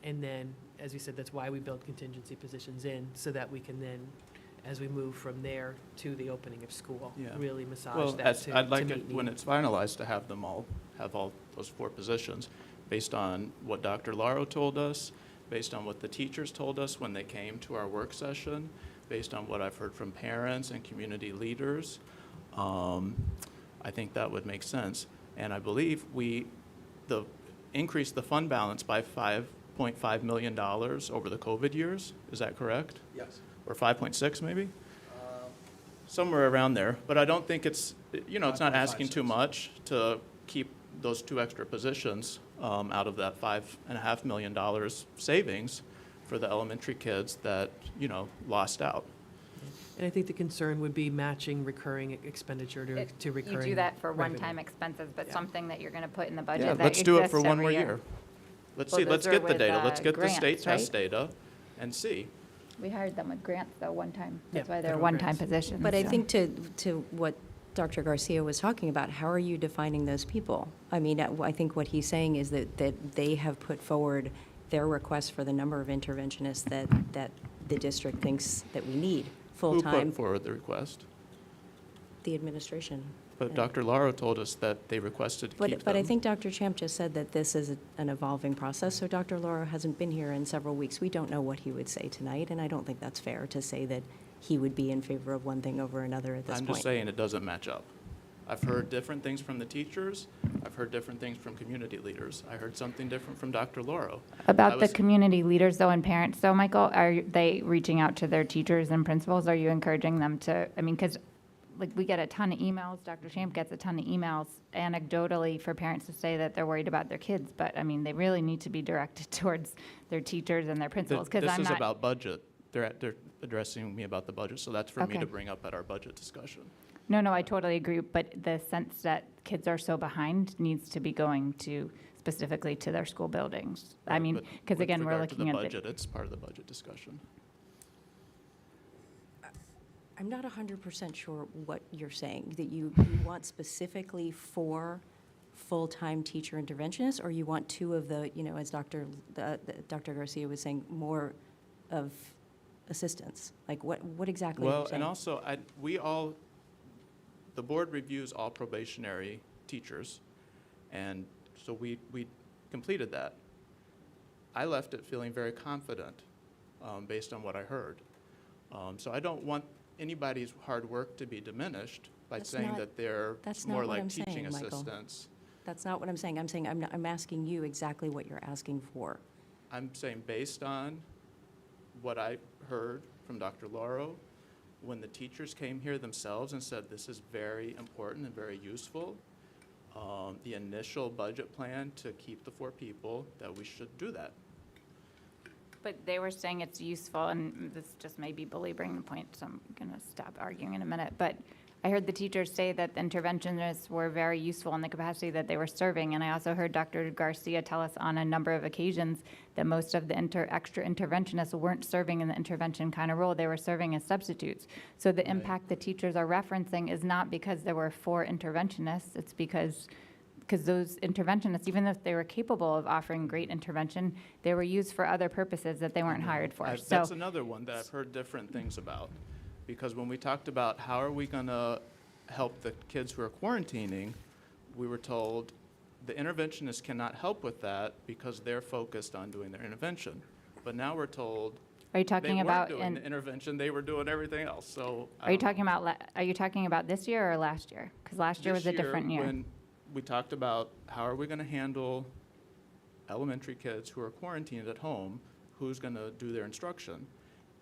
And then, as you said, that's why we build contingency positions in, so that we can then, as we move from there to the opening of school, Yeah. really massage Well, that to I'd like meet it, when need. it's finalized, to have all those 4 positions, based on what Dr. Laro told us, based on what the teachers told us when they came to our work session, based on what I've heard from parents and community leaders. I think that would make sense. And I believe increased the fund balance by $5.5 million over the COVID years. Is that correct? Yes. Or 5.6 maybe? Somewhere around there. But I don't think it's not asking too much to keep those 2 extra positions out of that $5.5 million savings for the elementary kids that, lost out. And I think the concern would be matching recurring expenditure to recurring You do that for revenue. one-time expenses, but Yeah. something that you're going to put in the budget Yeah, that let's do it exists for one more every year. Let's Well, see, let's those are get the with, data. Let's get the state grants, test right? data and see. We hired them with grants, though, one time. That's Yeah, why they're federal one-time grants. positions. But I so. think to what Dr. Garcia was talking about, how are you defining those people? I mean, I think what he's saying is that they have put forward their request for the number of interventionists that the district thinks that we need, Who full-time, put forward the request? the administration. But Yeah. Dr. Laro told us that they requested to keep them. But I think Dr. Champ just said that this is an evolving process, so Dr. Lauro hasn't been here in several weeks. We don't know what he would say tonight, and I don't think that's fair to say that he would be in favor of one thing over another at this I'm point. just saying it doesn't match up. I've heard different things from the teachers. I've heard different things from community leaders. I heard something different from Dr. Laro. About I the was- community leaders, though, and parents, though, Michael, are they reaching out to their teachers and principals? Are you encouraging them to, because, we get a ton of emails, Dr. Champ gets a ton of emails anecdotally for parents to say that they're worried about their kids, but, they really need to be directed towards their teachers and their principals, because I'm This is not. about budget. They're addressing me about the budget, so that's for me Okay. to bring up at our budget discussion. No, I totally agree, but the sense that kids are so behind needs to be going to specifically to their school buildings. But Because with again, we're regard to looking at the. budget, it's part of the budget discussion. I'm not 100% sure what you're saying, that you want specifically 4 full-time teacher interventionists, or you want 2 of the, as Dr. Garcia was saying, more of assistants? Like, what exactly are you Well, saying? and also, the board reviews all probationary teachers, And so we completed that. I left it feeling very confident based on what I heard. So I don't want anybody's hard work to be diminished by That's saying not- that they're that's more not what like I'm teaching saying, Michael. assistants. That's not what I'm saying. I'm asking you exactly what you're asking for. I'm saying based on what I heard from Dr. Lauro, when the teachers came here themselves and said this is very important and very useful, the initial budget plan to keep the 4 people, that we should do that. But they were saying it's useful, and this just may be belaboring the point, so I'm going to stop arguing in a minute. But I heard the teachers say that the interventionists were very useful in the capacity that they were serving. And I also heard Dr. Garcia tell us on a number of occasions that most of the extra interventionists weren't serving in the intervention kind of role. They were serving as substitutes. So the impact the teachers are referencing is not because there were 4 interventionists. It's because those interventionists, even if they were capable of offering great intervention, they were used for other purposes that they weren't hired for. So That's another one that I've heard different things about. Because when we talked about how are we going to help the kids who are quarantining, we were told the interventionists cannot help with that because they're focused on doing their intervention. But now we're told are you talking they about weren't doing the intervention, they were doing everything else. So are you talking about this year or last year? Because last year was a different year. When we talked about how are we going to handle elementary kids who are quarantined at home, who's going to do their instruction?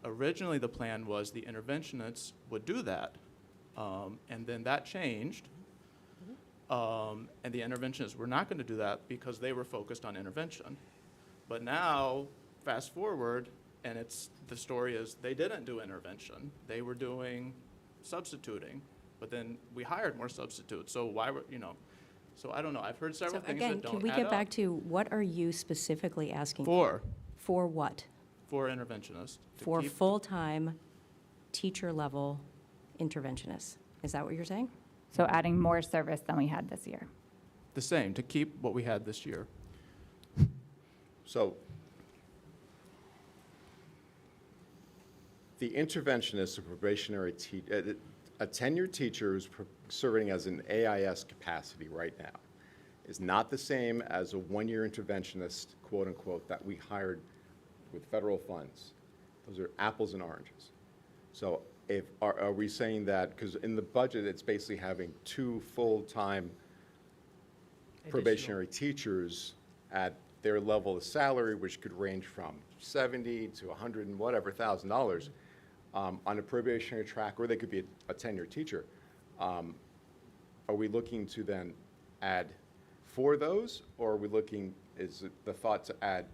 Originally, the plan was the interventionists would do that, and then that changed, and the interventionists were not going to do that because they were focused on intervention. But now, fast forward, and the story is they didn't do intervention. They were doing substituting, but then we hired more substitutes. So why were, so I don't know. I've heard several So things again, that don't can we add get up. back to what are you specifically asking? For what? For interventionists. to For keep full-time, teacher-level interventionists. Is that what you're saying? So adding more service than we had this year. the same, to keep what we had this year. So the interventionist, a probationary a tenured teacher who's serving as an AIS capacity right now is not the same as a one-year interventionist, quote unquote, that we hired with federal funds. Those are apples and oranges. So are we saying that, because in the budget, it's basically having 2 full-time probationary teachers at their level of salary, which could range from $70 to $100 and whatever $1,000 on a probationary track, or they could be a tenured teacher. Are we looking to then add 4 those, or are we looking, is it the thought to add,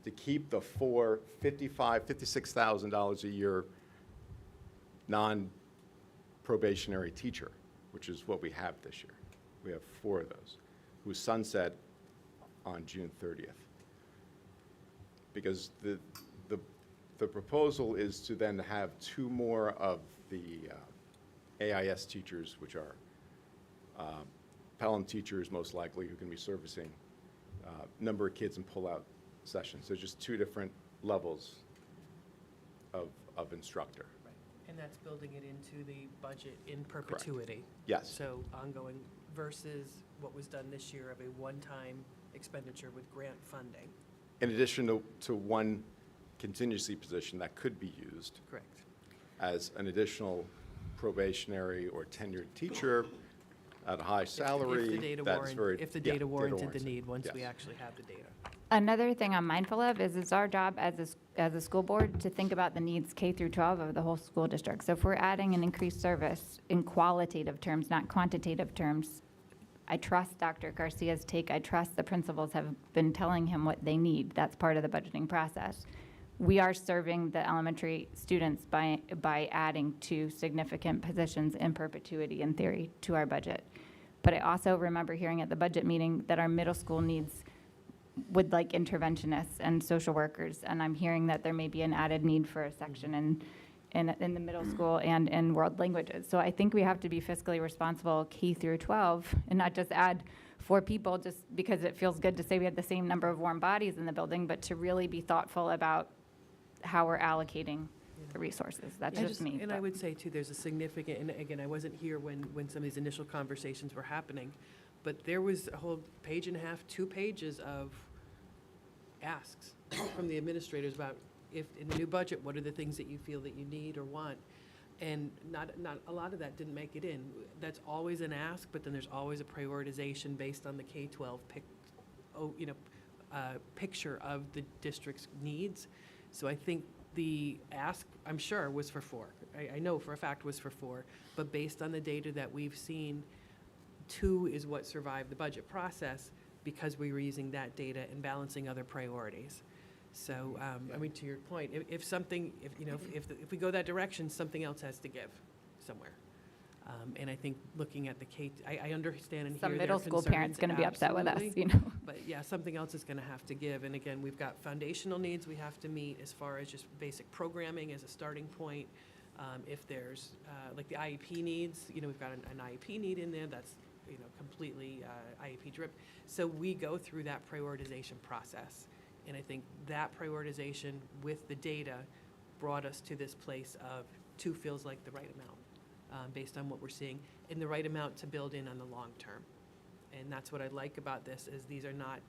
to keep the 4 $55,000, $56,000 a year non-probationary teacher, which is what we have this year? We have 4 of those, who sunset on June 30th. Because the proposal is to then have 2 more of the AIS teachers, which are Pelham teachers most likely, who can be servicing number of kids in pull-out sessions. So just 2 different levels of instructor. Right. And that's building it into the budget in perpetuity. Yes. So ongoing versus what was done this year of a one-time expenditure with grant funding. In addition to 1 contingency position that could be used Correct. as an additional probationary or tenured teacher at a high salary. If the data warranted the warranted. need, once we Yes. actually have the data. Another thing I'm mindful of is it's our job as a school board to think about the needs K through 12 of the whole school district. So if we're adding an increased service in qualitative terms, not quantitative terms, I trust Dr. Garcia's take. I trust the principals have been telling him what they need. That's part of the budgeting process. We are serving the elementary students by adding 2 significant positions in perpetuity, in theory, to our budget. But I also remember hearing at the budget meeting that our middle school needs would like interventionists and social workers, and I'm hearing that there may be an added need for a section in the middle school and in world languages. So I think we have to be fiscally responsible K through 12 and not just add 4 people just because it feels good to say we have the same number of warm bodies in the building, but to really be thoughtful about how we're allocating the resources. That's just me. And but- I would say too, there's a significant, and again, I wasn't here when some of these initial conversations were happening, But there was a whole page and a half, 2 pages of asks from the administrators about if, in the new budget, what are the things that you feel that you need or want? And not a lot of that didn't make it in. That's always an ask, but then there's always a prioritization based on the K-12 picture of the district's needs. So I think the ask, I'm sure, was for 4. I know for a fact was for 4, but based on the data that we've seen, 2 is what survived the budget process because we were using that data and balancing other priorities. So, I mean, to your point, if something, if we go that direction, something else has to give somewhere. And I think looking at the I understand and hear Some their middle school concerns, parents going to be upset with us, absolutely. you know. But yeah, something else is going to have to give. And again, we've got foundational needs we have to meet as far as just basic programming as a starting point. If there's, like the IEP needs, we've got an IEP need in there that's, completely IEP drip. So we go through that prioritization process. And I think that prioritization with the data brought us to this place of 2 feels like the right amount, based on what we're seeing, and the right amount to build in on the long term. And that's what I like about this, is these are not,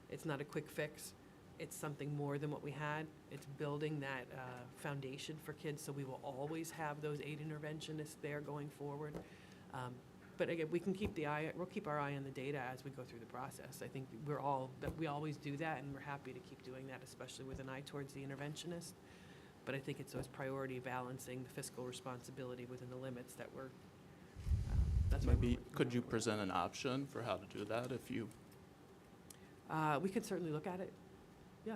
it's not a quick fix. It's something more than what we had. It's building that foundation for kids, so we will always have those 8 interventionists there going forward. But again, we'll keep our eye on the data as we go through the process. I think we always do that, and we're happy to keep doing that, especially with an eye towards the interventionist. But I think it's those priority balancing the fiscal responsibility within the limits that that's why Maybe, could you present an option for how to do that if you? we could certainly look at it. Yeah.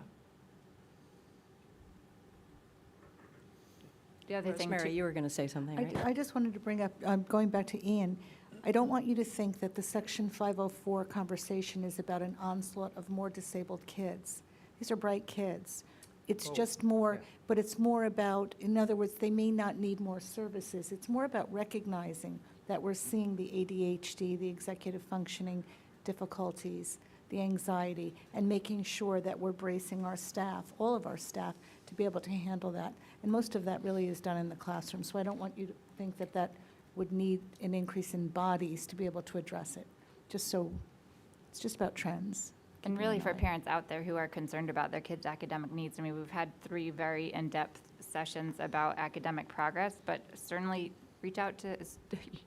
The other thing, Rosemary, too- you were going to say something, right? I just wanted to bring up, going back to Ian, I don't want you to think that the Section 504 conversation is about an onslaught of more disabled kids. These are bright kids. It's just more, but it's more about, in other words, they may not need more services. It's more about recognizing that we're seeing the ADHD, the executive functioning difficulties, the anxiety, and making sure that we're bracing our staff, all of our staff, to be able to handle that. And most of that really is done in the classroom. So I don't want you to think that that would need an increase in bodies to be able to address it. It's just about trends. and keeping really an for eye. parents out there who are concerned about their kids' academic needs, I mean, we've had 3 very in-depth sessions about academic progress, but certainly reach out to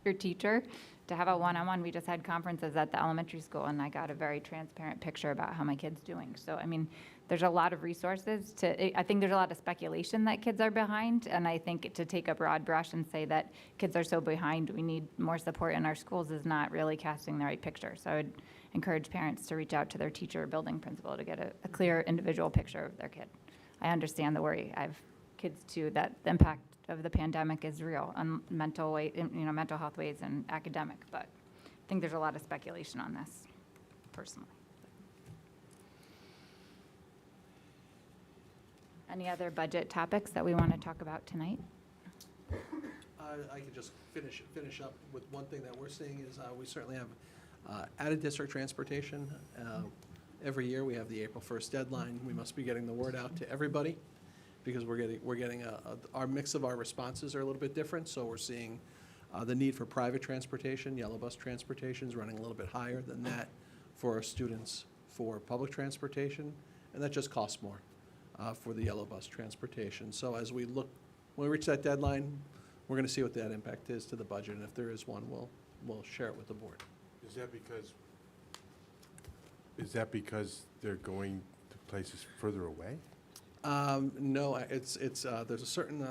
your teacher to have a one-on-one. We just had conferences at the elementary school, and I got a very transparent picture about how my kid's doing. So, I mean, there's a lot of resources I think there's a lot of speculation that kids are behind, and I think to take a broad brush and say that kids are so behind, we need more support in our schools is not really casting the right picture. So I would encourage parents to reach out to their teacher or building principal to get a clear individual picture of their kid. I understand the worry. I have kids too, that the impact of the pandemic is real on mental health ways and academic, but I think there's a lot of speculation on this, personally. Any other budget topics that we want to talk about tonight? I could just finish up with one thing that we're seeing is we certainly have added district transportation. Every year, we have the April 1st deadline. We must be getting the word out to everybody because we're getting our mix of our responses are a little bit different. So we're seeing the need for private transportation, yellow bus transportation is running a little bit higher than that for our students for public transportation, and that just costs more for the yellow bus transportation. So as we look, when we reach that deadline, we're going to see what that impact is to the budget, and if there is one, we'll share it with the board. Is that because they're going to places further away? No, it's there's a certain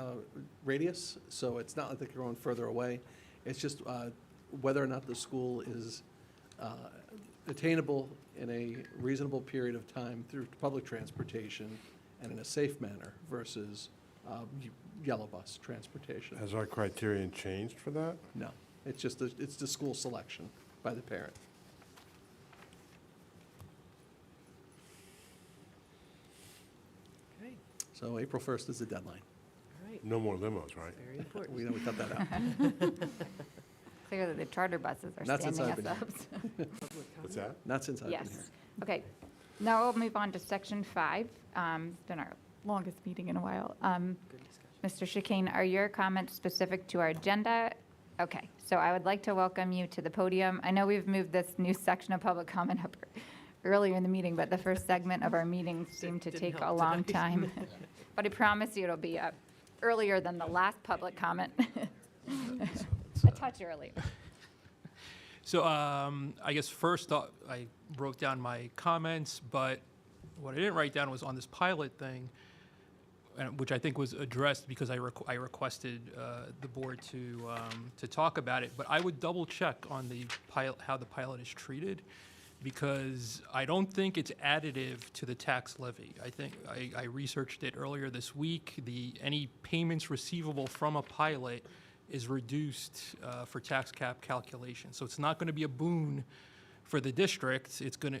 radius, so it's not like they're going further away. It's just whether or not the school is attainable in a reasonable period of time through public transportation and in a safe manner versus yellow bus transportation. Has our criterion changed for that? No, it's just it's the school selection by the parent. Okay, So April 1st is the deadline. all right, No more limos, right? very important. We cut that out. Clearly, the charter buses are Not since standing I've us been up. What's that? Not since I've been Yes. here. Okay. Now we'll move on to section 5. It's been our longest meeting in a while. Good discussion. Mr. Chicane, are your comments specific to our agenda Okay, so I would like to welcome you to the podium. I know we've moved this new section of public comment up earlier in the meeting, but the first segment of our meeting seemed to Didn't take a help long tonight. time. But I promise you it'll be earlier than the last public comment. A touch earlier. So I guess first I wrote down my comments, but what I didn't write down was on this pilot thing, which I think was addressed because I requested the board to talk about it. But I would double check on the pilot, how the pilot is treated, because I don't think it's additive to the tax levy. I think I researched it earlier this week. Any payments receivable from a pilot is reduced for tax cap calculation. So it's not going to be a boon for the district. It's going to,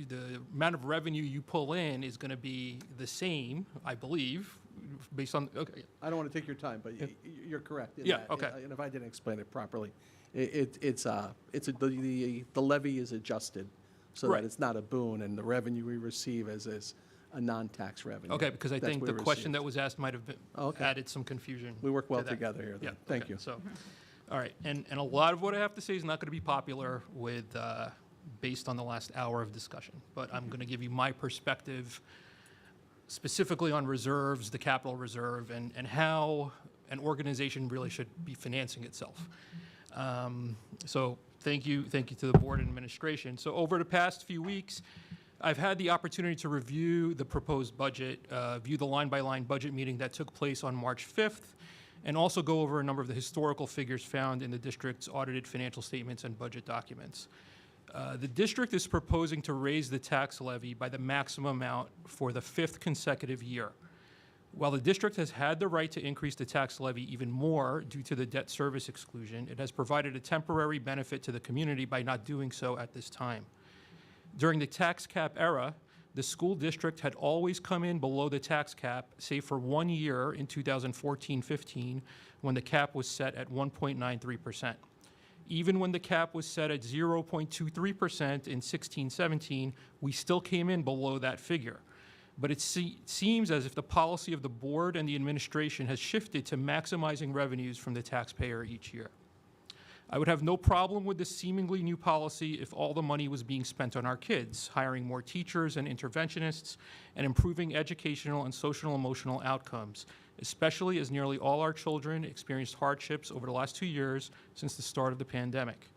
the amount of revenue you pull in is going to be the same, I believe, based on, okay. I don't want to take your time, but you're correct in Yeah, that. okay. And if I didn't explain it properly, the levy is adjusted so Right. that it's not a boon, and the revenue we receive is a non-tax revenue. Okay, because I That's think what the we question receive. that was asked might have Okay. added some confusion. We work well to that. together here, Yeah, then. Thank okay, you. So, all right, and a lot of what I have to say is not going to be popular with, based on the last hour of discussion, but I'm going to give you my perspective specifically on reserves, the capital reserve, and how an organization really should be financing itself. So thank you to the board and administration. So over the past few weeks, I've had the opportunity to review the proposed budget, view the line-by-line budget meeting that took place on March 5th, and also go over a number of the historical figures found in the district's audited financial statements and budget documents. The district is proposing to raise the tax levy by the maximum amount for the 5th consecutive year. While the district has had the right to increase the tax levy even more due to the debt service exclusion, it has provided a temporary benefit to the community by not doing so at this time. During the tax cap era, the school district had always come in below the tax cap, save for 1 year in 2014-15, when the cap was set at 1.93%. Even when the cap was set at 0.23% in 16-17, we still came in below that figure. But it seems as if the policy of the board and the administration has shifted to maximizing revenues from the taxpayer each year. I would have no problem with this seemingly new policy if all the money was being spent on our kids, hiring more teachers and interventionists, and improving educational and social emotional outcomes, especially as nearly all our children experienced hardships over the last 2 years since the start of the pandemic.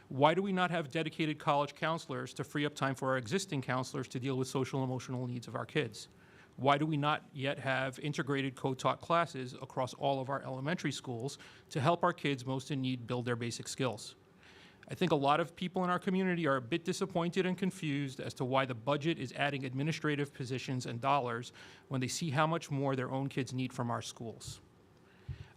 Why do we not have dedicated college counselors to free up time for our existing counselors to deal with social and emotional needs of our kids? Why do we not yet have integrated co-taught classes across all of our elementary schools to help our kids most in need build their basic skills? I think a lot of people in our community are a bit disappointed and confused as to why the budget is adding administrative positions and dollars when they see how much more their own kids need from our schools.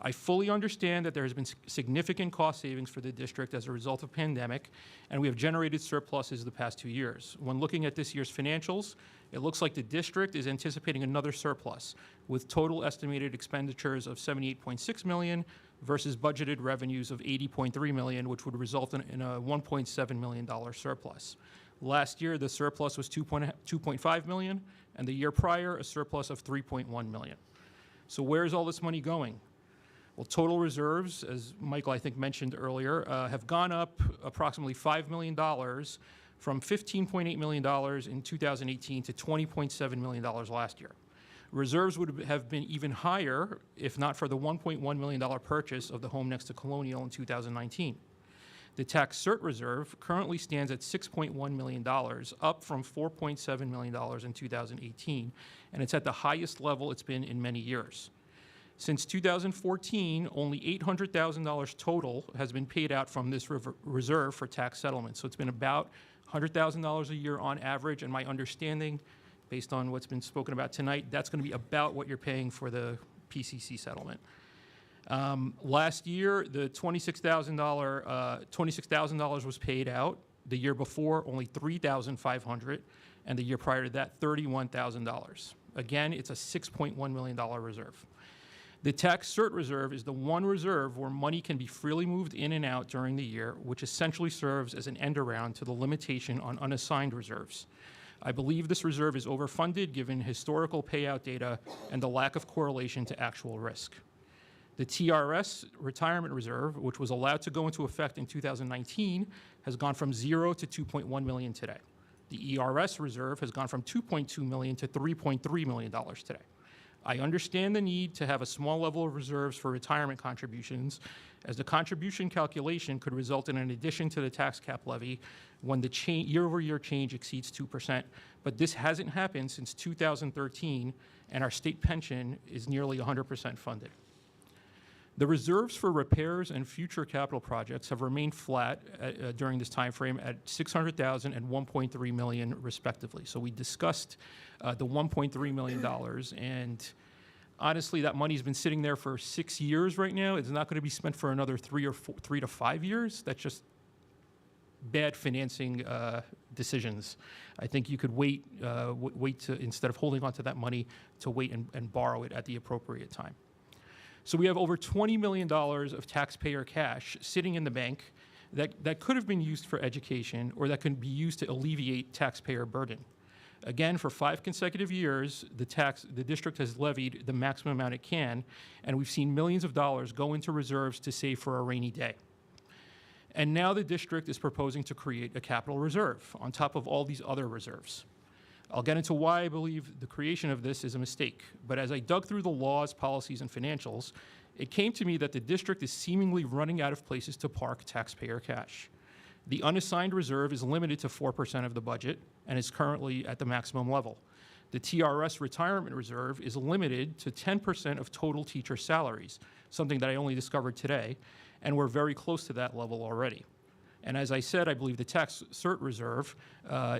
I fully understand that there has been significant cost savings for the district as a result of pandemic, and we have generated surpluses the past 2 years. When looking at this year's financials, it looks like the district is anticipating another surplus, with total estimated expenditures of $78.6 million versus budgeted revenues of $80.3 million, which would result in a $1.7 million surplus. Last year, the surplus was $2.5 million, and the year prior, a surplus of $3.1 million. So where is all this money going? Well, total reserves, as Michael, I think, mentioned earlier, have gone up approximately $5 million from $15.8 million in 2018 to $20.7 million last year. Reserves would have been even higher if not for the $1.1 million purchase of the home next to Colonial in 2019. The tax cert reserve currently stands at $6.1 million, up from $4.7 million in 2018, and it's at the highest level it's been in many years. Since 2014, only $800,000 total has been paid out from this reserve for tax settlements. So it's been about $100,000 a year on average, and my understanding, based on what's been spoken about tonight, that's going to be about what you're paying for the PCC settlement. Last year, the $26,000 was paid out. The year before, only $3,500, and the year prior to that, $31,000. Again, it's a $6.1 million reserve. The tax cert reserve is the one reserve where money can be freely moved in and out during the year, which essentially serves as an end around to the limitation on unassigned reserves. I believe this reserve is overfunded given historical payout data and the lack of correlation to actual risk. The TRS retirement reserve, which was allowed to go into effect in 2019, has gone from 0 to 2.1 million today. The ERS reserve has gone from 2.2 million to $3.3 million today. I understand the need to have a small level of reserves for retirement contributions, as the contribution calculation could result in an addition to the tax cap levy when the year-over-year change exceeds 2%. But this hasn't happened since 2013, and our state pension is nearly 100% funded. The reserves for repairs and future capital projects have remained flat during this time frame at $600,000 and $1.3 million respectively. So we discussed the $1.3 million, and honestly, that money's been sitting there for 6 years right now. It's not going to be spent for another 3 to 5 years. That's just bad financing decisions. I think you could wait to, instead of holding on to that money, to wait and borrow it at the appropriate time. So we have over $20 million of taxpayer cash sitting in the bank that could have been used for education or that can be used to alleviate taxpayer burden. Again, for 5 consecutive years, the district has levied the maximum amount it can, and we've seen millions of dollars go into reserves to save for a rainy day. And now the district is proposing to create a capital reserve on top of all these other reserves. I'll get into why I believe the creation of this is a mistake, but as I dug through the laws, policies, and financials, it came to me that the district is seemingly running out of places to park taxpayer cash. The unassigned reserve is limited to 4% of the budget and is currently at the maximum level. The TRS retirement reserve is limited to 10% of total teacher salaries, something that I only discovered today, and we're very close to that level already. And as I said, I believe the tax cert reserve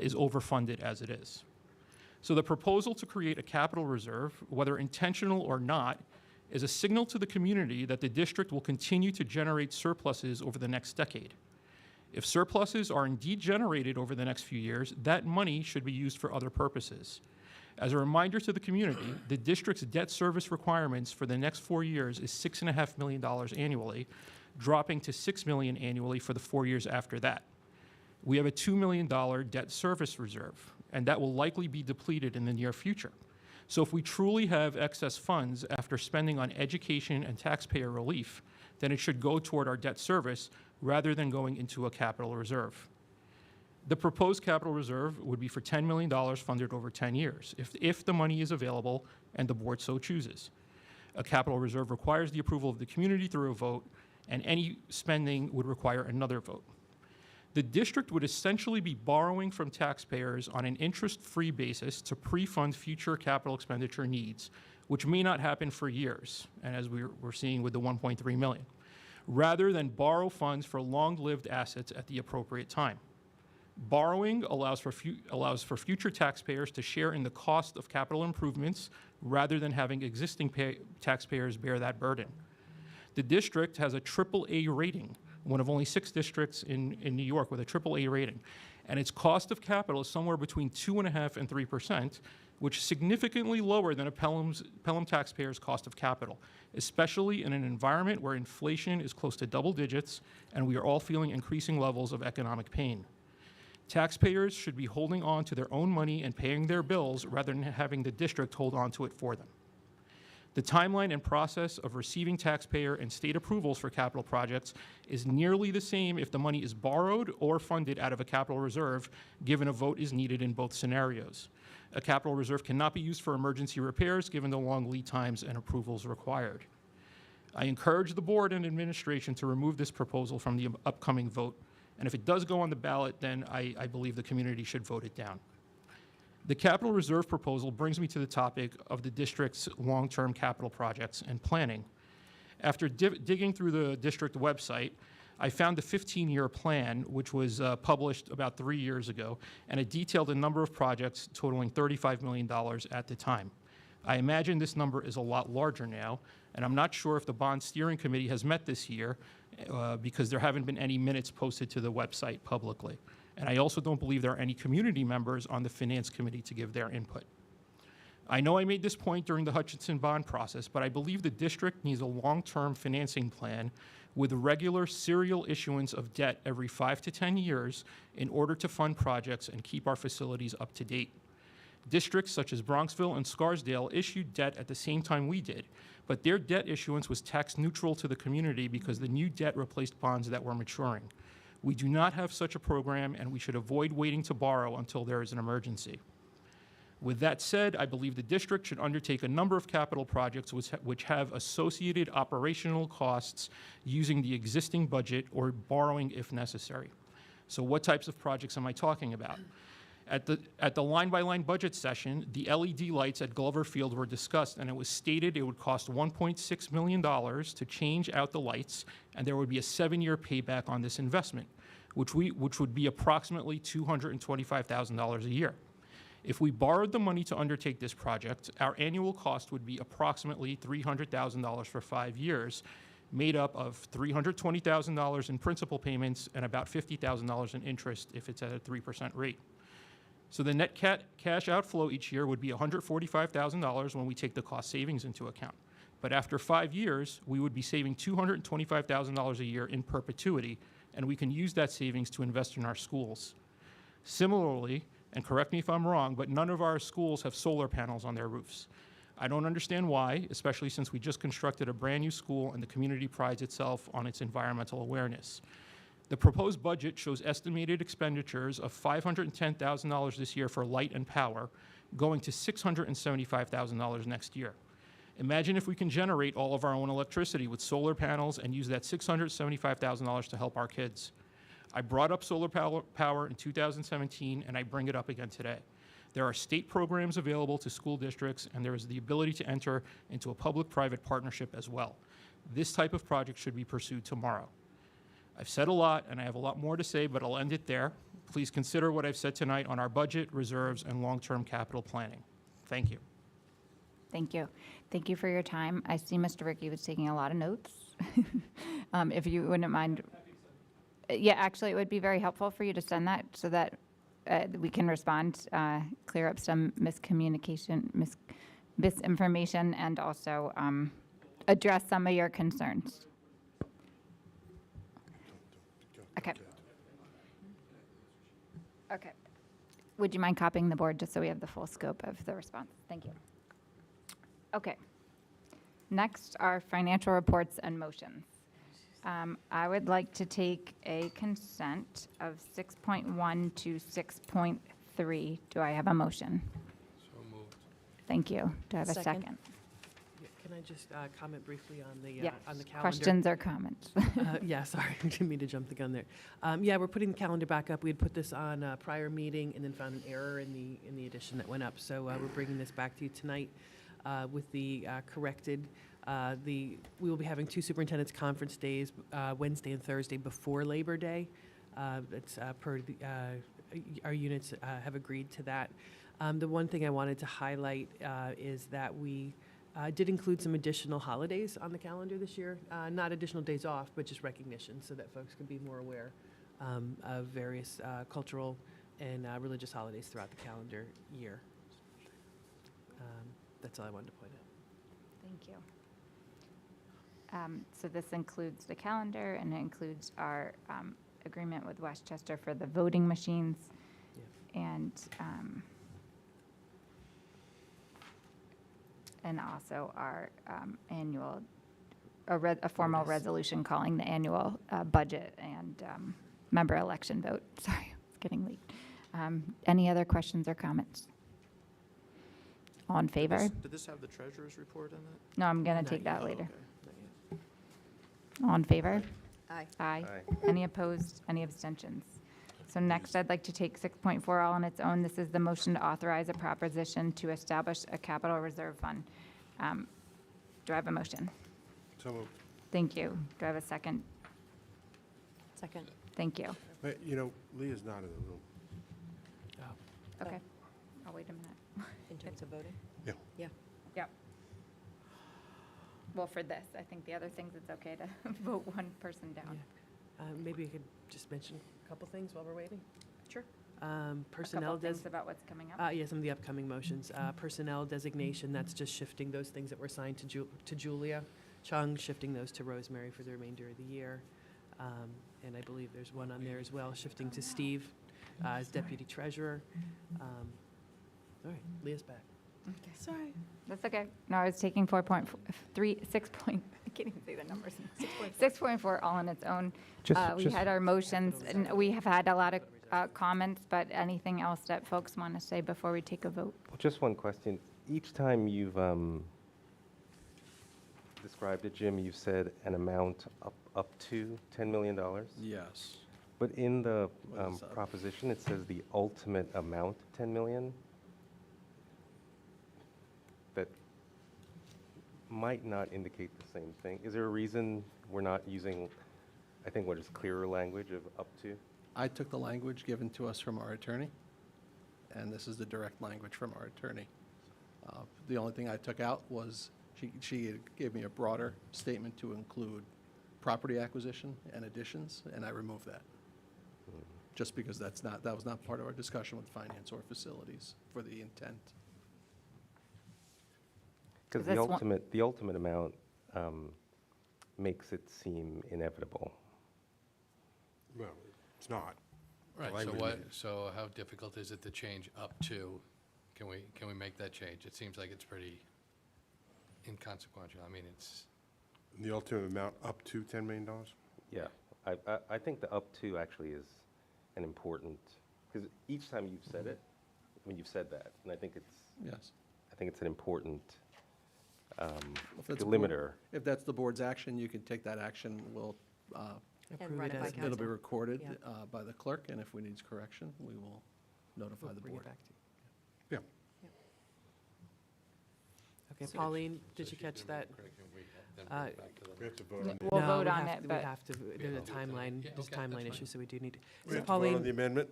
is overfunded as it is. So the proposal to create a capital reserve, whether intentional or not, is a signal to the community that the district will continue to generate surpluses over the next decade. If surpluses are indeed generated over the next few years, that money should be used for other purposes. As a reminder to the community, the district's debt service requirements for the next 4 years is $6.5 million annually, dropping to $6 million annually for the 4 years after that. We have a $2 million debt service reserve, and that will likely be depleted in the near future. So if we truly have excess funds after spending on education and taxpayer relief, then it should go toward our debt service rather than going into a capital reserve. The proposed capital reserve would be for $10 million funded over 10 years, if the money is available and the board so chooses. A capital reserve requires the approval of the community through a vote, and any spending would require another vote. The district would essentially be borrowing from taxpayers on an interest-free basis to pre-fund future capital expenditure needs, which may not happen for years, and as we're seeing with the $1.3 million, rather than borrow funds for long-lived assets at the appropriate time. Borrowing allows for future taxpayers to share in the cost of capital improvements rather than having existing taxpayers bear that burden. The district has a AAA rating, one of only 6 districts in New York with a AAA rating, and its cost of capital is somewhere between 2.5% and 3%, which is significantly lower than a Pelham taxpayer's cost of capital, especially in an environment where inflation is close to double digits and we are all feeling increasing levels of economic pain. Taxpayers should be holding on to their own money and paying their bills rather than having the district hold on to it for them. The timeline and process of receiving taxpayer and state approvals for capital projects is nearly the same if the money is borrowed or funded out of a capital reserve, given a vote is needed in both scenarios. A capital reserve cannot be used for emergency repairs, given the long lead times and approvals required. I encourage the board and administration to remove this proposal from the upcoming vote, and if it does go on the ballot, then I believe the community should vote it down. The capital reserve proposal brings me to the topic of the district's long-term capital projects and planning. After digging through the district website, I found the 15-year plan, which was published about 3 years ago, and it detailed a number of projects totaling $35 million at the time. I imagine this number is a lot larger now, and I'm not sure if the bond steering committee has met this year because there haven't been any minutes posted to the website publicly. And I also don't believe there are any community members on the finance committee to give their input. I know I made this point during the Hutchinson bond process, but I believe the district needs a long-term financing plan with regular serial issuance of debt every 5 to 10 years in order to fund projects and keep our facilities up to date. Districts such as Bronxville and Scarsdale issued debt at the same time we did, but their debt issuance was tax neutral to the community because the new debt replaced bonds that were maturing. We do not have such a program, and we should avoid waiting to borrow until there is an emergency. With that said, I believe the district should undertake a number of capital projects which have associated operational costs using the existing budget or borrowing if necessary. So what types of projects am I talking about? At the line-by-line budget session, the LED lights at Glover Field were discussed, and it was stated it would cost $1.6 million to change out the lights, and there would be a 7-year payback on this investment, which would be approximately $225,000 a year. If we borrowed the money to undertake this project, our annual cost would be approximately $300,000 for 5 years, made up of $320,000 in principal payments and about $50,000 in interest if it's at a 3% rate. So the net cash outflow each year would be $145,000 when we take the cost savings into account. But after 5 years, we would be saving $225,000 a year in perpetuity, and we can use that savings to invest in our schools. Similarly, and correct me if I'm wrong, but none of our schools have solar panels on their roofs. I don't understand why, especially since we just constructed a brand new school and the community prides itself on its environmental awareness. The proposed budget shows estimated expenditures of $510,000 this year for light and power, going to $675,000 next year. Imagine if we can generate all of our own electricity with solar panels and use that $675,000 to help our kids. I brought up solar power in 2017, and I bring it up again today. There are state programs available to school districts, and there is the ability to enter into a public-private partnership as well. This type of project should be pursued tomorrow. I've said a lot, and I have a lot more to say, but I'll end it there. Please consider what I've said tonight on our budget, reserves, and long-term capital planning. Thank you. Thank you. Thank you for your time. I see Mr. Ricky was taking a lot of notes. If you wouldn't mind. Yeah, actually, it would be very helpful for you to send that so that we can respond, clear up some miscommunication, misinformation, and also address some of your concerns. Okay. Okay. Would you mind copying the board just so we have the full scope of the response? Thank you. Okay. Next are financial reports and motions. I would like to take a consent of 6.1 to 6.3. Do I have a motion? So moved. Thank you. Do I have a Second. second? Can I just comment briefly on the Yes. calendar? Questions or comments? Yeah, sorry, I didn't mean to jump the gun there. Yeah, we're putting the calendar back up. We had put this on a prior meeting and then found an error in the edition that went up. So we're bringing this back to you tonight with the corrected. We will be having 2 superintendent's conference days, Wednesday and Thursday before Labor Day. It's per our units have agreed to that. The one thing I wanted to highlight is that we did include some additional holidays on the calendar this year. Not additional days off, but just recognition so that folks can be more aware of various cultural and religious holidays throughout the calendar year. That's all I wanted to point out. Thank you. So this includes the calendar, and it includes our agreement with Westchester for the voting machines, and also our annual, a formal resolution calling the annual budget and member election vote. Sorry, it's getting late. Any other questions or comments? All in favor? Did this have the treasurer's report in it? No, I'm going to Not take that Oh, later. okay. Not yet. All in favor? Aye. Aye. Aye. Any opposed? Any abstentions? So next, I'd like to take 6.4 all on its own. This is the motion to authorize a proposition to establish a capital reserve fund. Do I have a motion? So moved. Thank you. Do I have a second? Second. Thank you. But, you know, Leah's not in the room. Okay. I'll wait a minute. In terms of voting? Yeah. Yeah. Yep. Well, for this, I think the other things, it's okay to vote one person down. Maybe I could just mention a couple things while we're waiting. Sure. Personnel A couple things about what's coming up. yeah, some of the upcoming motions. Personnel designation, that's just shifting those things that were assigned to Julia Chung, shifting those to Rosemary for the remainder of the year. And I believe there's one on there as well, shifting to Steve as deputy treasurer. All right, Leah's back. Sorry. That's okay. No, I was taking 4.3, 6 point, I can't even say the numbers. 6.4 all on its own. We had our motions, and we have had a lot of comments, but anything else that folks want to say before we take a vote? Well, just one question. Each time you've described it, Jim, you've said an amount up to $10 million. Yes. But in the What is that? proposition, it says the ultimate amount, 10 million. That might not indicate the same thing. Is there a reason we're not using, I think, what is clearer language of up to? I took the language given to us from our attorney, and this is the direct language from our attorney. The only thing I took out was, she gave me a broader statement to include property acquisition and additions, and I removed that. Just because that was not part of our discussion with finance or facilities for the intent. Because That's the ultimate amount makes it seem inevitable. Well, it's not. The Right, so language what, is- so how difficult is it to change up to? Can we make that change? It seems like it's pretty inconsequential. I mean, it's, The ultimate amount up to $10 million? Yeah, I think the up to actually is an important, because each time you've said it, I mean, you've said that, and I think Yes. it's an important If that's board- limiter. If that's the board's action, you can take that action. We'll, And run it by it'll council. be recorded Yeah. by the clerk, and if we need correction, we will notify the Bring it board. back to you. Yeah. Okay, Pauline, did you catch that? then Uh, bring it back to the We have to vote on We'll the, vote we on have it, to- but We have to, there's a timeline, Yeah, there's a okay, that's timeline fine. issue, so we do need to. we So have to vote on the Pauline, amendment?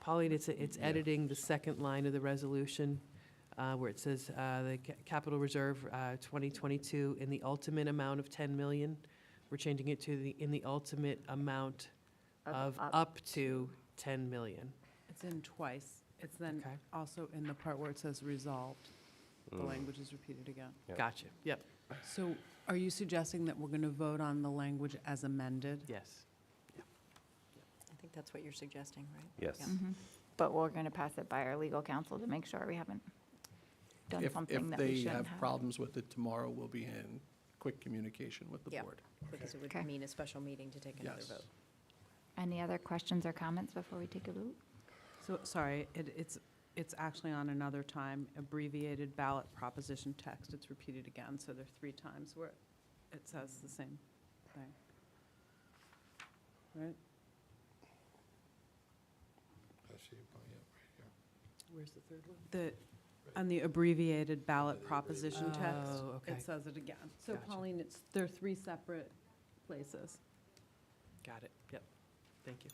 Pauline, it's editing the second line of the resolution, where it says, the capital reserve, 2022, in the ultimate amount of 10 million. We're changing it to in the ultimate amount of up to 10 million. It's in twice. It's then Okay. also in the part where it says resolved. The Mm. language is repeated again. Yeah. Gotcha, yep, So are you suggesting that we're going to vote on the language as amended? yes. I think that's what you're suggesting, right? Yes. Yeah. But we're going to pass it by our legal counsel to make sure we haven't done If something that we they shouldn't have have. problems with it tomorrow, we'll be in quick communication with the Yeah. board. Because it would Okay. mean a special meeting to take another Yes. vote. Any other questions or comments before we take a vote? So, sorry, it's actually on another time, abbreviated ballot proposition text. It's repeated again, so there are 3 times where it says the same thing. Right? I see your point, yeah, right here. Where's the third one? On the abbreviated ballot proposition text, Oh, okay. it says it again. So Gotcha. Pauline, there are 3 separate places. Got it, yep, thank you.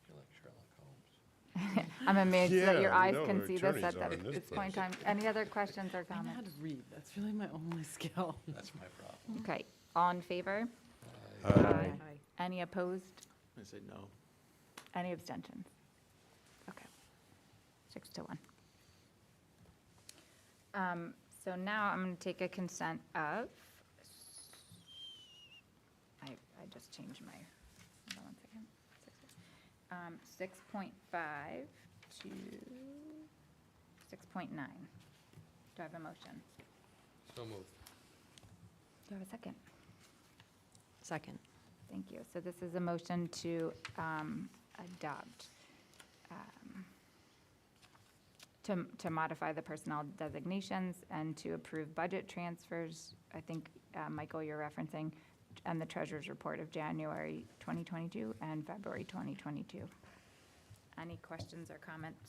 You're like Sherlock Holmes. I'm amazed that your Yeah, we eyes know can who see this attorneys at are in this this point in place. time. Any other questions or I know how comments? to read. That's really my only skill. That's my problem. Okay, all in favor? Aye. Any opposed? I say no. Any abstentions? Okay, 6-1. So now I'm going to take a consent of, I just changed my, hold on one second. 6.5 to 6.9. Do I have a motion? So moved. Do I have a second? Second. Thank you. So this is a motion to adopt, to modify the personnel designations and to approve budget transfers. I think, Michael, you're referencing, and the treasurer's report of January 2022 and February 2022. Any questions or comments?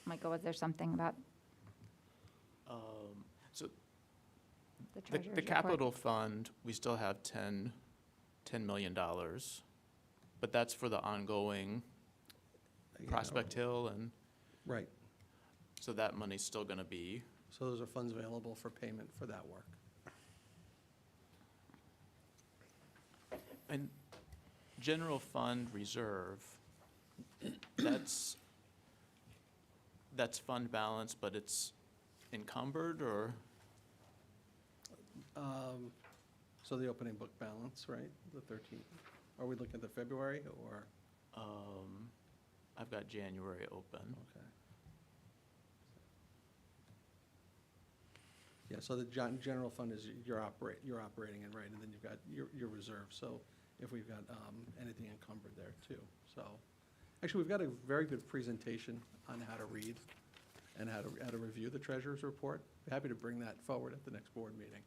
Michael, was there something about So the the treasurer's report? capital fund, we still have $10 million, but that's for the ongoing You know, Prospect Hill, and Right. so that money's still going to be, So those are funds available for payment for that work. and general fund reserve, that's fund balance, but it's encumbered, or? So the opening book balance, right, the 13th? Are we looking at the February or? I've got January open. Okay. Yeah, so the general fund is you're operating in, right, and then you've got your reserve, so if we've got anything encumbered there too, so. Actually, we've got a very good presentation on how to read and how to review the treasurer's report. Be happy to bring that forward at the next board meeting.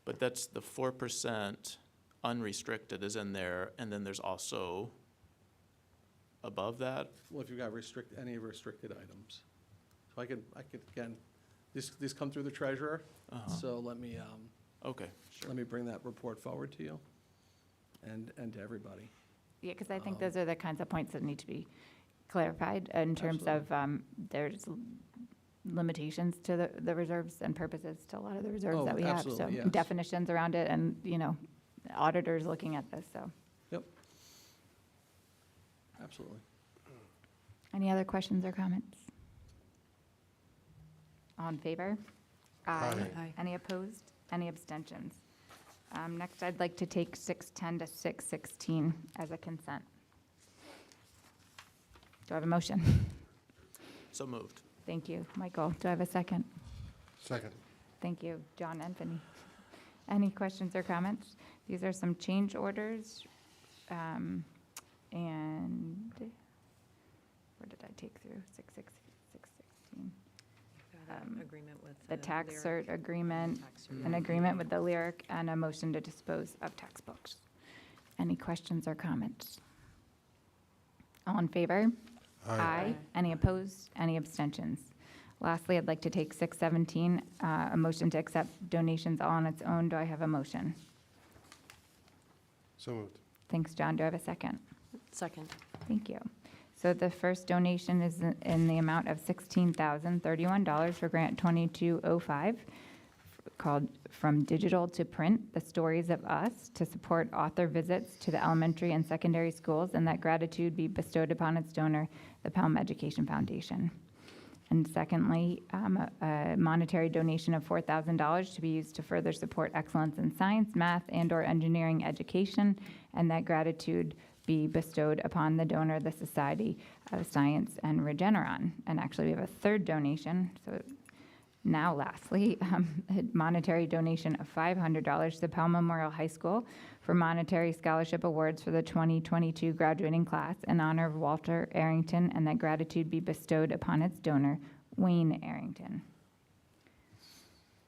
But that's the 4% unrestricted is in there, and then there's also above that. Well, if you've got any restricted items. So I could, again, these come through the treasurer, so let me, Okay, sure. let me bring that report forward to you and to everybody. Yeah, because I think those are the kinds of points that need to be clarified in terms of, there's limitations to the reserves and purposes to a lot of the reserves Oh, that we have. So absolutely, yes. definitions around it and, auditors looking at this, so. Yep. Absolutely. Any other questions or comments? All in favor? Aye. Any opposed? Any abstentions? Next, I'd like to take 610 to 616 as a consent. Do I have a motion? So moved. Thank you. Michael, do I have a second? Second. Thank you. John and Vinnie. Any questions or comments? These are some change orders. And where did I take through? 616. Agreement with. The tax Lyric. cert agreement, Tax cert. an agreement with the Lyric, and a motion to dispose of textbooks. Any questions or comments? All in favor? Aye. Any opposed? Any abstentions? Lastly, I'd like to take 617, a motion to accept donations all on its own. Do I have a motion? So moved. Thanks, John. Do I have a second? Second. Thank you. So the first donation is in the amount of $16,031 for grant 2205, called From Digital to Print, The Stories of Us, to support author visits to the elementary and secondary schools, and that gratitude be bestowed upon its donor, the Pelham Education Foundation. And secondly, a monetary donation of $4,000 to be used to further support excellence in science, math, and/or engineering education, and that gratitude be bestowed upon the donor, the Society of Science and Regeneron. And actually, we have a third donation. So now, lastly, a monetary donation of $500 to Pelham Memorial High School for monetary scholarship awards for the 2022 graduating class in honor of Walter Arrington, and that gratitude be bestowed upon its donor, Wayne Arrington.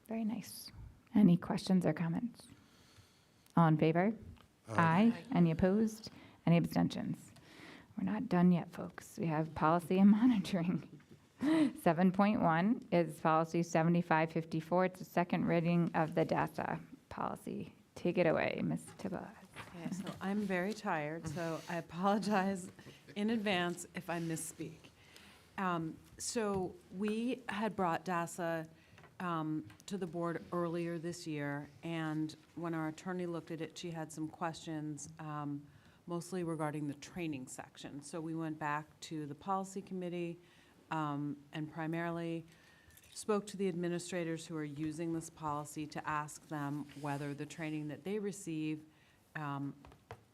Very nice. Any questions or comments? All in favor? Aye. Any opposed? Any abstentions? We're not done yet, folks. We have policy and monitoring. 7.1 is policy 7554. It's the second reading of the DASA policy. Take it away, Ms. Tibbetts. Okay, so I'm very tired, so I apologize in advance if I misspeak. So we had brought DASA to the board earlier this year, and when our attorney looked at it, she had some questions, mostly regarding the training section. So we went back to the policy committee and primarily spoke to the administrators who are using this policy to ask them whether the training that they receive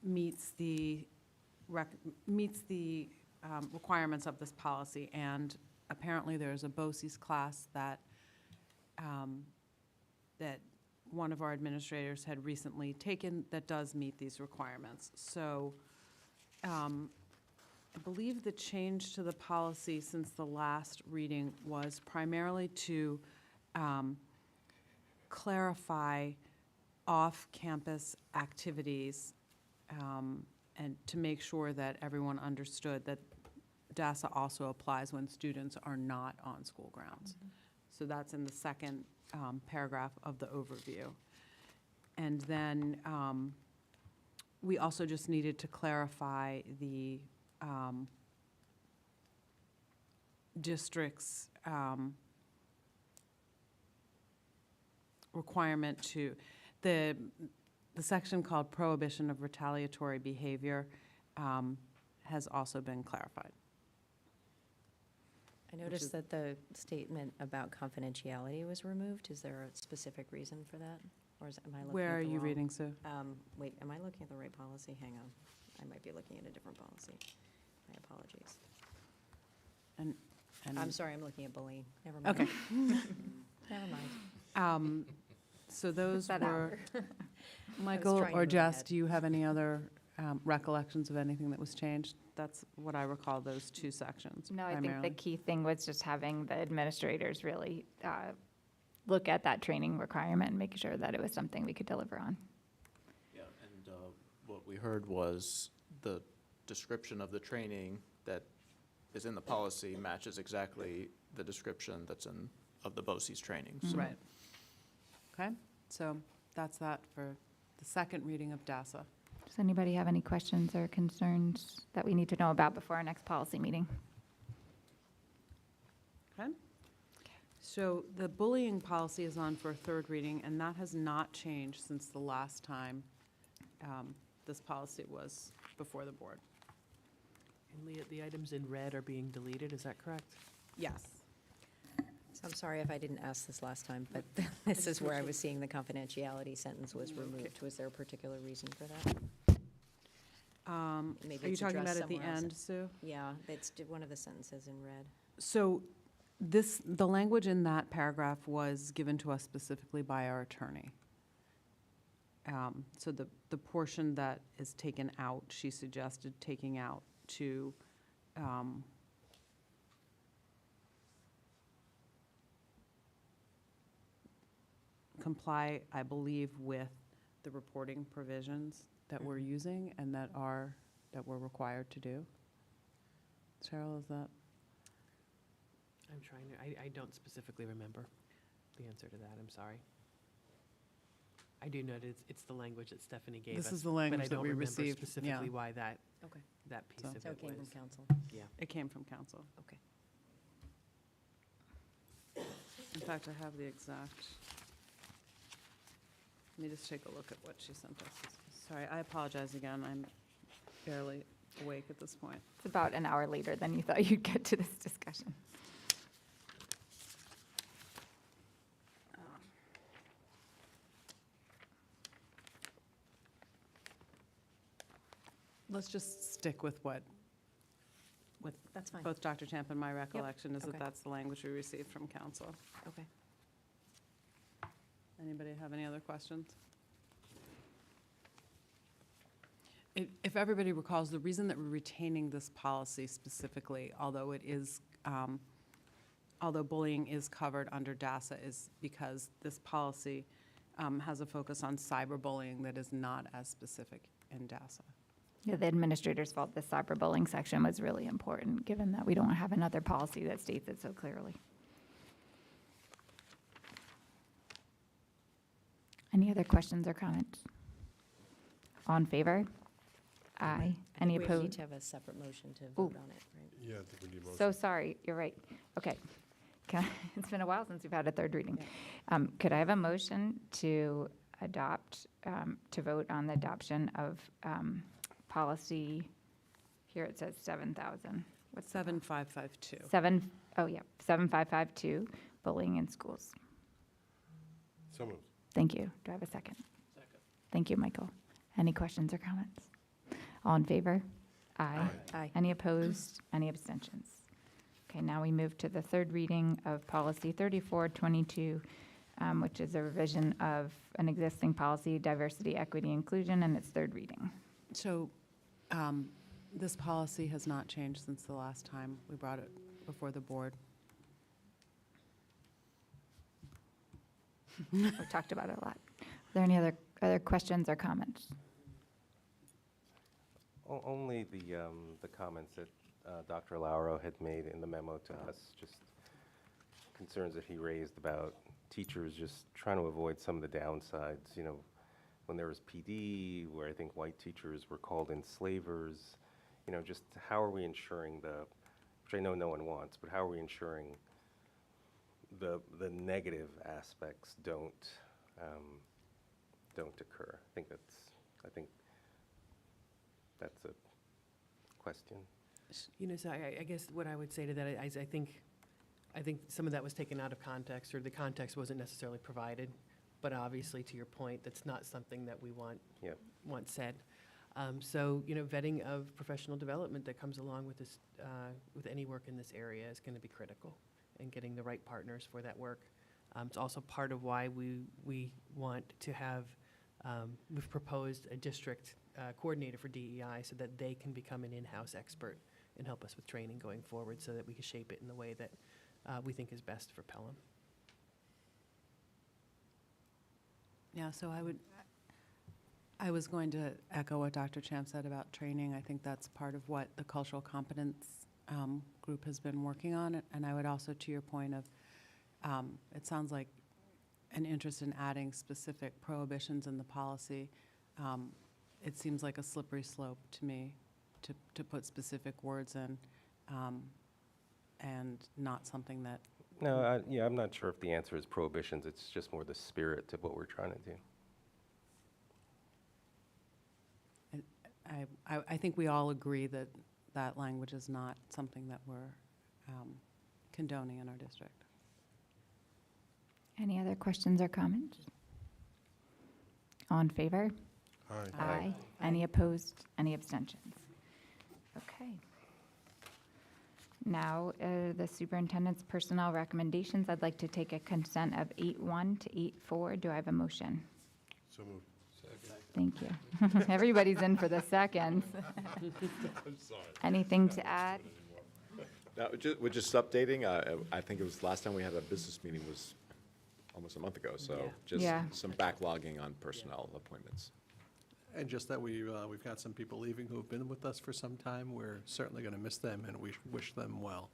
meets the requirements of this policy. And apparently there's a BOCES class that that one of our administrators had recently taken that does meet these requirements. So I believe the change to the policy since the last reading was primarily to clarify off-campus activities and to make sure that everyone understood that DASA also applies when students are not on school grounds. So that's in the second paragraph of the overview. And then we also just needed to clarify the district's requirement to, the section called prohibition of retaliatory behavior has also been clarified. I noticed that the statement about confidentiality was removed. Is there a specific reason for that? Or am I looking at Where are the you wrong- reading, Sue? Wait, am I looking at the right policy? Hang on. I might be looking at a different policy. My apologies. And I'm sorry, I'm looking at bullying. Never mind. Okay. Never mind. So those that were, Michael trying to or move Jess, ahead. do you have any other recollections of anything that was changed? That's what I recall, those two sections No, I think the primarily. key thing was just having the administrators really look at that training requirement and making sure that it was something we could deliver on. Yeah, and what we heard was the description of the training that is in the policy matches exactly the description that's of the BOCES training. So Right. Okay, so that's that for the second reading of DASSA. Does anybody have any questions or concerns that we need to know about before our next policy meeting? Okay? So the bullying policy is on for a third reading, and that has not changed since the last time this policy was before the board. And Leah, the items in red are being deleted, is that correct? Yes. So I'm sorry if I didn't ask this last time, but this is where I was seeing the confidentiality sentence was removed. Was there a particular reason for that? Maybe Are you it's talking addressed about at the somewhere else. end, Sue? Yeah, it's one of the sentences in red. So the language in that paragraph was given to us specifically by our attorney. So the portion that is taken out, she suggested taking out to comply, I believe, with the reporting provisions that we're using and that we're required to do. Cheryl, is that? I'm trying to, I don't specifically remember the answer to that, I'm sorry. I do know that it's the language that Stephanie gave us. This is the language that we But I received, don't yeah. remember specifically why that Okay. piece So- of So it it came from was. council. Yeah. It came from council. Okay. In fact, I have the exact. Let me just take a look at what she sent us. Sorry, I apologize again. I'm barely awake at this point. It's about an hour later than you thought you'd get to this discussion. Let's just stick with what, with That's fine. both Dr. Champ and my recollection is okay. that that's the language we received from council. Okay. Anybody have any other questions? If everybody recalls, the reason that we're retaining this policy specifically, although bullying is covered under DASSA, is because this policy has a focus on cyberbullying that is not as specific in DASSA. Yeah, the administrators felt the cyberbullying section was really important, given that we don't have another policy that states it so clearly. Any other questions or comments? All in favor? Aye. Any We need opposed? to have a separate motion to Ooh. vote on it, right? Yeah, I think we need motion. So sorry, you're right. Okay. It's been a while since we've had a third reading. Could I have a motion to adopt, to vote on the adoption of policy, here it says 7,000. What's the- 7552. 7552, bullying in schools. So moved. Thank you. Do I have a second? Second. Thank you, Michael. Any questions or comments? All in favor? Aye. Aye. Any opposed? Any abstentions? Okay, now we move to the third reading of policy 3422, which is a revision of an existing policy, diversity, equity, inclusion, and its third reading. So this policy has not changed since the last time we brought it before the board. We've talked about it a lot. Are there any other questions or comments? Only the comments that Dr. Lauro had made in the memo to us, just concerns that he raised about teachers just trying to avoid some of the downsides, you know, when there was PD, where I think white teachers were called enslavers, you know, just how are we ensuring which I know no one wants, but how are we ensuring the negative aspects don't occur? I think that's a question. You know, so I guess what I would say to that is I think some of that was taken out of context, or the context wasn't necessarily provided but obviously, to your point, that's not something that we want Yep. said. So, vetting of professional development that comes along with this, with any work in this area is going to be critical, and getting the right partners for that work. It's also part of why we want to have, we've proposed a district coordinator for DEI so that they can become an in-house expert and help us with training going forward, so that we can shape it in the way that we think is best for Pelham. Yeah, so I was going to echo what Dr. Champ said about training. I think that's part of what the cultural competence group has been working on. And I would also, to your point of, it sounds like an interest in adding specific prohibitions in the policy. It seems like a slippery slope to me to put specific words in, and not something that. No, yeah, I'm not sure if the answer is prohibitions. It's just more the spirit of what we're trying to do. I think we all agree that that language is not something that we're condoning in our district. Any other questions or comments? All in favor? Aye. Aye. Any opposed? Any abstentions? Okay. Now, the superintendent's personnel recommendations. I'd like to take a consent of 8-1 to 8-4. Do I have a motion? So moved. Thank you. Everybody's in for the seconds. Anything to add? Now, we're just updating. I think it was last time we had a business meeting was almost a month ago, so just Yeah. some backlogging on personnel appointments. And just that we've got some people leaving who have been with us for some time. We're certainly going to miss them, and we wish them well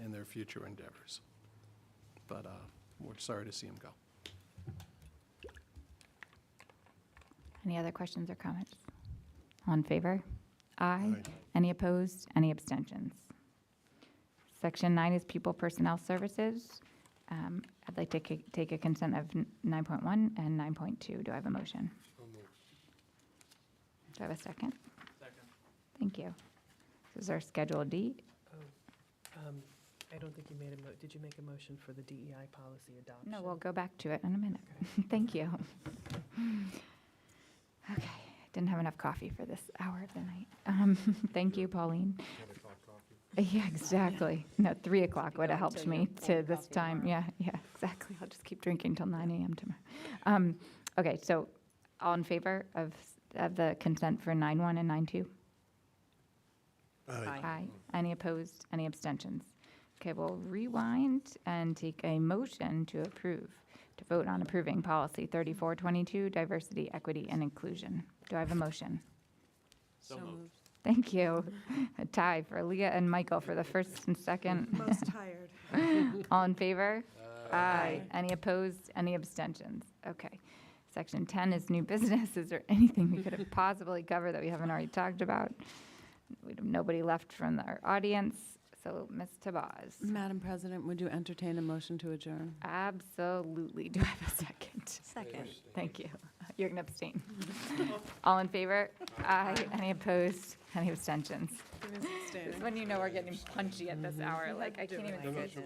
in their future endeavors. But we're sorry to see them go. Any other questions or comments? All in favor? Aye. Aye. Any opposed? Any abstentions? Section 9 is People Personnel Services. I'd like to take a consent of 9.1 and 9.2. Do I have a motion? Do I have a second? Second. Thank you. This is our Schedule D. I don't think you made did you make a motion for the DEI policy adoption? No, we'll go back to it in a minute. Thank you. Okay, didn't have enough coffee for this hour of the night. Thank you, Pauline. Yeah, exactly. No, 3 o'clock would have helped me to this time. Yeah, exactly. I'll just keep drinking till 9 a.m. tomorrow. Okay, so all in favor of the consent for 9.1 and 9.2? Aye. Any opposed? Any abstentions? Okay, we'll rewind and take a motion to vote on approving policy 3422, diversity, equity, and inclusion. Do I have a motion? So moved. Thank you. A tie for Leah and Michael for the first and second. Most tired. All in favor? Aye. Any opposed? Any abstentions? Okay. Section 10 is new business. Is there anything we could have possibly covered that we haven't already talked about? We have nobody left from our audience, so Ms. Tabaz. Madam President, would you entertain a motion to adjourn? Absolutely. Do I have a second? Second. Thank you. You're going to abstain. All in favor? Aye. Any opposed? Any abstentions? This is when you know we're getting punchy at this hour. Like, I can't even.